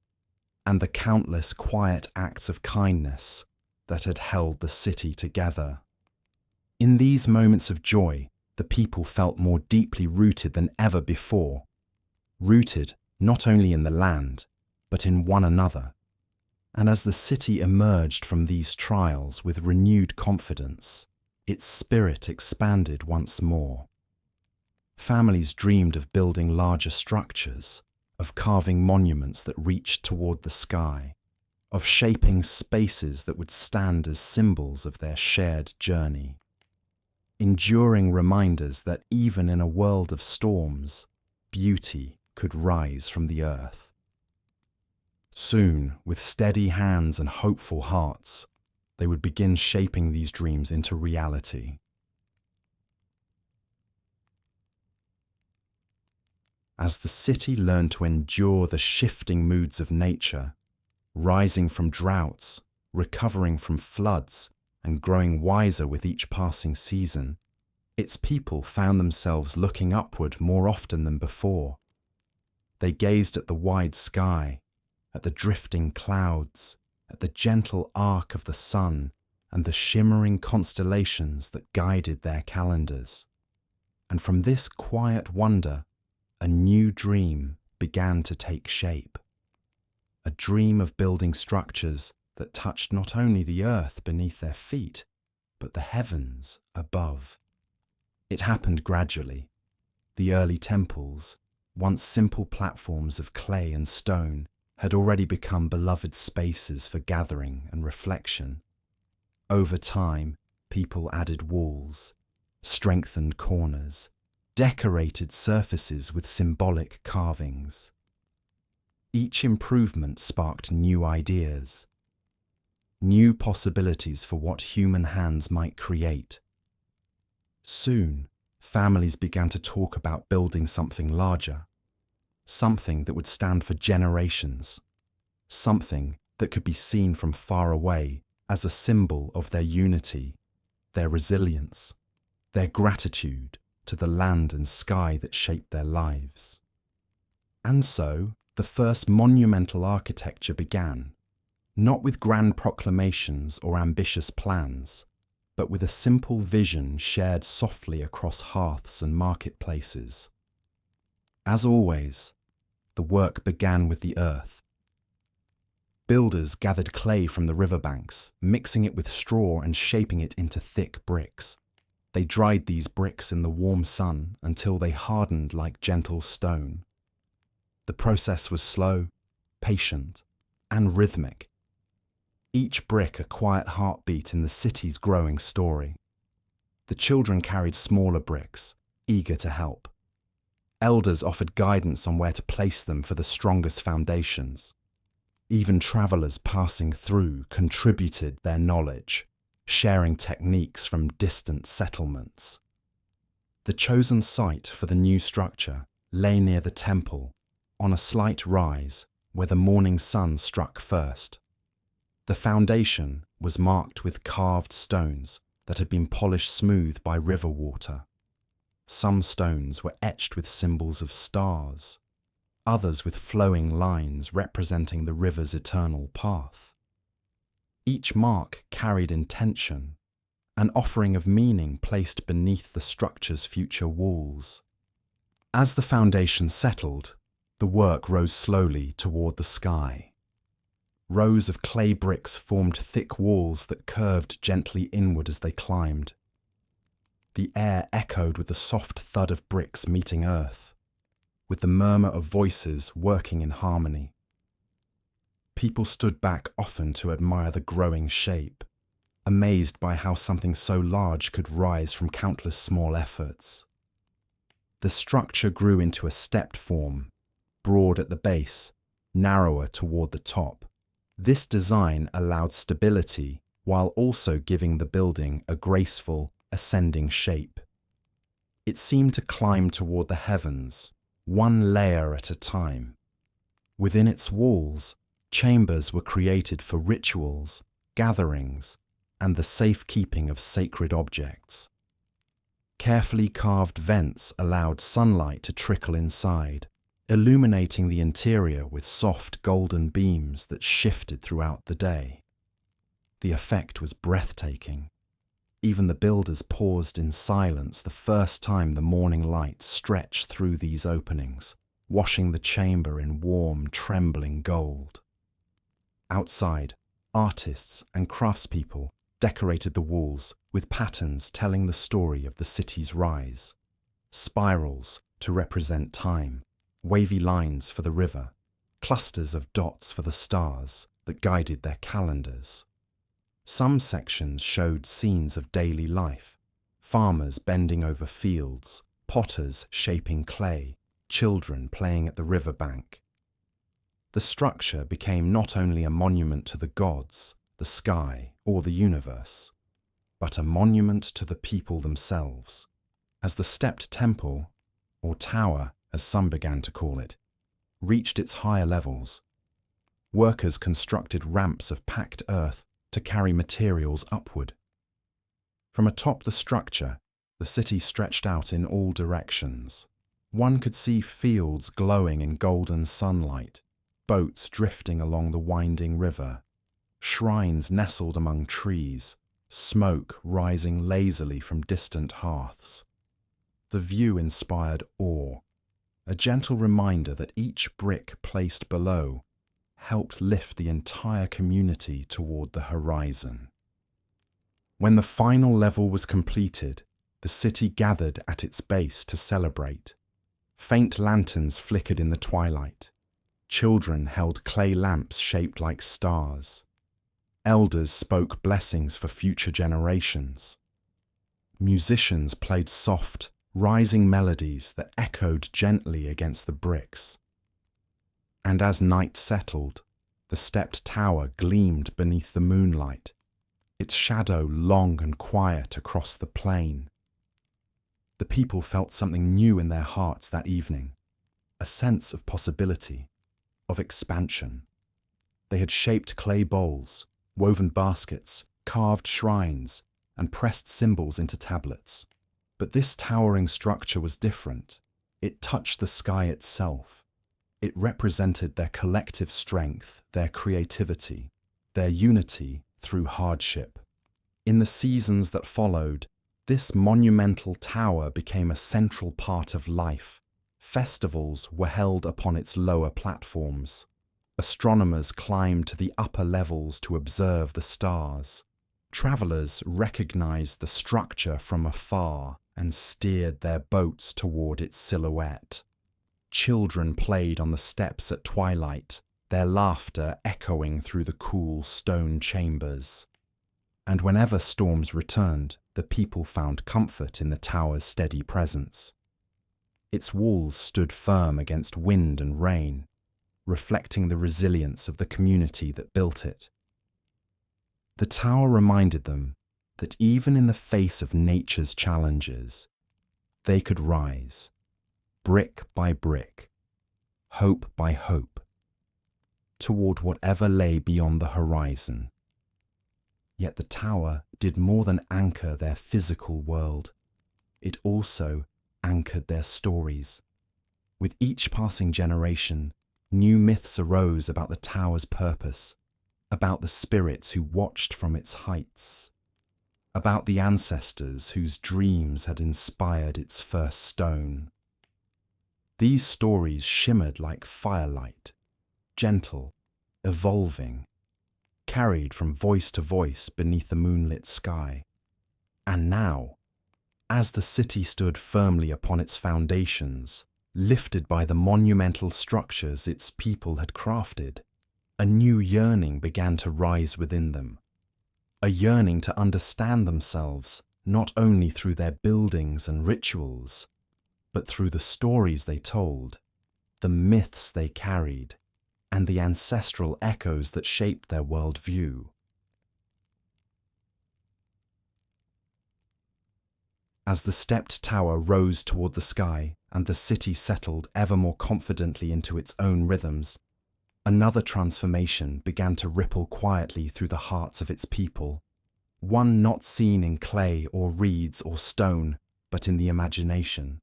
and the countless quiet acts of kindness that had held the city together. In these moments of joy, the people felt more deeply rooted than ever before, rooted not only in the land, but in one another. And as the city emerged from these trials with renewed confidence, its spirit expanded once more. Families dreamed of building larger structures, of carving monuments that reached toward the sky, of shaping spaces that would stand as symbols of their shared journey. Enduring reminders that even in a world of storms, beauty could rise from the earth. Soon, with steady hands and hopeful hearts, they would begin shaping these dreams into reality. As the city learned to endure the shifting moods of nature, rising from droughts, recovering from floods, and growing wiser with each passing season, its people found themselves looking upward more often than before. They gazed at the wide sky, at the drifting clouds, at the gentle arc of the sun, and the shimmering constellations that guided their calendars. And from this quiet wonder, a new dream began to take shape. A dream of building structures that touched not only the earth beneath their feet, but the heavens above. It happened gradually. The early temples, once simple platforms of clay and stone, had already become beloved spaces for gathering and reflection. Over time, people added walls, strengthened corners, decorated surfaces with symbolic carvings. Each improvement sparked new ideas, new possibilities for what human hands might create. Soon, families began to talk about building something larger, something that would stand for generations, something that could be seen from far away as a symbol of their unity, their resilience, their gratitude to the land and sky that shaped their lives. And so, the first monumental architecture began, not with grand proclamations or ambitious plans, but with a simple vision shared softly across hearths and marketplaces. As always, the work began with the earth. Builders gathered clay from the riverbanks, mixing it with straw and shaping it into thick bricks. They dried these bricks in the warm sun until they hardened like gentle stone. The process was slow, patient, and rhythmic. Each brick a quiet heartbeat in the city's growing story. The children carried smaller bricks, eager to help. Elders offered guidance on where to place them for the strongest foundations. Even travelers passing through contributed their knowledge, sharing techniques from distant settlements. The chosen site for the new structure lay near the temple, on a slight rise where the morning sun struck first. The foundation was marked with carved stones that had been polished smooth by river water. Some stones were etched with symbols of stars, others with flowing lines representing the river's eternal path. Each mark carried intention, an offering of meaning placed beneath the structure's future walls. As the foundation settled, the work rose slowly toward the sky. Rows of clay bricks formed thick walls that curved gently inward as they climbed. The air echoed with the soft thud of bricks meeting earth, with the murmur of voices working in harmony. People stood back often to admire the growing shape, amazed by how something so large could rise from countless small efforts. The structure grew into a stepped form, broad at the base, narrower toward the top. This design allowed stability while also giving the building a graceful, ascending shape. It seemed to climb toward the heavens, one layer at a time. Within its walls, chambers were created for rituals, gatherings, and the safekeeping of sacred objects. Carefully carved vents allowed sunlight to trickle inside, illuminating the interior with soft golden beams that shifted throughout the day. The effect was breathtaking. Even the builders paused in silence the first time the morning light stretched through these openings, washing the chamber in warm, trembling gold. Outside, artists and craftspeople decorated the walls with patterns telling the story of the city's rise. Spirals to represent time, wavy lines for the river, clusters of dots for the stars that guided their calendars. Some sections showed scenes of daily life, farmers bending over fields, potters shaping clay, children playing at the riverbank. The structure became not only a monument to the gods, the sky, or the universe, but a monument to the people themselves. As the stepped temple, or tower as some began to call it, reached its higher levels, workers constructed ramps of packed earth to carry materials upward. From atop the structure, the city stretched out in all directions. One could see fields glowing in golden sunlight, boats drifting along the winding river, shrines nestled among trees, smoke rising lazily from distant hearths. The view inspired awe, a gentle reminder that each brick placed below helped lift the entire community toward the horizon. When the final level was completed, the city gathered at its base to celebrate. Faint lanterns flickered in the twilight. Children held clay lamps shaped like stars. Elders spoke blessings for future generations. Musicians played soft, rising melodies that echoed gently against the bricks. And as night settled, the stepped tower gleamed beneath the moonlight, its shadow long and quiet across the plain. The people felt something new in their hearts that evening, a sense of possibility, of expansion. They had shaped clay bowls, woven baskets, carved shrines, and pressed symbols into tablets. But this towering structure was different. It touched the sky itself. It represented their collective strength, their creativity, their unity through hardship. In the seasons that followed, this monumental tower became a central part of life. Festivals were held upon its lower platforms. Astronomers climbed to the upper levels to observe the stars. Travelers recognized the structure from afar and steered their boats toward its silhouette. Children played on the steps at twilight, their laughter echoing through the cool stone chambers. And whenever storms returned, the people found comfort in the tower's steady presence. Its walls stood firm against wind and rain, reflecting the resilience of the community that built it. The tower reminded them that even in the face of nature's challenges, they could rise, brick by brick, hope by hope, toward whatever lay beyond the horizon. Yet the tower did more than anchor their physical world. It also anchored their stories. With each passing generation, new myths arose about the tower's purpose, about the spirits who watched from its heights, about the ancestors whose dreams had inspired its first stone. These stories shimmered like firelight, gentle, evolving, carried from voice to voice beneath the moonlit sky. And now, as the city stood firmly upon its foundations, lifted by the monumental structures its people had crafted, a new yearning began to rise within them. A yearning to understand themselves not only through their buildings and rituals, but through the stories they told, the myths they carried, and the ancestral echoes that shaped their worldview. As the stepped tower rose toward the sky and the city settled ever more confidently into its own rhythms, another transformation began to ripple quietly through the hearts of its people, one not seen in clay or reeds or stone, but in the imagination.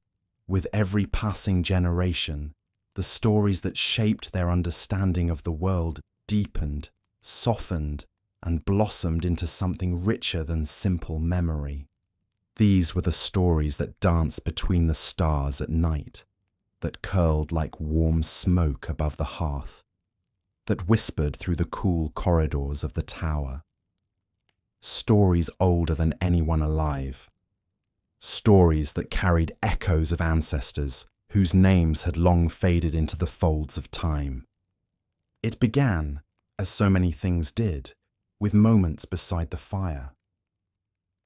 With every passing generation, the stories that shaped their understanding of the world deepened, softened, and blossomed into something richer than simple memory. These were the stories that danced between the stars at night, that curled like warm smoke above the hearth, that whispered through the cool corridors of the tower. Stories older than anyone alive. Stories that carried echoes of ancestors whose names had long faded into the folds of time. It began, as so many things did, with moments beside the fire.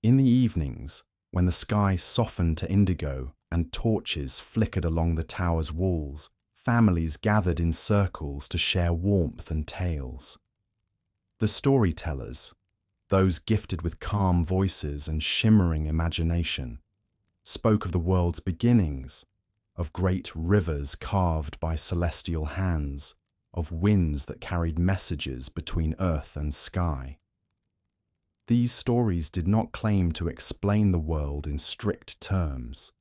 In the evenings, when the sky softened to indigo and torches flickered along the tower's walls, families gathered in circles to share warmth and tales. The storytellers, those gifted with calm voices and shimmering imagination, spoke of the world's beginnings, of great rivers carved by celestial hands, of winds that carried messages between earth and sky. These stories did not claim to explain the world in strict terms.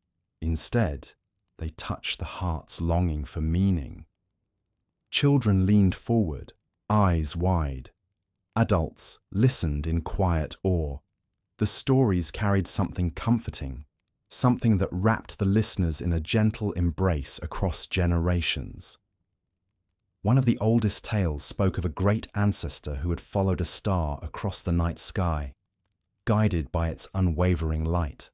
Instead, they touched the heart's longing for meaning. Children leaned forward, eyes wide. Adults listened in quiet awe. The stories carried something comforting, something that wrapped the listeners in a gentle embrace across generations. One of the oldest tales spoke of a great ancestor who had followed a star across the night sky, guided by its unwavering light.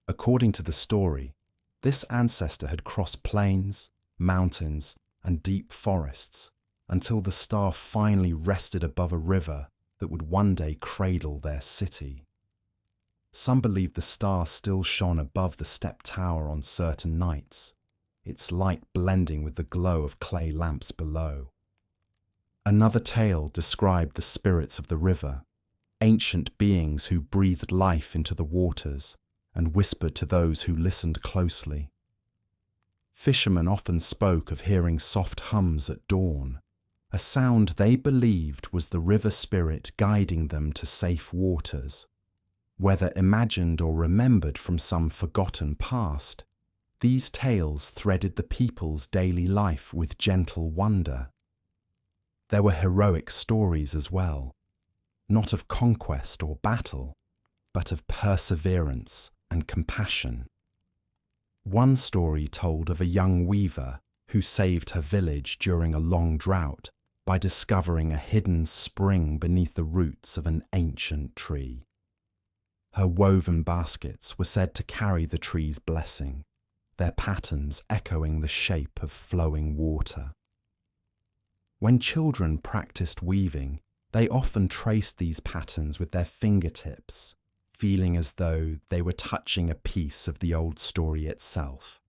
According to the story, this ancestor had crossed plains, mountains, and deep forests until the star finally rested above a river that would one day cradle their city. Some believed the star still shone above the step tower on certain nights, its light blending with the glow of clay lamps below. Another tale described the spirits of the river, ancient beings who breathed life into the waters and whispered to those who listened closely. Fishermen often spoke of hearing soft hums at dawn, a sound they believed was the river spirit guiding them to safe waters. Whether imagined or remembered from some forgotten past, these tales threaded the people's daily life with gentle wonder. There were heroic stories as well, not of conquest or battle, but of perseverance and compassion. One story told of a young weaver who saved her village during a long drought by discovering a hidden spring beneath the roots of an ancient tree. Her woven baskets were said to carry the tree's blessing, their patterns echoing the shape of flowing water. When children practiced weaving, they often traced these patterns with their fingertips, feeling as though they were touching a piece of the old story itself.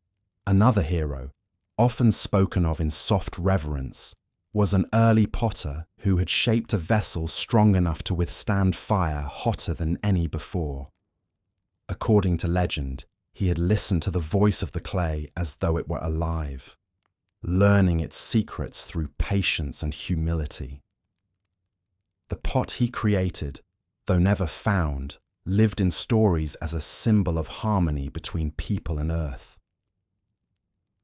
Another hero, often spoken of in soft reverence, was an early potter who had shaped a vessel strong enough to withstand fire hotter than any before. According to legend, he had listened to the voice of the clay as though it were alive, learning its secrets through patience and humility. The pot he created, though never found, lived in stories as a symbol of harmony between people and earth.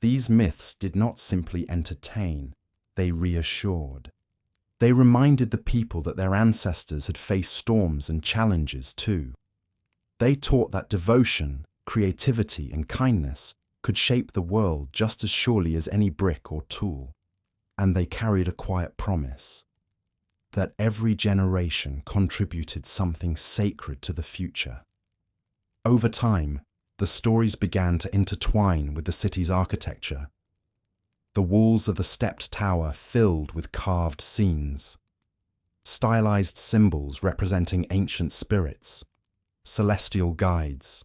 These myths did not simply entertain, they reassured. They reminded the people that their ancestors had faced storms and challenges too. They taught that devotion, creativity, and kindness could shape the world just as surely as any brick or tool. And they carried a quiet promise that every generation contributed something sacred to the future. Over time, the stories began to intertwine with the city's architecture. The walls of the stepped tower filled with carved scenes, stylized symbols representing ancient spirits, celestial guides,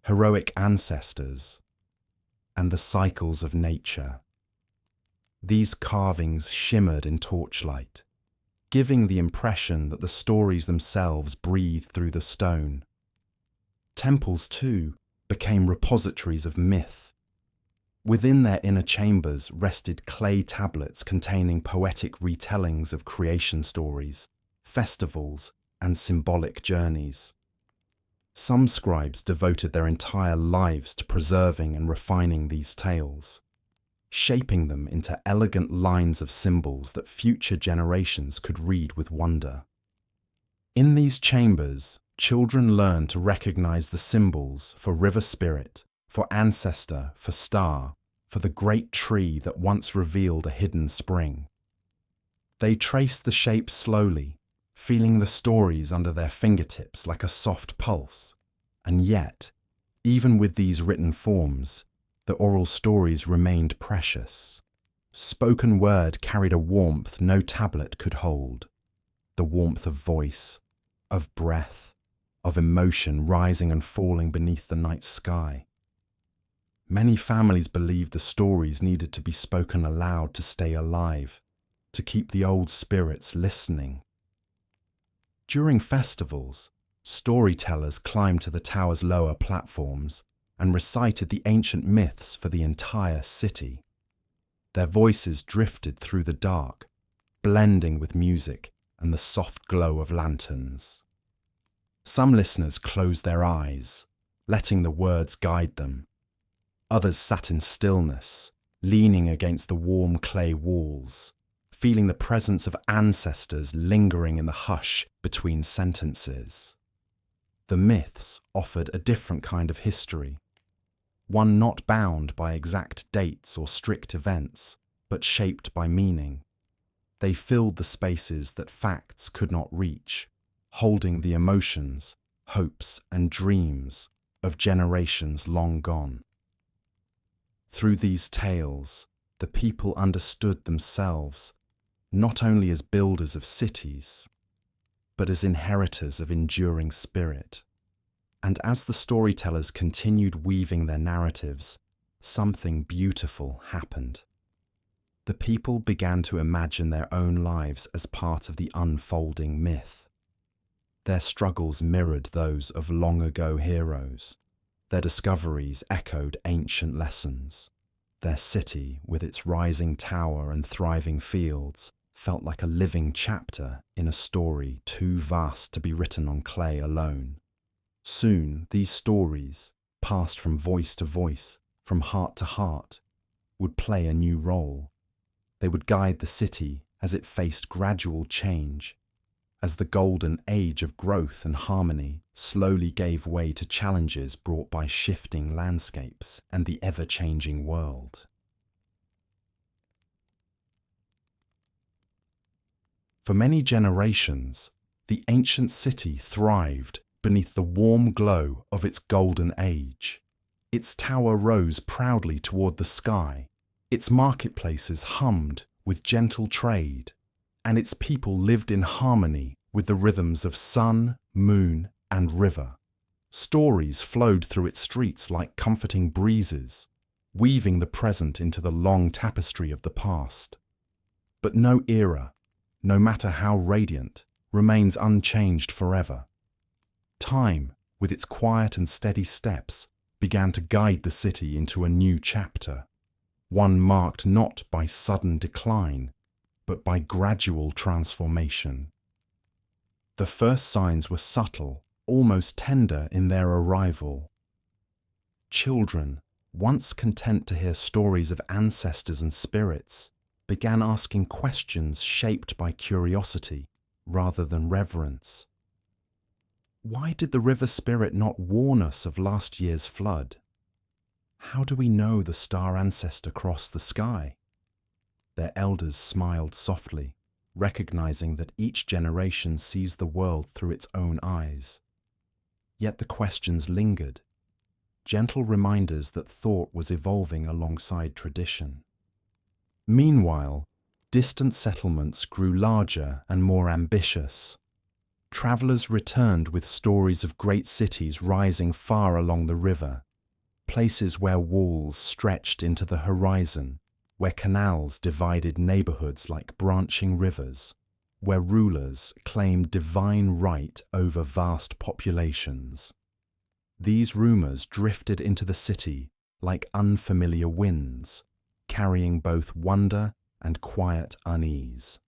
heroic ancestors, and the cycles of nature. These carvings shimmered in torchlight, giving the impression that the stories themselves breathed through the stone. Temples, too, became repositories of myth. Within their inner chambers rested clay tablets containing poetic retellings of creation stories, festivals, and symbolic journeys. Some scribes devoted their entire lives to preserving and refining these tales, shaping them into elegant lines of symbols that future generations could read with wonder. In these chambers, children learned to recognize the symbols for river spirit, for ancestor, for star, for the great tree that once revealed a hidden spring. They traced the shapes slowly, feeling the stories under their fingertips like a soft pulse. And yet, even with these written forms, the oral stories remained precious. Spoken word carried a warmth no tablet could hold, the warmth of voice, of breath, of emotion rising and falling beneath the night sky. Many families believed the stories needed to be spoken aloud to stay alive, to keep the old spirits listening. During festivals, storytellers climbed to the tower's lower platforms and recited the ancient myths for the entire city. Their voices drifted through the dark, blending with music and the soft glow of lanterns. Some listeners closed their eyes, letting the words guide them. Others sat in stillness, leaning against the warm clay walls, feeling the presence of ancestors lingering in the hush between sentences. The myths offered a different kind of history, one not bound by exact dates or strict events, but shaped by meaning. They filled the spaces that facts could not reach, holding the emotions, hopes, and dreams of generations long gone. Through these tales, the people understood themselves not only as builders of cities, but as inheritors of enduring spirit. And as the storytellers continued weaving their narratives, something beautiful happened. The people began to imagine their own lives as part of the unfolding myth. Their struggles mirrored those of long-ago heroes. Their discoveries echoed ancient lessons. Their city, with its rising tower and thriving fields, felt like a living chapter in a story too vast to be written on clay alone. Soon, these stories, passed from voice to voice, from heart to heart, would play a new role. They would guide the city as it faced gradual change, as the golden age of growth and harmony slowly gave way to challenges brought by shifting landscapes and the ever-changing world. For many generations, the ancient city thrived beneath the warm glow of its golden age. Its tower rose proudly toward the sky, its marketplaces hummed with gentle trade, and its people lived in harmony with the rhythms of sun, moon, and river. Stories flowed through its streets like comforting breezes, weaving the present into the long tapestry of the past. But no era, no matter how radiant, remains unchanged forever. Time, with its quiet and steady steps, began to guide the city into a new chapter, one marked not by sudden decline, but by gradual transformation. The first signs were subtle, almost tender in their arrival. Children, once content to hear stories of ancestors and spirits, began asking questions shaped by curiosity rather than reverence. Why did the river spirit not warn us of last year's flood? How do we know the star ancestor crossed the sky? Their elders smiled softly, recognizing that each generation sees the world through its own eyes. Yet the questions lingered, gentle reminders that thought was evolving alongside tradition. Meanwhile, distant settlements grew larger and more ambitious. Travelers returned with stories of great cities rising far along the river, places where walls stretched into the horizon, where canals divided neighborhoods like branching rivers, where rulers claimed divine right over vast populations. These rumors drifted into the city like unfamiliar winds, carrying both wonder and quiet unease.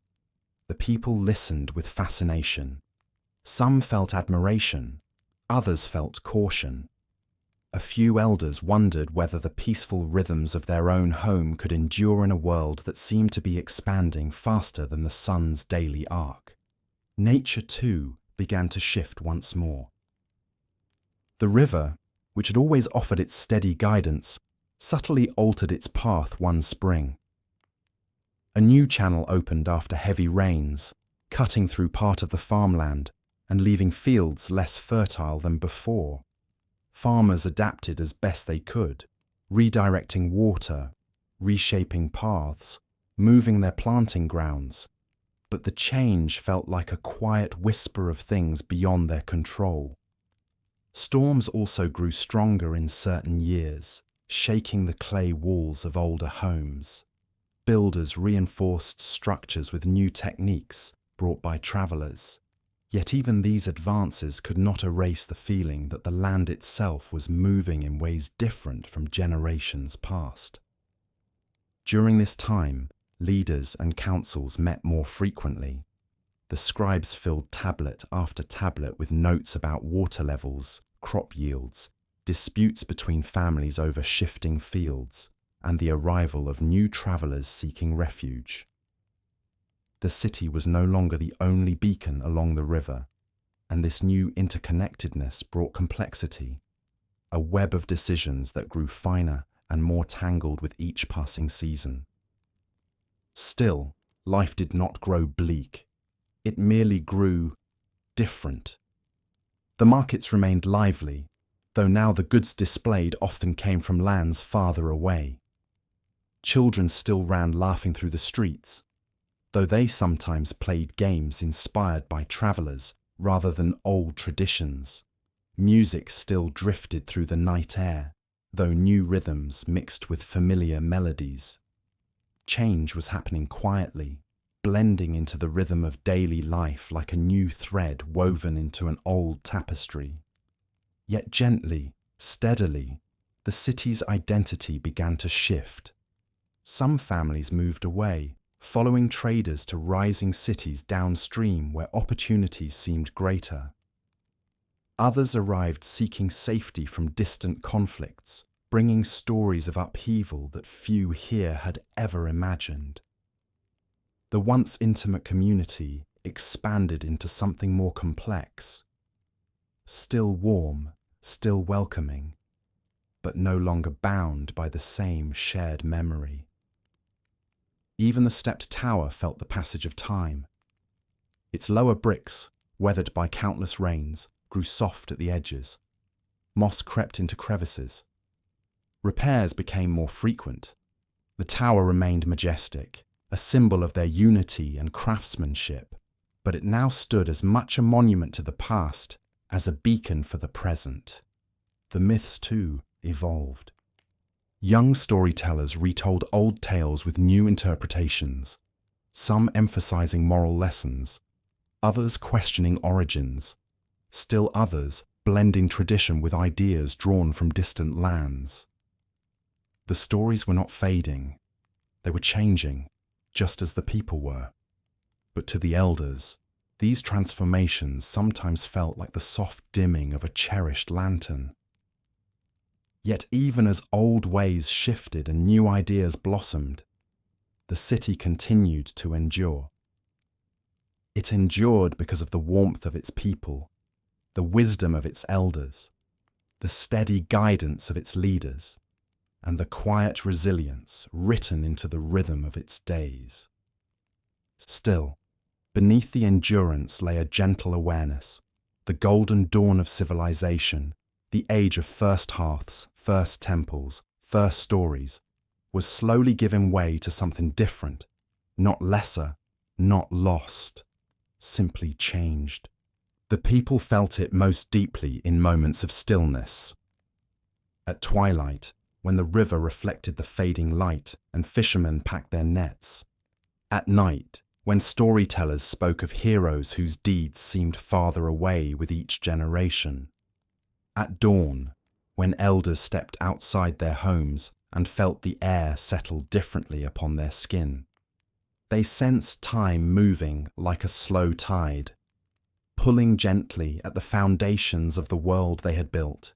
The people listened with fascination. Some felt admiration, others felt caution. A few elders wondered whether the peaceful rhythms of their own home could endure in a world that seemed to be expanding faster than the sun's daily arc. Nature, too, began to shift once more. The river, which had always offered its steady guidance, subtly altered its path one spring. A new channel opened after heavy rains, cutting through part of the farmland and leaving fields less fertile than before. Farmers adapted as best they could, redirecting water, reshaping paths, moving their planting grounds. But the change felt like a quiet whisper of things beyond their control. Storms also grew stronger in certain years, shaking the clay walls of older homes. Builders reinforced structures with new techniques brought by travelers. Yet even these advances could not erase the feeling that the land itself was moving in ways different from generations past. During this time, leaders and councils met more frequently. The scribes filled tablet after tablet with notes about water levels, crop yields, disputes between families over shifting fields, and the arrival of new travelers seeking refuge. The city was no longer the only beacon along the river, and this new interconnectedness brought complexity, a web of decisions that grew finer and more tangled with each passing season. Still, life did not grow bleak. It merely grew different. The markets remained lively, though now the goods displayed often came from lands farther away. Children still ran laughing through the streets, though they sometimes played games inspired by travelers rather than old traditions. Music still drifted through the night air, though new rhythms mixed with familiar melodies. Change was happening quietly, blending into the rhythm of daily life like a new thread woven into an old tapestry. Yet gently, steadily, the city's identity began to shift. Some families moved away, following traders to rising cities downstream where opportunities seemed greater. Others arrived seeking safety from distant conflicts, bringing stories of upheaval that few here had ever imagined. The once intimate community expanded into something more complex, still warm, still welcoming, but no longer bound by the same shared memory. Even the stepped tower felt the passage of time. Its lower bricks, weathered by countless rains, grew soft at the edges. Moss crept into crevices. Repairs became more frequent. The tower remained majestic, a symbol of their unity and craftsmanship, but it now stood as much a monument to the past as a beacon for the present. The myths, too, evolved. Young storytellers retold old tales with new interpretations, some emphasizing moral lessons, others questioning origins, still others blending tradition with ideas drawn from distant lands. The stories were not fading, they were changing, just as the people were. But to the elders, these transformations sometimes felt like the soft dimming of a cherished lantern. Yet even as old ways shifted and new ideas blossomed, the city continued to endure. It endured because of the warmth of its people, the wisdom of its elders, the steady guidance of its leaders, and the quiet resilience written into the rhythm of its days. Still, beneath the endurance lay a gentle awareness, the golden dawn of civilization, the age of first hearths, first temples, first stories, was slowly giving way to something different, not lesser, not lost, simply changed. The people felt it most deeply in moments of stillness. At twilight, when the river reflected the fading light and fishermen packed their nets. At night, when storytellers spoke of heroes whose deeds seemed farther away with each generation. At dawn, when elders stepped outside their homes and felt the air settle differently upon their skin. They sensed time moving like a slow tide, pulling gently at the foundations of the world they had built,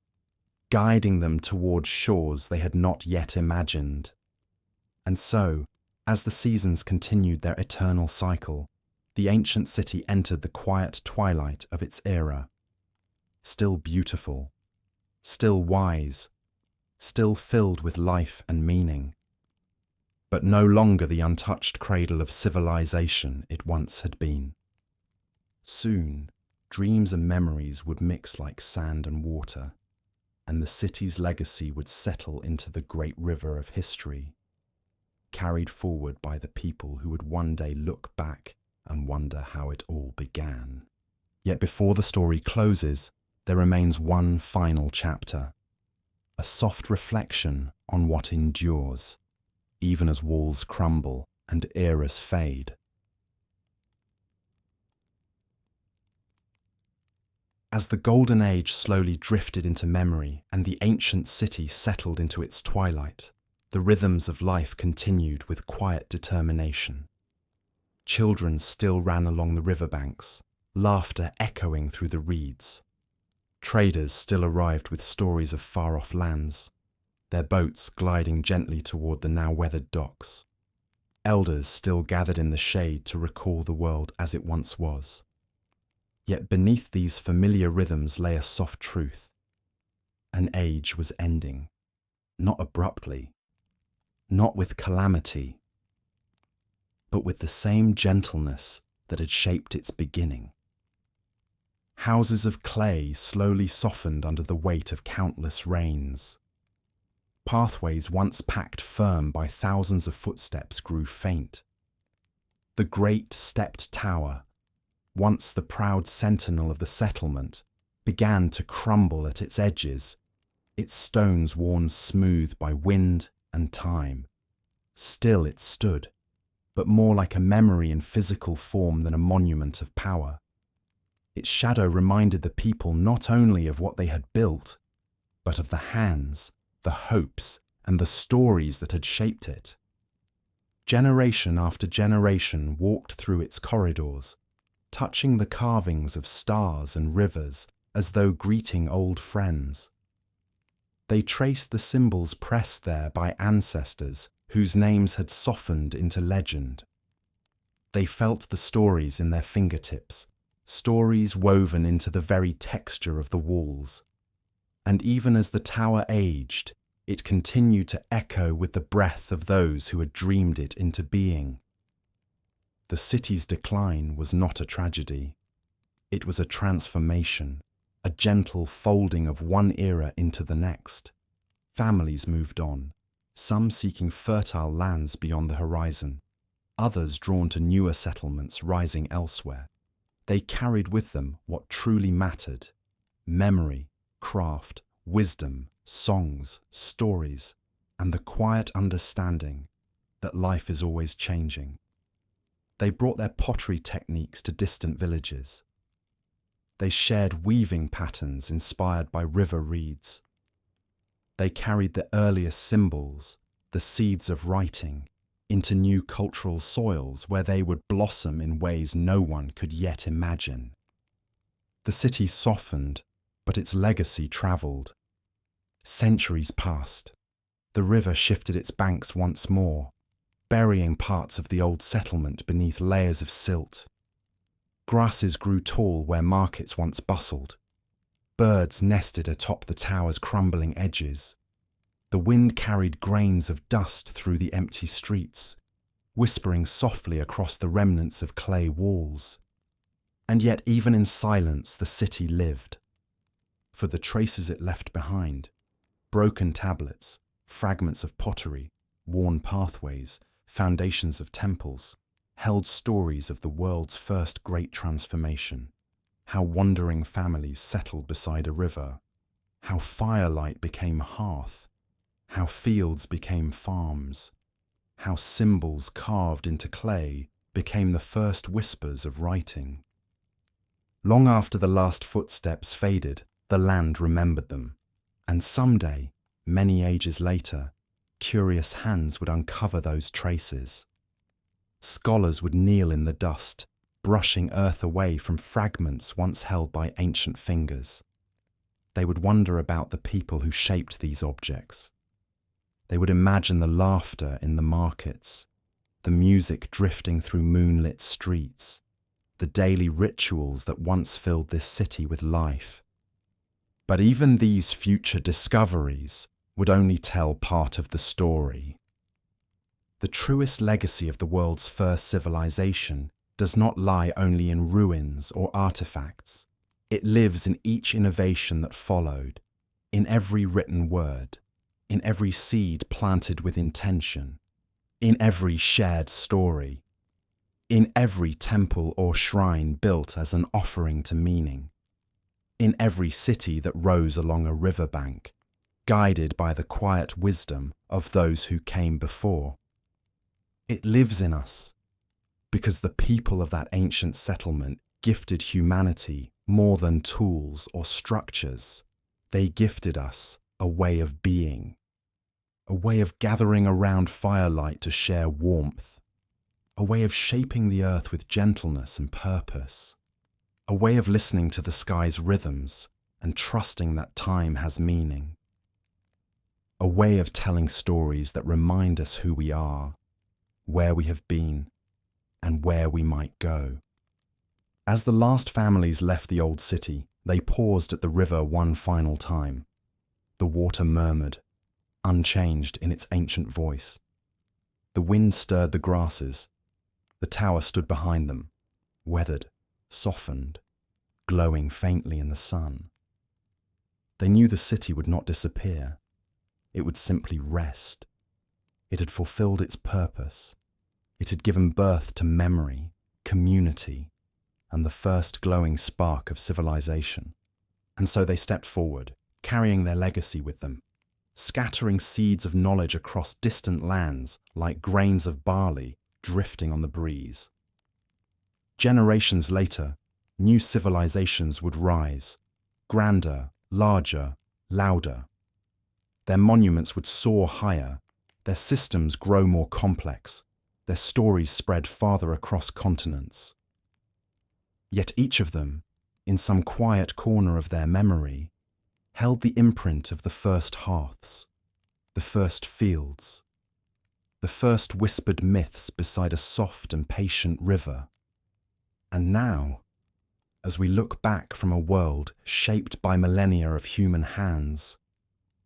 guiding them towards shores they had not yet imagined. And so, as the seasons continued their eternal cycle, the ancient city entered the quiet twilight of its era. Still beautiful, still wise, still filled with life and meaning, but no longer the untouched cradle of civilization it once had been. Soon, dreams and memories would mix like sand and water, and the city's legacy would settle into the great river of history, carried forward by the people who would one day look back and wonder how it all began. Yet before the story closes, there remains one final chapter, a soft reflection on what endures, even as walls crumble and eras fade. As the golden age slowly drifted into memory and the ancient city settled into its twilight, the rhythms of life continued with quiet determination. Children still ran along the riverbanks, laughter echoing through the reeds. Traders still arrived with stories of far-off lands, their boats gliding gently toward the now weathered docks. Elders still gathered in the shade to recall the world as it once was. Yet beneath these familiar rhythms lay a soft truth. An age was ending, not abruptly, not with calamity, but with the same gentleness that had shaped its beginning. Houses of clay slowly softened under the weight of countless rains. Pathways once packed firm by thousands of footsteps grew faint. The great stepped tower, once the proud sentinel of the settlement, began to crumble at its edges, its stones worn smooth by wind and time. Still it stood, but more like a memory in physical form than a monument of power. Its shadow reminded the people not only of what they had built, but of the hands, the hopes, and the stories that had shaped it. Generation after generation walked through its corridors, touching the carvings of stars and rivers as though greeting old friends. They traced the symbols pressed there by ancestors whose names had softened into legend. They felt the stories in their fingertips, stories woven into the very texture of the walls. And even as the tower aged, it continued to echo with the breath of those who had dreamed it into being. The city's decline was not a tragedy. It was a transformation, a gentle folding of one era into the next. Families moved on, some seeking fertile lands beyond the horizon, others drawn to newer settlements rising elsewhere. They carried with them what truly mattered: memory, craft, wisdom, songs, stories, and the quiet understanding that life is always changing. They brought their pottery techniques to distant villages. They shared weaving patterns inspired by river reeds. They carried the earliest symbols, the seeds of writing, into new cultural soils where they would blossom in ways no one could yet imagine. The city softened, but its legacy travelled. Centuries passed. The river shifted its banks once more, burying parts of the old settlement beneath layers of silt. Grasses grew tall where markets once bustled. Birds nested atop the tower's crumbling edges. The wind carried grains of dust through the empty streets, whispering softly across the remnants of clay walls. And yet even in silence the city lived. For the traces it left behind, broken tablets, fragments of pottery, worn pathways, foundations of temples, held stories of the world's first great transformation, how wandering families settled beside a river, how firelight became hearth, how fields became farms, how symbols carved into clay became the first whispers of writing. Long after the last footsteps faded, the land remembered them, and someday, many ages later, curious hands would uncover those traces. Scholars would kneel in the dust, brushing earth away from fragments once held by ancient fingers. They would wonder about the people who shaped these objects. They would imagine the laughter in the markets, the music drifting through moonlit streets, the daily rituals that once filled this city with life. But even these future discoveries would only tell part of the story. The truest legacy of the world's first civilization does not lie only in ruins or artifacts. It lives in each innovation that followed, in every written word, in every seed planted with intention, in every shared story, in every temple or shrine built as an offering to meaning, in every city that rose along a riverbank, guided by the quiet wisdom of those who came before. It lives in us, because the people of that ancient settlement gifted humanity more than tools or structures. They gifted us a way of being, a way of gathering around firelight to share warmth, a way of shaping the earth with gentleness and purpose, a way of listening to the sky's rhythms and trusting that time has meaning, a way of telling stories that remind us who we are, where we have been, and where we might go. As the last families left the old city, they paused at the river one final time. The water murmured, unchanged in its ancient voice. The wind stirred the grasses. The tower stood behind them, weathered, softened, glowing faintly in the sun. They knew the city would not disappear. It would simply rest. It had fulfilled its purpose. It had given birth to memory, community, and the first glowing spark of civilization. And so they stepped forward, carrying their legacy with them, scattering seeds of knowledge across distant lands like grains of barley drifting on the breeze. Generations later, new civilizations would rise, grander, larger, louder. Their monuments would soar higher, their systems grow more complex, their stories spread farther across continents. Yet each of them, in some quiet corner of their memory, held the imprint of the first hearths, the first fields, the first whispered myths beside a soft and patient river. And now, as we look back from a world shaped by millennia of human hands,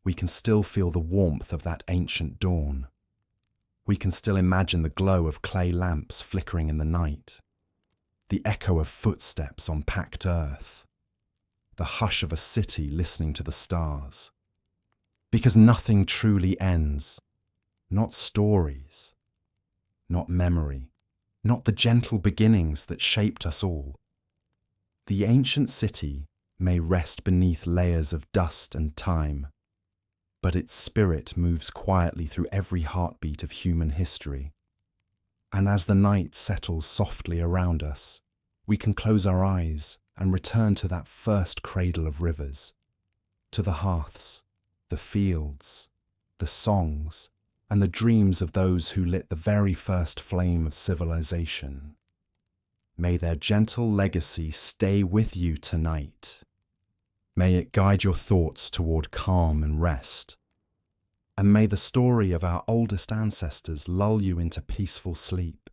we can still feel the warmth of that ancient dawn. We can still imagine the glow of clay lamps flickering in the night, the echo of footsteps on packed earth, the hush of a city listening to the stars. Because nothing truly ends, not stories, not memory, not the gentle beginnings that shaped us all. The ancient city may rest beneath layers of dust and time, but its spirit moves quietly through every heartbeat of human history. And as the night settles softly around us, we can close our eyes and return to that first cradle of rivers, to the hearths, the fields, the songs, and the dreams of those who lit the very first flame of civilization. May their gentle legacy stay with you tonight. May it guide your thoughts toward calm and rest. And may the story of our oldest ancestors lull you into peaceful sleep.